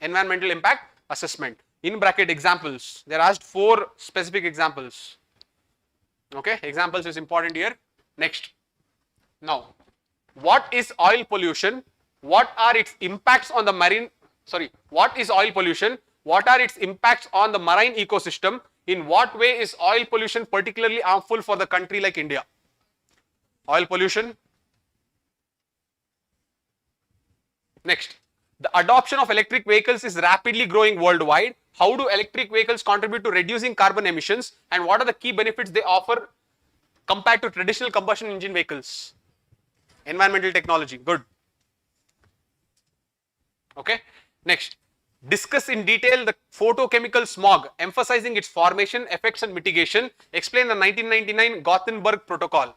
Environmental impact assessment. In bracket examples. They are asked 4 specific examples. Okay, examples is important here. Next. Now, what is oil pollution? What are its impacts on the marine? What is oil pollution? What are its impacts on the marine ecosystem? In what way is oil pollution particularly harmful for the country like India? Oil pollution. Next. The adoption of electric vehicles is rapidly growing worldwide. How do electric vehicles contribute to reducing carbon emissions and what are the key benefits they offer compared to traditional combustion engine vehicles? Environmental technology, good. Okay, next. Discuss in detail the photochemical smog, emphasizing its formation, effects and mitigation. Explain the 1999 Gothenburg Protocol.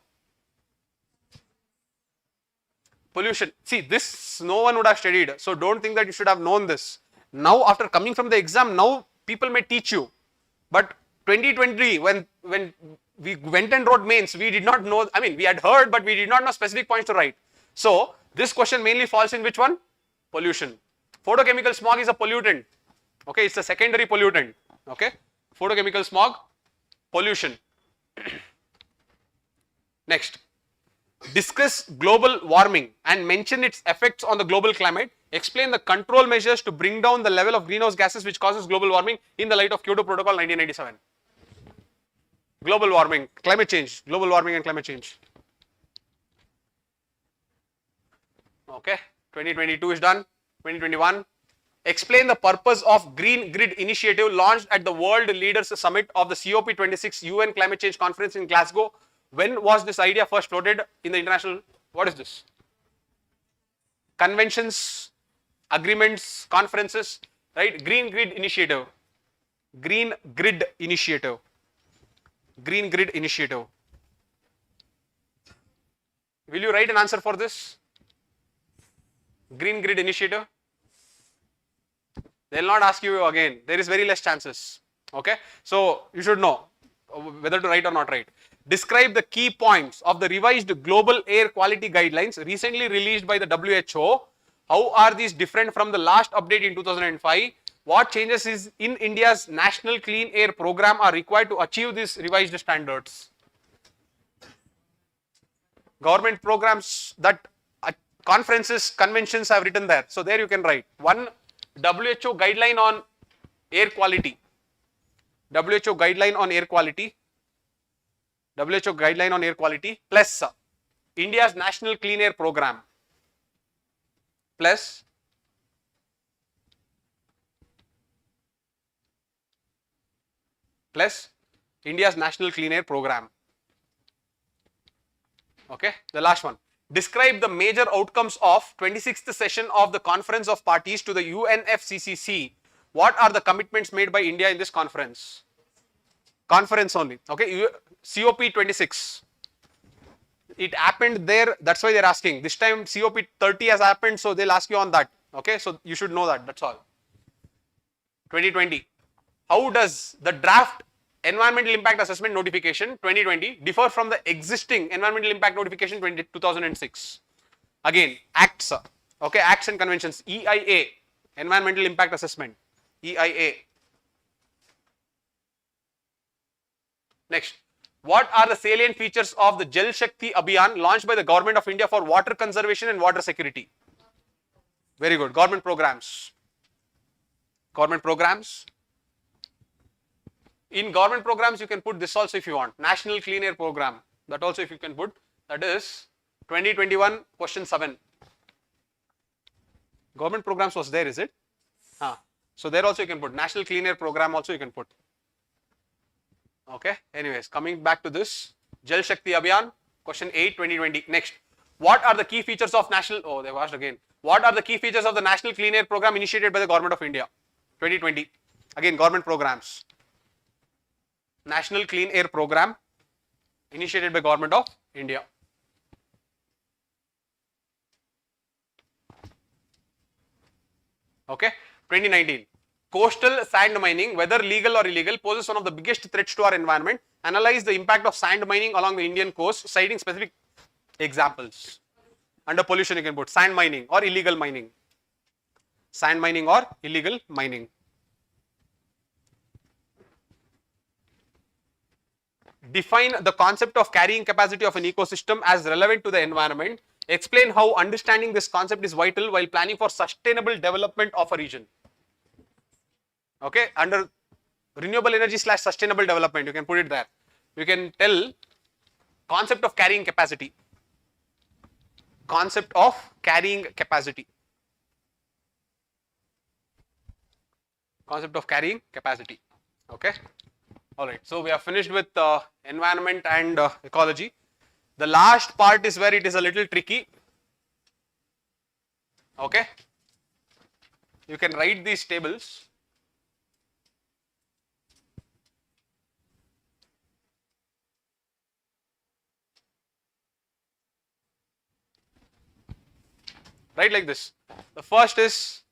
Pollution. See, this no one would have studied, so don't think that you should have known this. Now, after coming from the exam, now people may teach you. But 2020, when we went and wrote mains, we did not know, I mean, we had heard, but we did not know specific points to write. So, this question mainly falls in which one? Pollution. Photochemical smog is a pollutant. Okay, it's a secondary pollutant. Okay, photochemical smog, pollution. Next. Discuss global warming and mention its effects on the global climate. Explain the control measures to bring down the level of greenhouse gases which causes global warming in the light of Kyoto Protocol 1997. Global warming, climate change, global warming and climate change. Okay, 2022 is done. 2021. Explain the purpose of Green Grid initiative launched at the World Leaders Summit of the COP26 UN Climate Change Conference in Glasgow. When was this idea first floated in the international? What is this? Conventions, agreements, conferences, right? Green Grid initiative. Green Grid initiative. Green Grid initiative. Will you write an answer for this? Green Grid initiative. They will not ask you again. There is very less chances. Okay. So you should know whether to write or not write. Describe the key points of the revised global air quality guidelines recently released by the WHO. How are these different from the last update in 2005? What changes is in India's national clean air program are required to achieve these revised standards? Government programs that conferences, conventions have written there. So there you can write. One, WHO guideline on air quality. WHO guideline on air quality. WHO guideline on air quality plus India's national clean air program plus India's national clean air program. Okay, the last one. Describe the major outcomes of 26th session of the Conference of Parties to the UNFCCC. What are the commitments made by India in this conference? Conference only. Okay, COP26. It happened there, that's why they're asking. This time COP30 has happened, so they'll ask you on that. Okay, so you should know that, that's all. 2020. How does the draft environmental impact assessment notification 2020 differ from the existing environmental impact notification 2006? Again, acts, okay, acts and conventions, EIA, environmental impact assessment, EIA. Next, what are the salient features of the Jal Shakti Abhiyan launched by the Government of India for water conservation and water security? Very good, government programs. Government programs. In government programs, you can put this also if you want. National Clean Air Program, that also if you can put, that is 2021 question 7. Government programs was there, is it? So there also you can put National Clean Air Program also you can put. Okay, anyways, coming back to this, Jal Shakti Abhiyan, question 8, 2020. Next, what are the key features of national, oh they've asked again, what are the key features of the National Clean Air Program initiated by the Government of India? 2020, again government programs. National Clean Air Program initiated by Government of India. Okay, 2019. Coastal sand mining, whether legal or illegal, poses one of the biggest threats to our environment. Analyze the impact of sand mining along the Indian coast, citing specific examples. Under pollution, you can put sand mining or illegal mining. Sand mining or illegal mining. Define the concept of carrying capacity of an ecosystem as relevant to the environment. Explain how understanding this concept is vital while planning for sustainable development of a region. Okay, under renewable energy / sustainable development, you can put it there. You can tell concept of carrying capacity. Concept of carrying capacity. Concept of carrying capacity. Okay. Alright, so we are finished with environment and ecology. The last part is where it is a little tricky. Okay. You can write these tables. Right, like this. The first is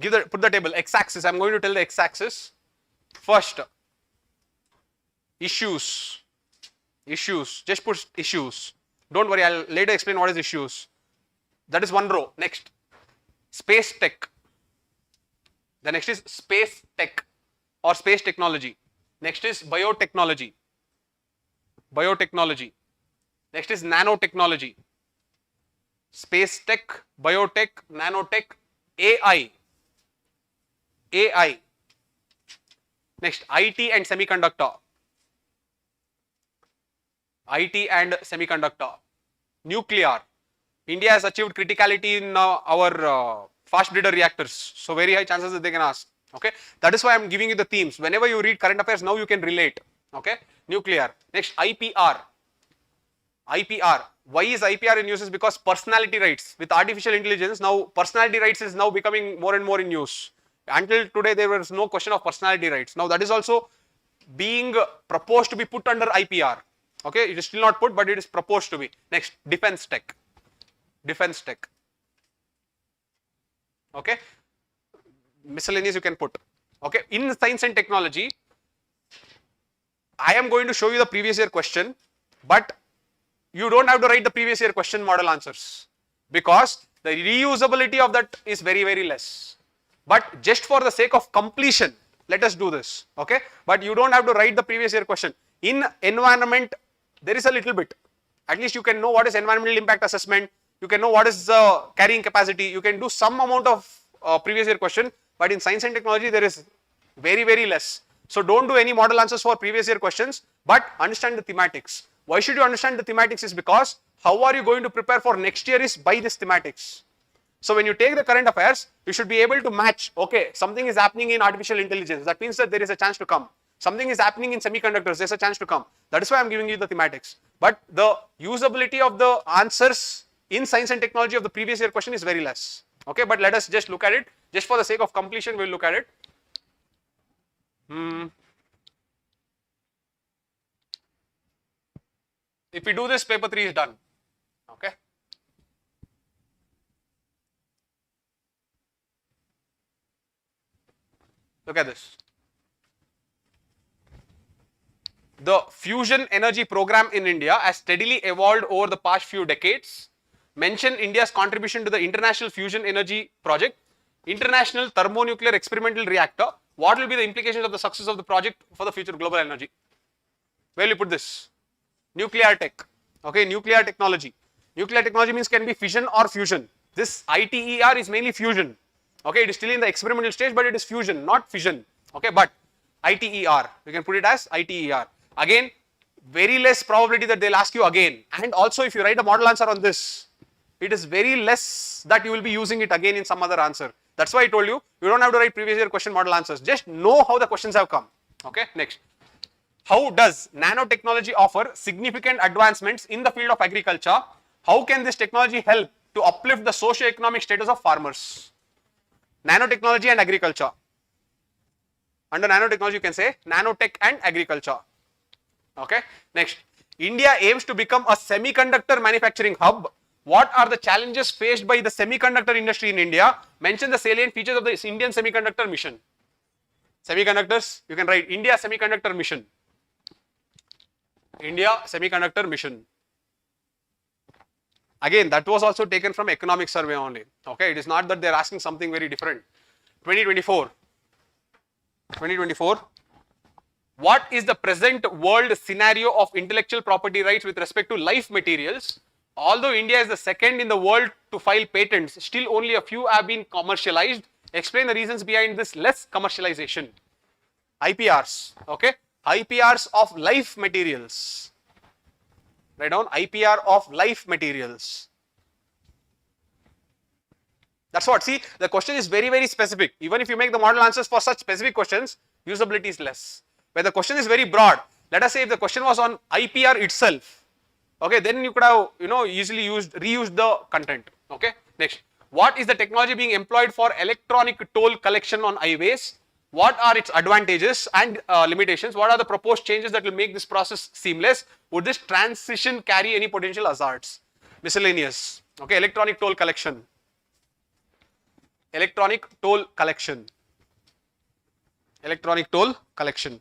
put the table x-axis. I'm going to tell the x-axis. First, issues. Just put issues. Don't worry, I'll later explain what is issues. That is one row. Next, space tech. The next is space tech or space technology. Next is biotechnology. Next is nanotechnology. Space tech, biotech, nanotech, AI. Next, IT and semiconductor. Nuclear. India has achieved criticality in our fast breeder reactors. So very high chances that they can ask. Okay. That is why I am giving you the themes. Whenever you read current affairs, now you can relate. Okay. Nuclear. Next, IPR. Why is IPR in use? Is because personality rights. With artificial intelligence, now personality rights is now becoming more and more in use. Until today, there was no question of personality rights. Now that is also being proposed to be put under IPR. Okay, it is still not put, but it is proposed to be. Next, defense tech. Okay, miscellaneous you can put. Okay, in science and technology, I am going to show you the previous year question, but you don't have to write the previous year question model answers because the reusability of that is very, very less. But just for the sake of completion, let us do this. Okay, but you don't have to write the previous year question. In environment, there is a little bit. At least you can know what is environmental impact assessment. You can know what is carrying capacity. You can do some amount of previous year question. But in science and technology, there is very, very less. So don't do any model answers for previous year questions, but understand the thematics. Why should you understand the thematics is because how are you going to prepare for next year is by this thematics. So when you take the current affairs, you should be able to match, okay, something is happening in artificial intelligence. That means that there is a chance to come. Something is happening in semiconductors, there's a chance to come. That is why I'm giving you the thematics. But the usability of the answers in science and technology of the previous year question is very less. Okay, but let us just look at it. Just for the sake of completion, we'll look at it. If we do this, paper 3 is done. Okay. Look at this. The fusion energy program in India has steadily evolved over the past few decades. Mention India's contribution to the International Fusion Energy Project, International Thermonuclear Experimental Reactor. What will be the implications of the success of the project for the future global energy? Where will you put this? Nuclear tech. Okay, nuclear technology. Nuclear technology means can be fission or fusion. This ITER is mainly fusion. Okay, it is still in the experimental stage, but it is fusion, not fission. Okay, but ITER, you can put it as ITER. Again, very less probability that they'll ask you again. And also, if you write a model answer on this, it is very less that you will be using it again in some other answer. That's why I told you, you don't have to write previous year question model answers. Just know how the questions have come. Okay, next. How does nanotechnology offer significant advancements in the field of agriculture? How can this technology help to uplift the socio-economic status of farmers? Nanotechnology and agriculture. Under nanotechnology, you can say nanotech and agriculture. Okay. Next, India aims to become a semiconductor manufacturing hub. What are the challenges faced by the semiconductor industry in India? Mention the salient features of the Indian semiconductor mission. Semiconductors, you can write India semiconductor mission. India semiconductor mission. Again, that was also taken from economic survey only. Okay, it is not that they are asking something very different. 2024. What is the present world scenario of intellectual property rights with respect to life materials? Although India is the second in the world to file patents, still only a few have been commercialized. Explain the reasons behind this less commercialization. IPRs, okay? IPRs of life materials. Write down IPR of life materials. That's what, see, the question is very, very specific. Even if you make the model answers for such specific questions, usability is less. When the question is very broad, let us say if the question was on IPR itself, okay, then you could have, easily reused the content, okay. Next, what is the technology being employed for electronic toll collection on highways? What are its advantages and limitations? What are the proposed changes that will make this process seamless? Would this transition carry any potential hazards? Miscellaneous, okay, electronic toll collection. Electronic toll collection. Electronic toll collection.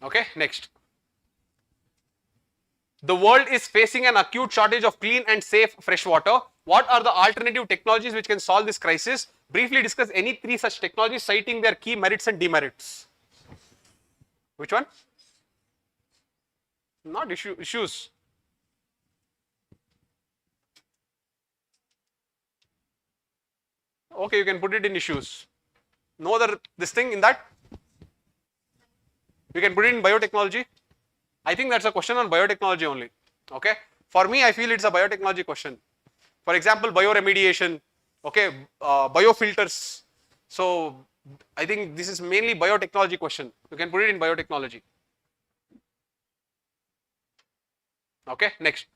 Okay, next. The world is facing an acute shortage of clean and safe fresh water. What are the alternative technologies which can solve this crisis? Briefly discuss any three such technologies, citing their key merits and demerits. Which one? Not issues. Okay, you can put it in issues. No other this thing in that? You can put it in biotechnology. I think that's a question on biotechnology only. Okay. For me, I feel it's a biotechnology question. For example, bioremediation, okay, biofilters. So I think this is mainly biotechnology question. You can put it in biotechnology. Okay, next.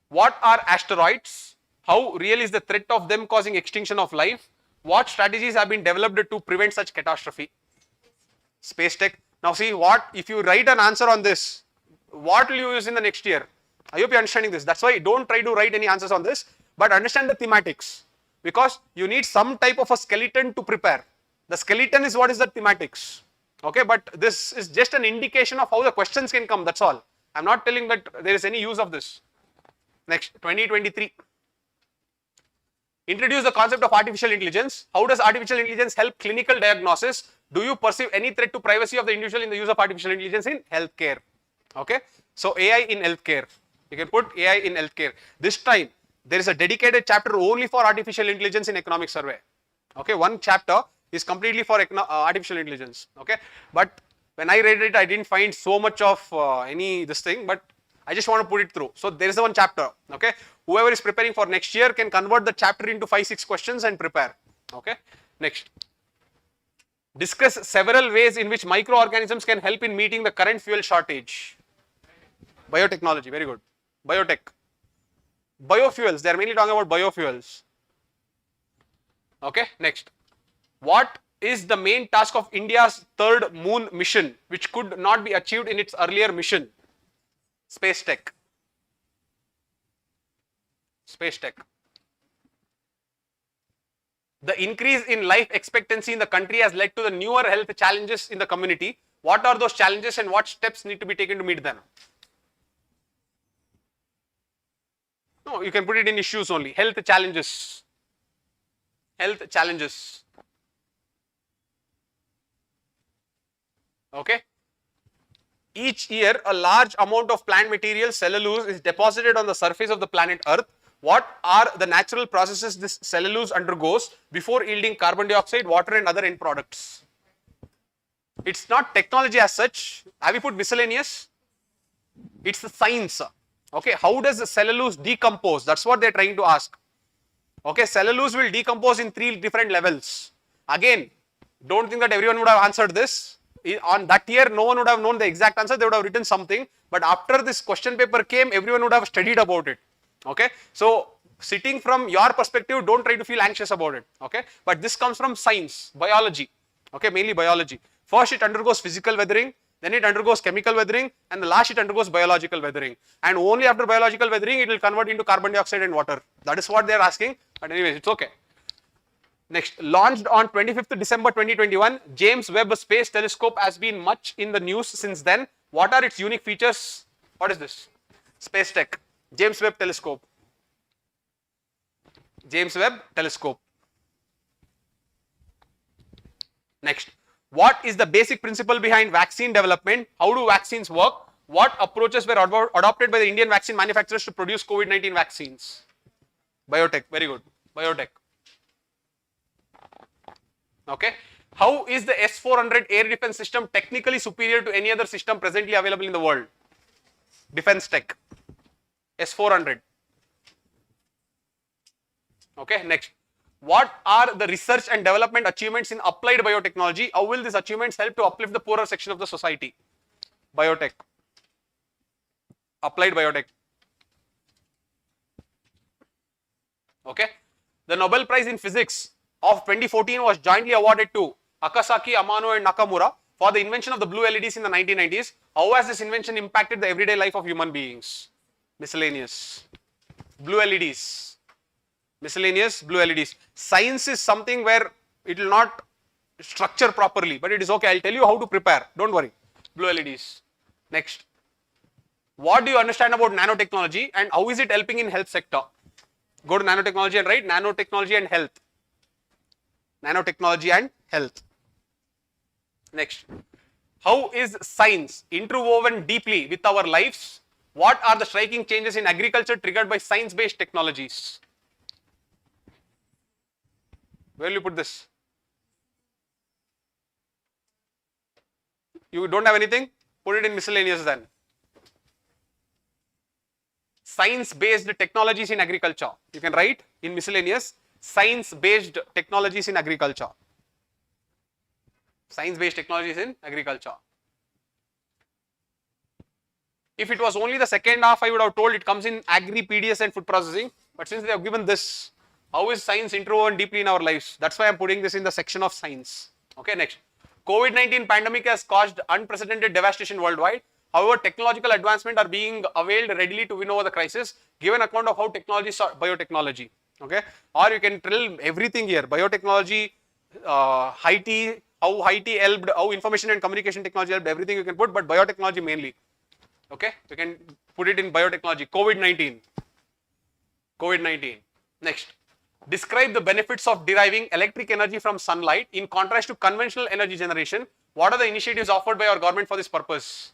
What are asteroids? How real is the threat of them causing extinction of life? What strategies have been developed to prevent such catastrophe? Space tech. Now see what, if you write an answer on this, what will you use in the next year? I hope you are understanding this. That's why don't try to write any answers on this, but understand the thematics, because you need some type of a skeleton to prepare. The skeleton is what is the thematics. Okay, but this is just an indication of how the questions can come, that's all. I am not telling that there is any use of this. Next, 2023. Introduce the concept of artificial intelligence. How does artificial intelligence help clinical diagnosis? Do you perceive any threat to privacy of the individual in the use of artificial intelligence in healthcare? Okay, so AI in healthcare. You can put AI in healthcare. This time, there is a dedicated chapter only for artificial intelligence in economic survey. Okay, one chapter is completely for artificial intelligence. Okay, but when I read it, I didn't find so much of any this thing, but I just want to put it through. So there is one chapter. Okay, whoever is preparing for next year can convert the chapter into 5-6 questions and prepare. Okay, next. Discuss several ways in which microorganisms can help in meeting the current fuel shortage. Biotechnology, very good. Biotech. Biofuels, they are mainly talking about biofuels. Okay, next. What is the main task of India's third moon mission, which could not be achieved in its earlier mission? Space tech. Space tech. The increase in life expectancy in the country has led to the newer health challenges in the community. What are those challenges and what steps need to be taken to meet them? No, you can put it in issues only. Health challenges. Health challenges. Okay. Each year, a large amount of plant material, cellulose, is deposited on the surface of the planet Earth. What are the natural processes this cellulose undergoes before yielding carbon dioxide, water and other end products? It's not technology as such. Have you put miscellaneous? It's the science. Okay, how does the cellulose decompose? That's what they're trying to ask. Okay, cellulose will decompose in 3 different levels. Again, don't think that everyone would have answered this. On that year, no one would have known the exact answer. They would have written something. But after this question paper came, everyone would have studied about it. Okay, so sitting from your perspective, don't try to feel anxious about it. Okay, but this comes from science, biology. Okay, mainly biology. First, it undergoes physical weathering. Then it undergoes chemical weathering, and the last it undergoes biological weathering. And only after biological weathering, it will convert into carbon dioxide and water. That is what they are asking. But anyways, it's okay. Next, launched on 25th December 2021, James Webb Space Telescope has been much in the news since then. What are its unique features? What is this? Space Tech. James Webb Telescope. James Webb Telescope. Next. What is the basic principle behind vaccine development? How do vaccines work? What approaches were adopted by the Indian vaccine manufacturers to produce COVID-19 vaccines? Biotech, very good. Biotech. Okay. How is the S-400 air defense system technically superior to any other system presently available in the world? Defense tech. S-400. Okay, next. What are the research and development achievements in applied biotechnology? How will these achievements help to uplift the poorer section of the society? Biotech. Applied biotech. Okay. The Nobel Prize in Physics of 2014 was jointly awarded to Akasaki, Amano and Nakamura for the invention of the blue LEDs in the 1990s. How has this invention impacted the everyday life of human beings? Miscellaneous. Blue LEDs. Miscellaneous, blue LEDs. Science is something where it will not structure properly, but it is okay. I'll tell you how to prepare. Don't worry. Blue LEDs. Next. What do you understand about nanotechnology and how is it helping in health sector? Go to nanotechnology and write nanotechnology and health. Nanotechnology and health. Next. How is science interwoven deeply with our lives? What are the striking changes in agriculture triggered by science-based technologies? Where will you put this? You don't have anything? Put it in miscellaneous then. Science-based technologies in agriculture. You can write in miscellaneous, science-based technologies in agriculture. Science-based technologies in agriculture. If it was only the second half, I would have told it comes in agri, PDS and food processing. But since they have given this, how is science interwoven deeply in our lives? That's why I'm putting this in the section of science. Okay, next. COVID-19 pandemic has caused unprecedented devastation worldwide. However, technological advancement are being availed readily to win over the crisis, given account of how technology saw biotechnology. Okay, or you can tell everything here. Biotechnology, IT, how IT helped, how information and communication technology helped, everything you can put, but biotechnology mainly. Okay, you can put it in biotechnology. COVID-19. COVID-19. Next. Describe the benefits of deriving electric energy from sunlight in contrast to conventional energy generation. What are the initiatives offered by our government for this purpose?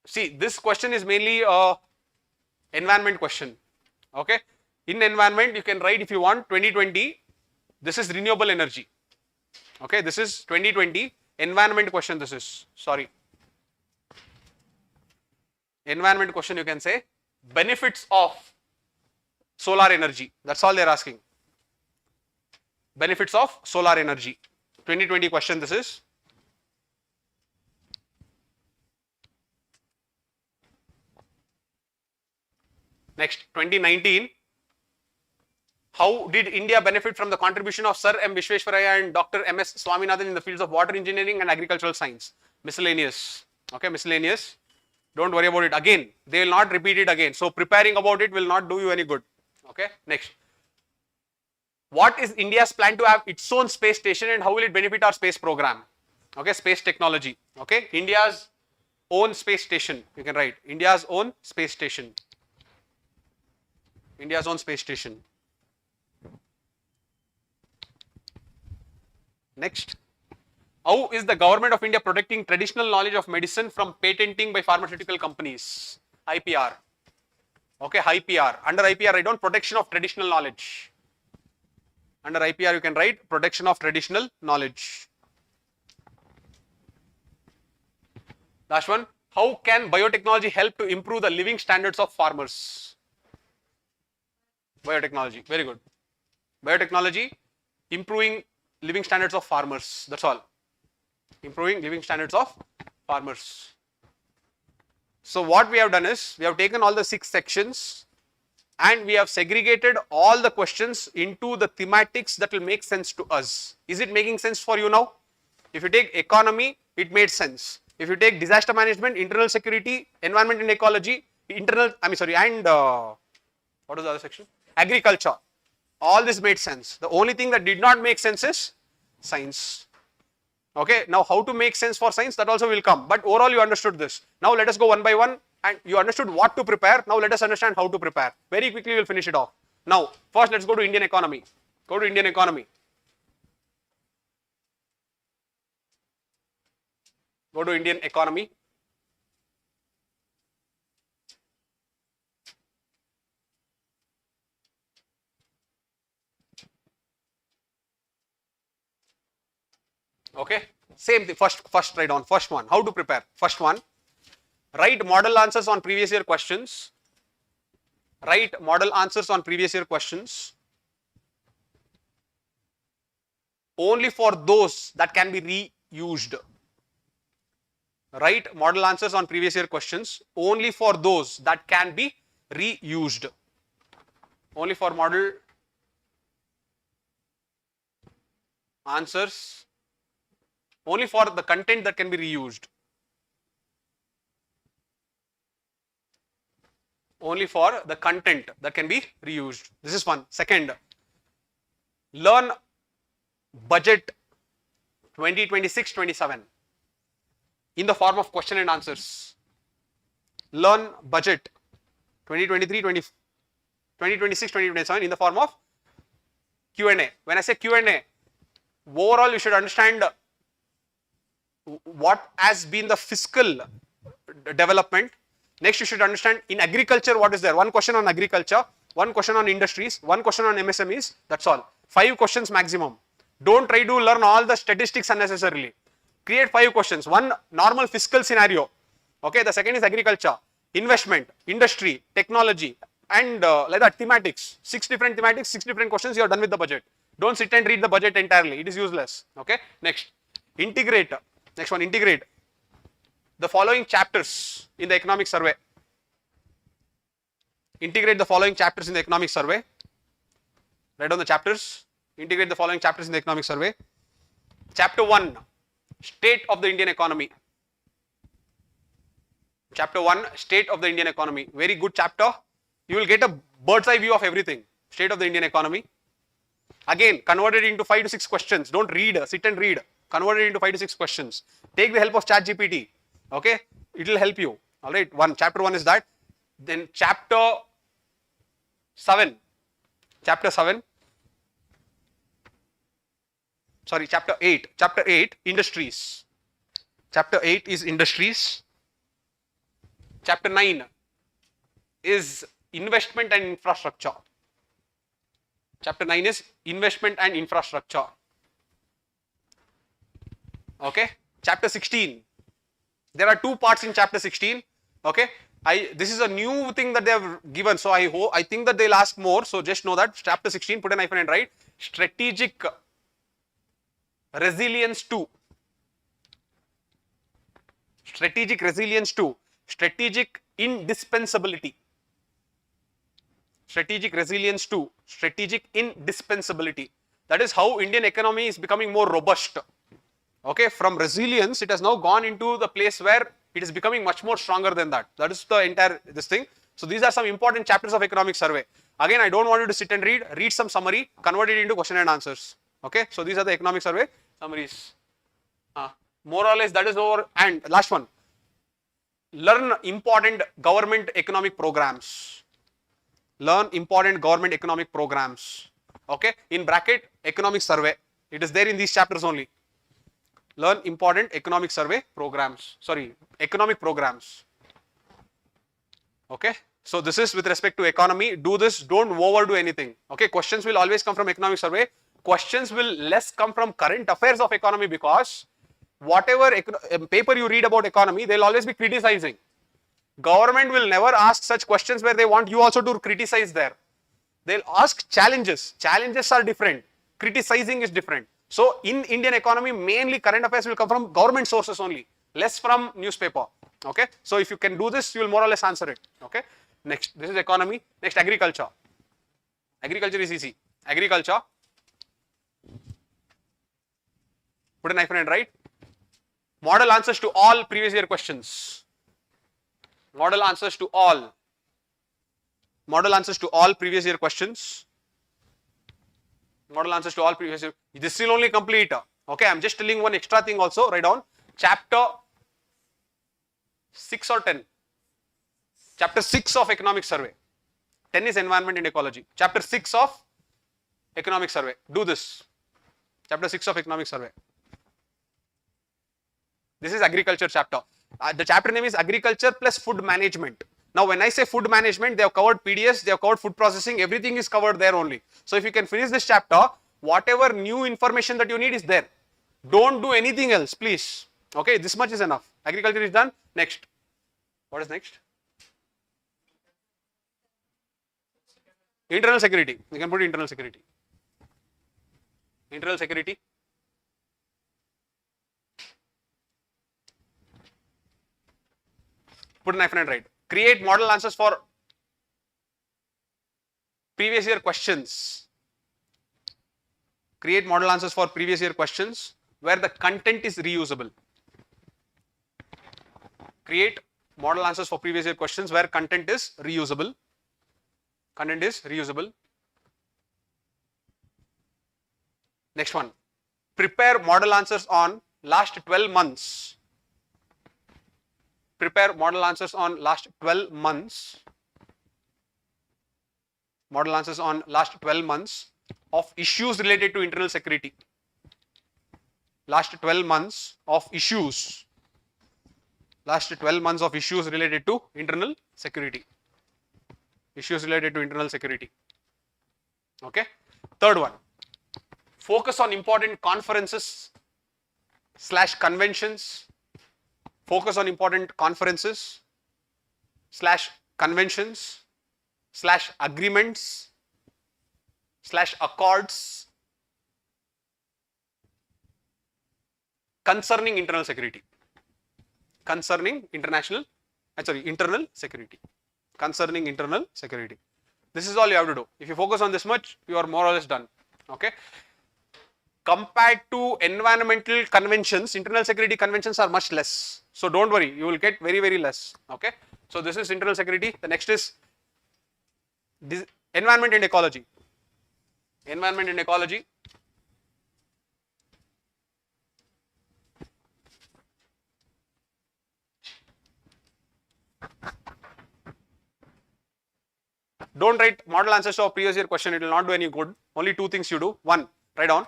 See, this question is mainly a environment question. Okay. In environment, you can write if you want 2020. This is renewable energy. Okay. This is 2020 environment question. This is, sorry. Environment question, you can say benefits of solar energy. That's all they're asking. Benefits of solar energy. 2020 question this is. Next, 2019. How did India benefit from the contribution of Sir M. Vishweshwaraya and Dr. M.S. Swaminathan in the fields of water engineering and agricultural science? Miscellaneous. Okay, miscellaneous. Don't worry about it. Again, they will not repeat it again. So, preparing about it will not do you any good. Okay, next. What is India's plan to have its own space station and how will it benefit our space program? Okay, space technology. Okay, India's own space station. You can write India's own space station. India's own space station. Next. How is the government of India protecting traditional knowledge of medicine from patenting by pharmaceutical companies? IPR. Okay, IPR. Under IPR, write down protection of traditional knowledge. Under IPR, you can write protection of traditional knowledge. Last one. How can biotechnology help to improve the living standards of farmers? Biotechnology. Very good. Biotechnology, improving living standards of farmers. That's all. Improving living standards of farmers. So what we have done is, we have taken all the 6 sections and we have segregated all the questions into the thematics that will make sense to us. Is it making sense for you now? If you take economy, it made sense. If you take disaster management, internal security, environment and ecology, what is the other section? Agriculture. All this made sense. The only thing that did not make sense is science. Okay, now how to make sense for science, that also will come. But overall you understood this. Now let us go one by one, and you understood what to prepare. Now let us understand how to prepare. Very quickly we will finish it off. Now first let's go to Indian economy. Go to Indian economy. Go to Indian economy. Okay, same thing. First write down. First one, how to prepare. First one, write model answers on previous year questions. Write model answers on previous year questions. Only for those that can be reused. Write model answers on previous year questions only for those that can be reused. Only for model answers, only for the content that can be reused. Only for the content that can be reused. This is one. Second, learn budget 2026-27 in the form of question and answers. Learn budget 2026-2027 in the form of Q&A. When I say Q&A, overall you should understand what has been the fiscal development. Next you should understand in agriculture what is there. One question on agriculture, one question on industries, one question on MSMEs, that's all. 5 questions maximum. Don't try to learn all the statistics unnecessarily. Create 5 questions. One normal fiscal scenario. Okay, the second is agriculture, investment, industry, technology, and like that thematics. 6 different thematics, 6 different questions, you are done with the budget. Don't sit and read the budget entirely. It is useless. Okay, next, integrate. Next one, integrate the following chapters in the economic survey. Integrate the following chapters in the economic survey. Write down the chapters. Integrate the following chapters in the economic survey. Chapter 1, state of the Indian economy. Chapter 1, state of the Indian economy. Very good chapter. You will get a bird's eye view of everything. State of the Indian economy. Again, convert it into 5 to 6 questions. Don't read, sit and read. Convert it into 5 to 6 questions. Take the help of ChatGPT. Okay, it will help you. All right, chapter 1 is that. Then chapter 7. Chapter 8. Chapter 8, industries. Chapter 8 is industries. Chapter 9 is investment and infrastructure. Chapter 9 is investment and infrastructure. Okay, chapter 16. There are 2 parts in chapter 16. Okay, this is a new thing that they have given, so I think that they'll ask more. So just know that chapter 16, put an hyphen and write strategic resilience 2. Strategic resilience 2. Strategic indispensability. Strategic resilience 2. Strategic indispensability. That is how Indian economy is becoming more robust. Okay, from resilience, it has now gone into the place where it is becoming much more stronger than that. That is the entire this thing. So these are some important chapters of economic survey. Again, I don't want you to sit and read some summary, convert it into question and answers. Okay, so these are the economic survey summaries. More or less that is over. And last one, learn important government economic programs. Learn important government economic programs. Okay, in bracket economic survey, it is there in these chapters only. Learn important economic survey programs, sorry, economic programs. Okay, so this is with respect to economy. Do this, don't overdo anything. Okay, questions will always come from economic survey. Questions will less come from current affairs of economy, because whatever paper you read about economy, they'll always be criticizing. Government will never ask such questions where they want you also to criticize there. They'll ask challenges. Challenges are different. Criticizing is different. So in Indian economy, mainly current affairs will come from government sources only, less from newspaper. Okay. So if you can do this, you will more or less answer it. Okay. Next, this is economy. Next, agriculture. Agriculture is easy. Agriculture. Put a knife and right. Model answers to all previous year questions. Model answers to all. Model answers to all previous year questions. Model answers to all previous year. This will only complete. Okay, I am just telling one extra thing also. Write down. Chapter 6 or 10. Chapter 6 of economic survey. 10 is environment and ecology. Chapter 6 of economic survey. Do this. Chapter 6 of economic survey. This is agriculture chapter. The chapter name is agriculture plus food management. Now, when I say food management, they have covered PDS, they have covered food processing, everything is covered there only. So, if you can finish this chapter, whatever new information that you need is there. Don't do anything else, please. Okay, this much is enough. Agriculture is done. Next. What is next? Internal security. You can put internal security. Internal security. Put a knife and right. Create model answers for previous year questions. Create model answers for previous year questions where the content is reusable. Create model answers for previous year questions where content is reusable. Content is reusable. Next one. Prepare model answers on last 12 months. Prepare model answers on last 12 months. Model answers on last 12 months of issues related to internal security. Last 12 months of issues. Last 12 months of issues related to internal security. Issues related to internal security. Okay. Third one. Focus on important conferences / conventions. Focus on important conferences / conventions / agreements / accords concerning internal security. Concerning internal security. Concerning internal security. This is all you have to do. If you focus on this much, you are more or less done. Okay. Compared to environmental conventions, internal security conventions are much less. So don't worry, you will get very, very less. Okay. So this is internal security. The next is this environment and ecology. Environment and ecology. Don't write model answers to a previous year question, it will not do any good. Only two things you do. One, write down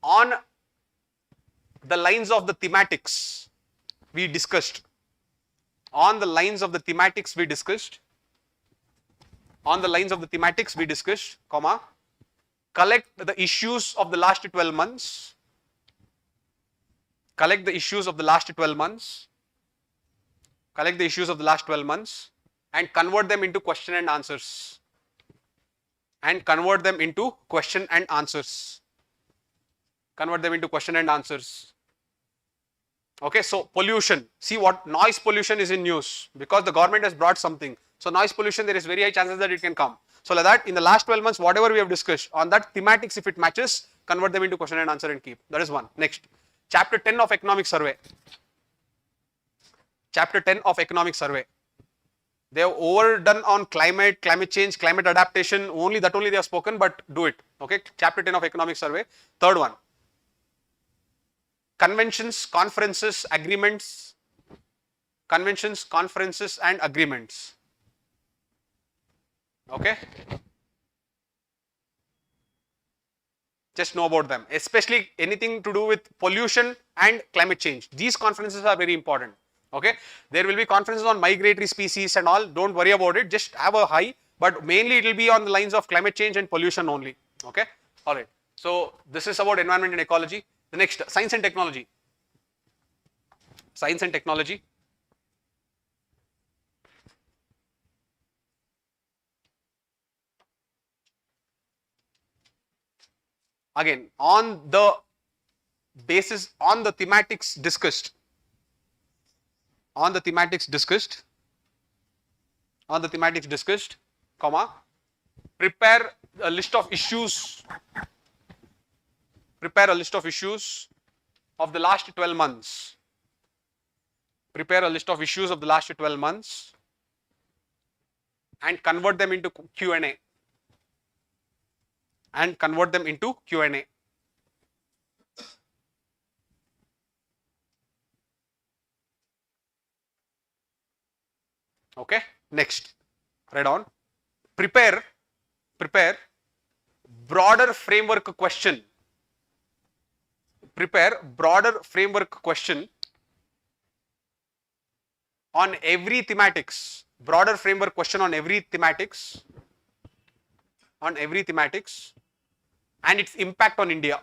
on the lines of the thematics we discussed. On the lines of the thematics we discussed. On the lines of the thematics we discussed, comma, collect the issues of the last 12 months. Collect the issues of the last 12 months. Collect the issues of the last 12 months. And convert them into question and answers. And convert them into question and answers. Convert them into question and answers. Okay, so pollution. See what noise pollution is in news because the government has brought something. So noise pollution, there is very high chances that it can come. So like that, in the last 12 months, whatever we have discussed on that thematics, if it matches, convert them into question and answer and keep. That is one. Next, chapter 10 of economic survey. Chapter 10 of economic survey. They have overdone on climate change, climate adaptation, only that only they have spoken, but do it. Okay, chapter 10 of economic survey. Third one. conventions, conferences, agreements, conventions, conferences and agreements. Okay. Just know about them, especially anything to do with pollution and climate change. These conferences are very important. Okay. There will be conferences on migratory species and all. Don't worry about it. Just have a high, but mainly it will be on the lines of climate change and pollution only. Okay. All right. So this is about environment and ecology. The next, science and technology. Science and technology. Again, on the basis, on the thematics discussed, comma, prepare a list of issues, of the last 12 months. Prepare a list of issues of the last 12 months and convert them into Q&A. Okay. Next, read on. Prepare broader framework question. On every thematics. And its impact on India.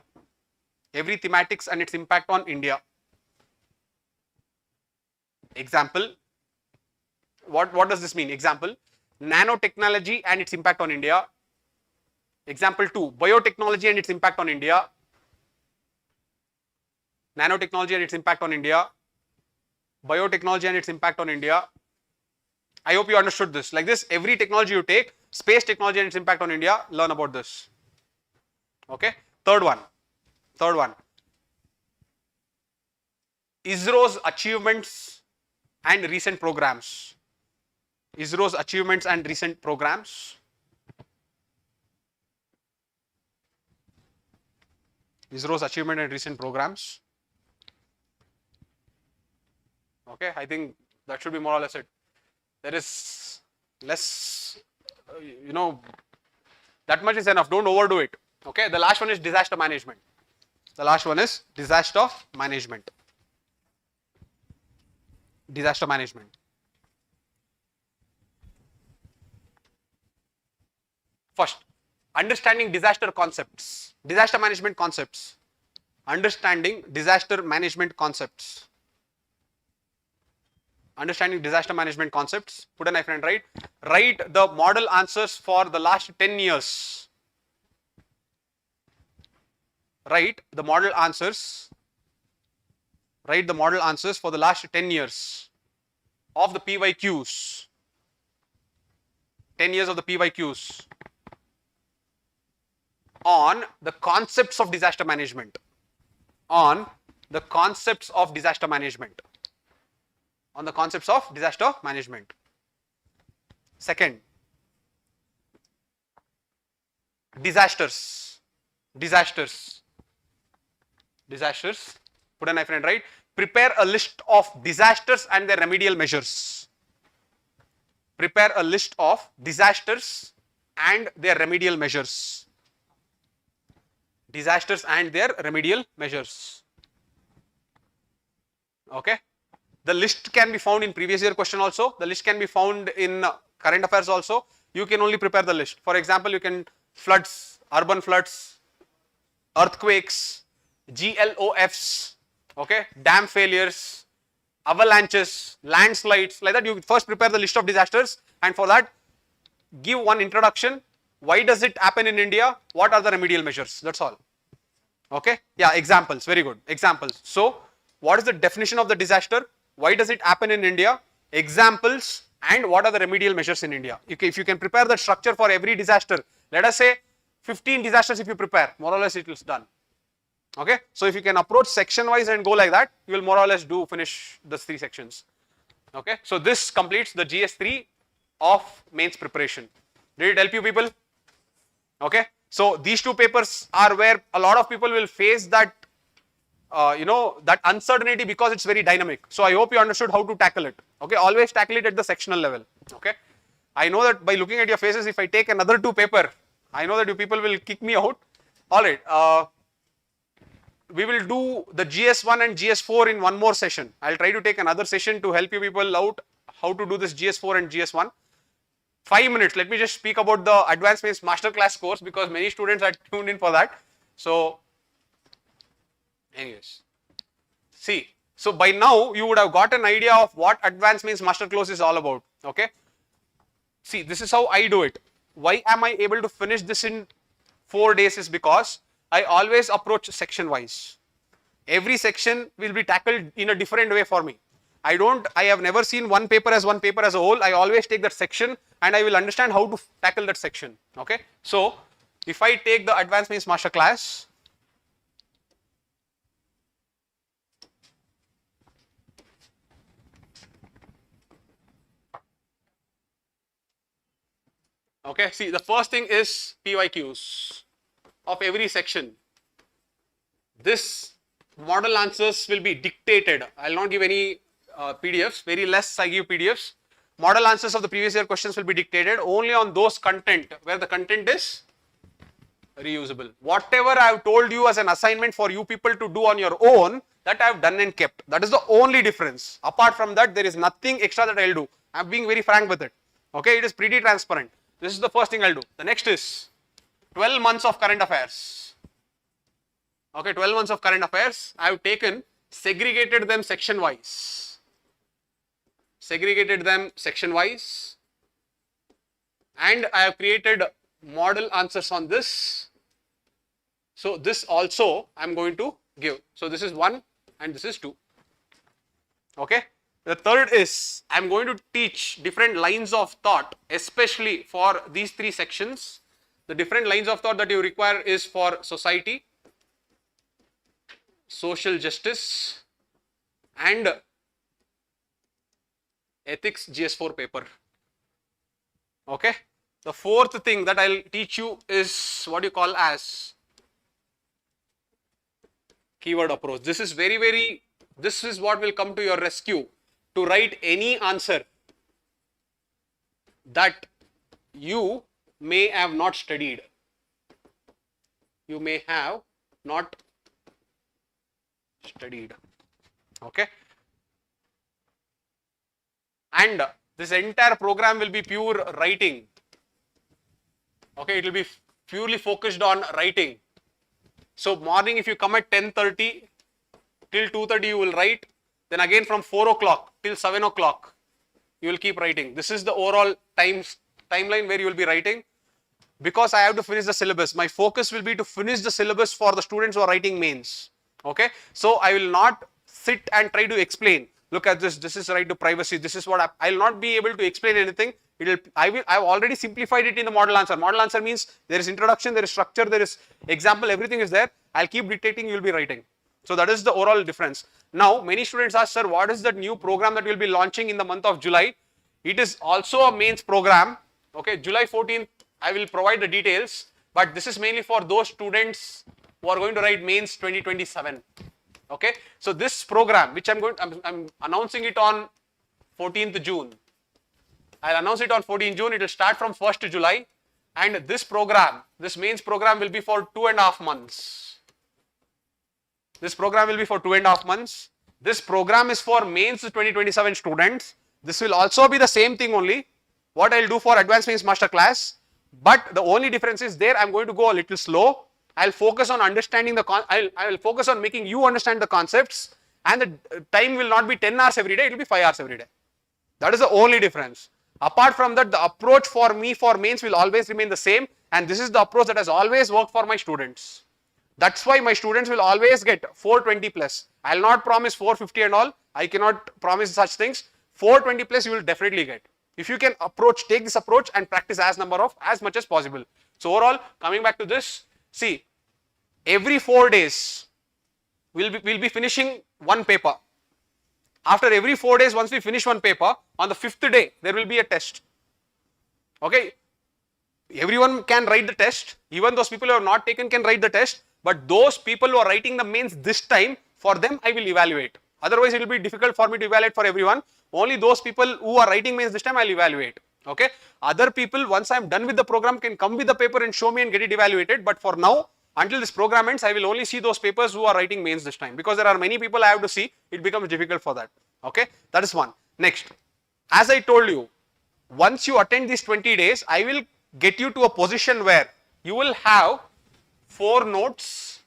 Every thematics and its impact on India. Example. What does this mean? Example, nanotechnology and its impact on India. Example 2, biotechnology and its impact on India. Nanotechnology and its impact on India. Biotechnology and its impact on India. I hope you understood this. Like this, every technology you take, space technology and its impact on India, learn about this. Okay. Third one. ISRO's achievements and recent programs. ISRO's achievements and recent programs. ISRO's achievement and recent programs. Okay, I think that should be more or less it. There is less, that much is enough. Don't overdo it. Okay, the last one is disaster management. Disaster management. First, understanding disaster management concepts. Understanding disaster management concepts. Put a knife and write. Write the model answers for the last 10 years. Write the model answers for the last 10 years of the PYQs. 10 years of the PYQs on the concepts of disaster management. Second, disasters. Put a knife and write. Prepare a list of disasters and their remedial measures. Okay. The list can be found in previous year question also. The list can be found in current affairs also. You can only prepare the list. For example, you can floods, urban floods, earthquakes, GLOFs, okay, dam failures, avalanches, landslides, like that. You first prepare the list of disasters, and for that give one introduction. Why does it happen in India? What are the remedial measures? That's all. Okay. Yeah, examples. Very good. Examples. So, what is the definition of the disaster? Why does it happen in India? Examples, and what are the remedial measures in India? If you can prepare the structure for every disaster, let us say 15 disasters if you prepare, more or less it is done. Okay. So, if you can approach section wise and go like that, you will more or less finish the 3 sections. Okay. So, this completes the GS3 of mains preparation. Did it help you people? Okay. So, these 2 papers are where a lot of people will face that that uncertainty because it's very dynamic. So I hope you understood how to tackle it. Okay, always tackle it at the sectional level. Okay, I know that by looking at your faces, if I take another 2 paper, I know that you people will kick me out. All right, we will do the GS1 and GS4 in one more session. I'll try to take another session to help you people out how to do this GS4 and GS1. 5 minutes, let me just speak about the Advanced Mains Masterclass course because many students are tuned in for that. So, anyways, see, so by now you would have got an idea of what Advanced Mains Masterclass is all about, okay? See, this is how I do it. Why am I able to finish this in 4 days is because I always approach section wise. Every section will be tackled in a different way for me. I have never seen one paper as a whole. I always take that section and I will understand how to tackle that section, okay? So, if I take the Advanced Mains Masterclass, okay, see the first thing is PYQs of every section. This model answers will be dictated. I will not give any PDFs, very less I give PDFs. Model answers of the previous year questions will be dictated only on those content where the content is reusable. Whatever I have told you as an assignment for you people to do on your own, that I have done and kept. That is the only difference. Apart from that, there is nothing extra that I will do. I am being very frank with it. Okay, it is pretty transparent. This is the first thing I will do. The next is 12 months of current affairs. Okay, 12 months of current affairs. I have taken, segregated them section wise. Segregated them section wise. And I have created model answers on this. So this also I am going to give. So this is 1 and this is 2. Okay. The third is I am going to teach different lines of thought, especially for these 3 sections. The different lines of thought that you require is for society, social justice and ethics GS4 paper. Okay. The fourth thing that I will teach you is what you call as keyword approach. This is this is what will come to your rescue to write any answer that you may have not studied. You may have not studied. Okay. And this entire program will be pure writing. Okay, it will be purely focused on writing. So morning if you come at 10:30 till 2:30 you will write. Then again from 4 o'clock till 7 o'clock you will keep writing. This is the overall timeline where you will be writing. Because I have to finish the syllabus, my focus will be to finish the syllabus for the students who are writing mains. Okay, so I will not sit and try to explain. Look at this. This is right to privacy. This is what I will not be able to explain anything. I have already simplified it in the model answer. Model answer means there is introduction, there is structure, there is example, everything is there. I'll keep dictating, you will be writing. So that is the overall difference. Now, many students ask, sir, what is that new program that we will be launching in the month of July? It is also a mains program. Okay, July 14th, I will provide the details, but this is mainly for those students who are going to write mains 2027. Okay, so this program, which I'm announcing it on 14th June. I'll announce it on 14th June. It will start from 1st July, and this program, this mains program, will be for 2.5 months. This program will be for 2.5 months. This program is for mains 2027 students. This will also be the same thing only. What I'll do for Advanced Mains Masterclass, but the only difference is there I'm going to go a little slow. I'll focus on understanding I'll focus on making you understand the concepts, and the time will not be 10 hours every day, it will be 5 hours every day. That is the only difference. Apart from that, the approach for me for mains will always remain the same, and this is the approach that has always worked for my students. That's why my students will always get 420 plus. I'll not promise 450 and all. I cannot promise such things. 420 plus you will definitely get. If you can take this approach and practice as much as possible. So overall, coming back to this, see, every 4 days we'll be finishing one paper. After every 4 days, once we finish one paper, on the 5th day there will be a test. Okay, everyone can write the test. Even those people who have not taken can write the test. But those people who are writing the mains this time, for them I will evaluate. Otherwise, it will be difficult for me to evaluate for everyone. Only those people who are writing mains this time I will evaluate. Okay. Other people, once I am done with the program, can come with the paper and show me and get it evaluated. But for now, until this program ends, I will only see those papers who are writing mains this time, because there are many people I have to see. It becomes difficult for that. Okay. That is one. Next, as I told you, once you attend these 20 days, I will get you to a position where you will have 4 notes,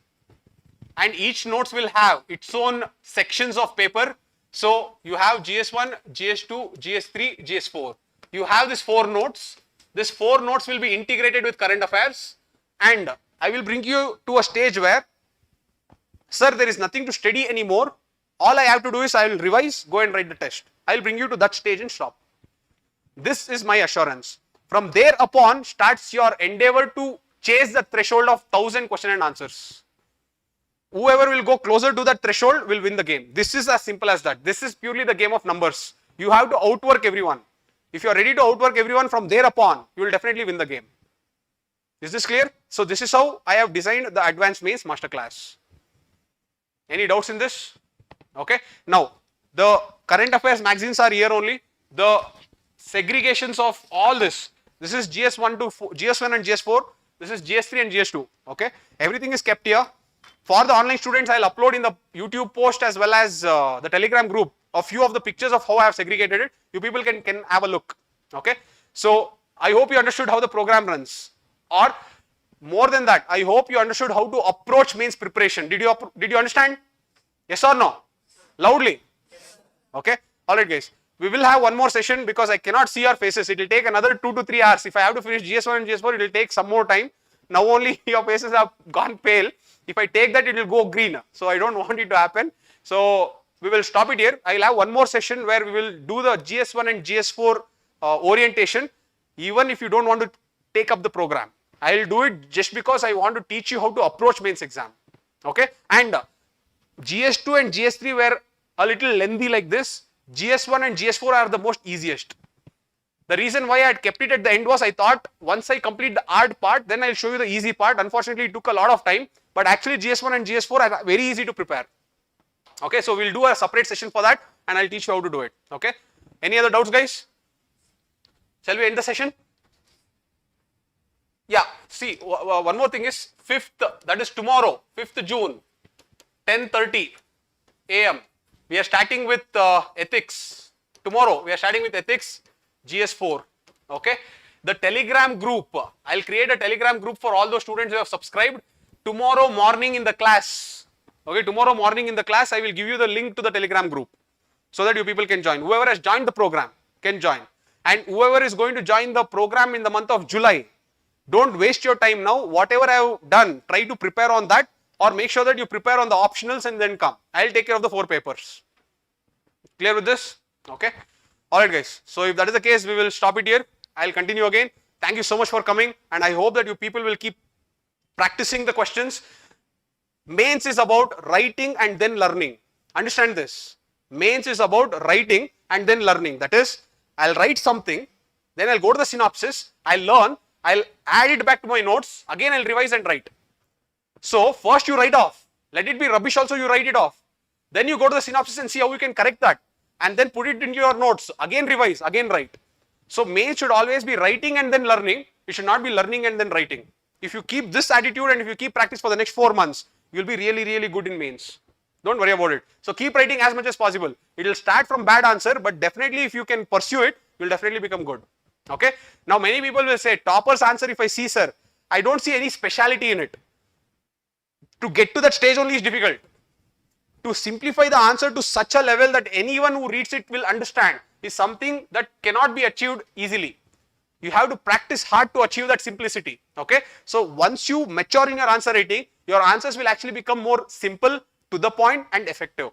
and each notes will have its own sections of paper. So you have GS1, GS2, GS3, GS4. You have these 4 notes. These 4 notes will be integrated with current affairs, and I will bring you to a stage where, sir, there is nothing to study anymore. All I have to do is I will revise, go and write the test. I will bring you to that stage and stop. This is my assurance. From there upon starts your endeavor to chase the threshold of 1000 question and answers. Whoever will go closer to that threshold will win the game. This is as simple as that. This is purely the game of numbers. You have to outwork everyone. If you are ready to outwork everyone, from there upon, you will definitely win the game. Is this clear? So this is how I have designed the Advanced Mains Masterclass. Any doubts in this? Okay. Now, the current affairs magazines are here only. The segregations of all this. This is GS1 and GS4. This is GS3 and GS2. Okay. Everything is kept here. For the online students, I will upload in the YouTube post as well as the Telegram group a few of the pictures of how I have segregated it. You people can have a look. Okay. So I hope you understood how the program runs. Or more than that, I hope you understood how to approach mains preparation. Did you understand? Yes or no? Loudly. Okay. All right, guys. We will have one more session because I cannot see your faces. It will take another 2 to 3 hours. If I have to finish GS1 and GS4, it will take some more time. Now only your faces have gone pale. If I take that, it will go green. So I don't want it to happen. So we will stop it here. I will have one more session where we will do the GS1 and GS4 orientation, even if you don't want to take up the program. I will do it just because I want to teach you how to approach mains exam. Okay. And GS2 and GS3 were a little lengthy like this. GS1 and GS4 are the most easiest. The reason why I had kept it at the end was I thought once I complete the hard part, then I will show you the easy part. Unfortunately, it took a lot of time, but actually GS1 and GS4 are very easy to prepare. Okay, so we will do a separate session for that and I will teach you how to do it. Okay, any other doubts, guys? Shall we end the session? Yeah, see, one more thing is 5th, that is tomorrow, 5th June, 10:30 AM. We are starting with ethics. Tomorrow we are starting with ethics GS4. Okay. The Telegram group, I'll create a Telegram group for all those students who have subscribed. Tomorrow morning in the class. Okay. Tomorrow morning in the class, I will give you the link to the Telegram group so that you people can join. Whoever has joined the program can join. And whoever is going to join the program in the month of July, don't waste your time now. Whatever I have done, try to prepare on that, or make sure that you prepare on the optionals and then come. I'll take care of the 4 papers. Clear with this? Okay. Alright, guys. So if that is the case, we will stop it here. I'll continue again. Thank you so much for coming, and I hope that you people will keep practicing the questions. Mains is about writing and then learning. Understand this. Mains is about writing and then learning. That is, I'll write something, then I'll go to the synopsis, I'll learn, I'll add it back to my notes, again I'll revise and write. So first you write off. Let it be rubbish also, you write it off. Then you go to the synopsis and see how you can correct that. And then put it into your notes. Again revise, again write. So mains should always be writing and then learning. It should not be learning and then writing. If you keep this attitude and if you keep practice for the next 4 months, you will be really, really good in mains. Don't worry about it. So keep writing as much as possible. It will start from bad answer, but definitely if you can pursue it, you will definitely become good. Okay. Now many people will say, topper's answer if I see, sir, I don't see any speciality in it. To get to that stage only is difficult. To simplify the answer to such a level that anyone who reads it will understand is something that cannot be achieved easily. You have to practice hard to achieve that simplicity. Okay. So once you mature in your answer writing, your answers will actually become more simple, to the point and effective.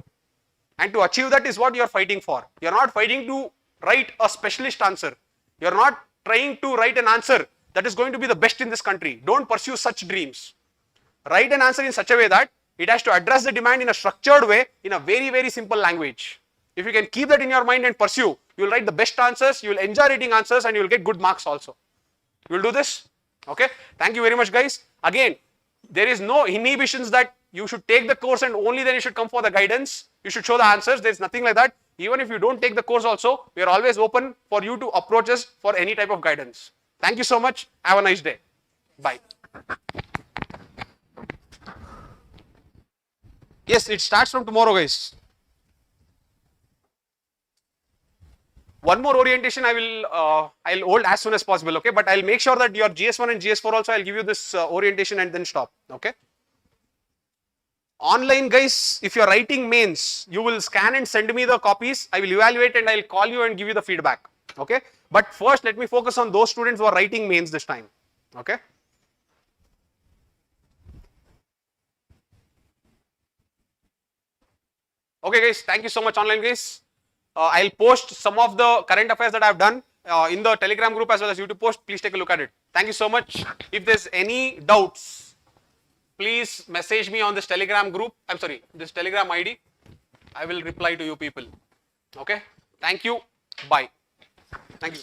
And to achieve that is what you are fighting for. You are not fighting to write a specialist answer. You are not trying to write an answer that is going to be the best in this country. Don't pursue such dreams. Write an answer in such a way that it has to address the demand in a structured way, in a very, very simple language. If you can keep that in your mind and pursue, you will write the best answers, you will enjoy writing answers, and you will get good marks also. You will do this? Okay. Thank you very much, guys. Again, there is no inhibitions that you should take the course and only then you should come for the guidance. You should show the answers. There's nothing like that. Even if you don't take the course also, we are always open for you to approach us for any type of guidance. Thank you so much. Have a nice day. Bye. Yes, it starts from tomorrow, guys. One more orientation I'll hold as soon as possible, okay? But I'll make sure that your GS1 and GS4 also, I'll give you this orientation and then stop, okay? Online, guys, if you're writing mains, you will scan and send me the copies. I will evaluate and I'll call you and give you the feedback, okay? But first, let me focus on those students who are writing mains this time, okay? Okay, guys, thank you so much, online guys. I'll post some of the current affairs that I've done in the Telegram group as well as YouTube post. Please take a look at it. Thank you so much. If there's any doubts, please message me on this Telegram group. I'm sorry, this Telegram ID. I will reply to you people. Okay. Thank you. Bye. Thank you.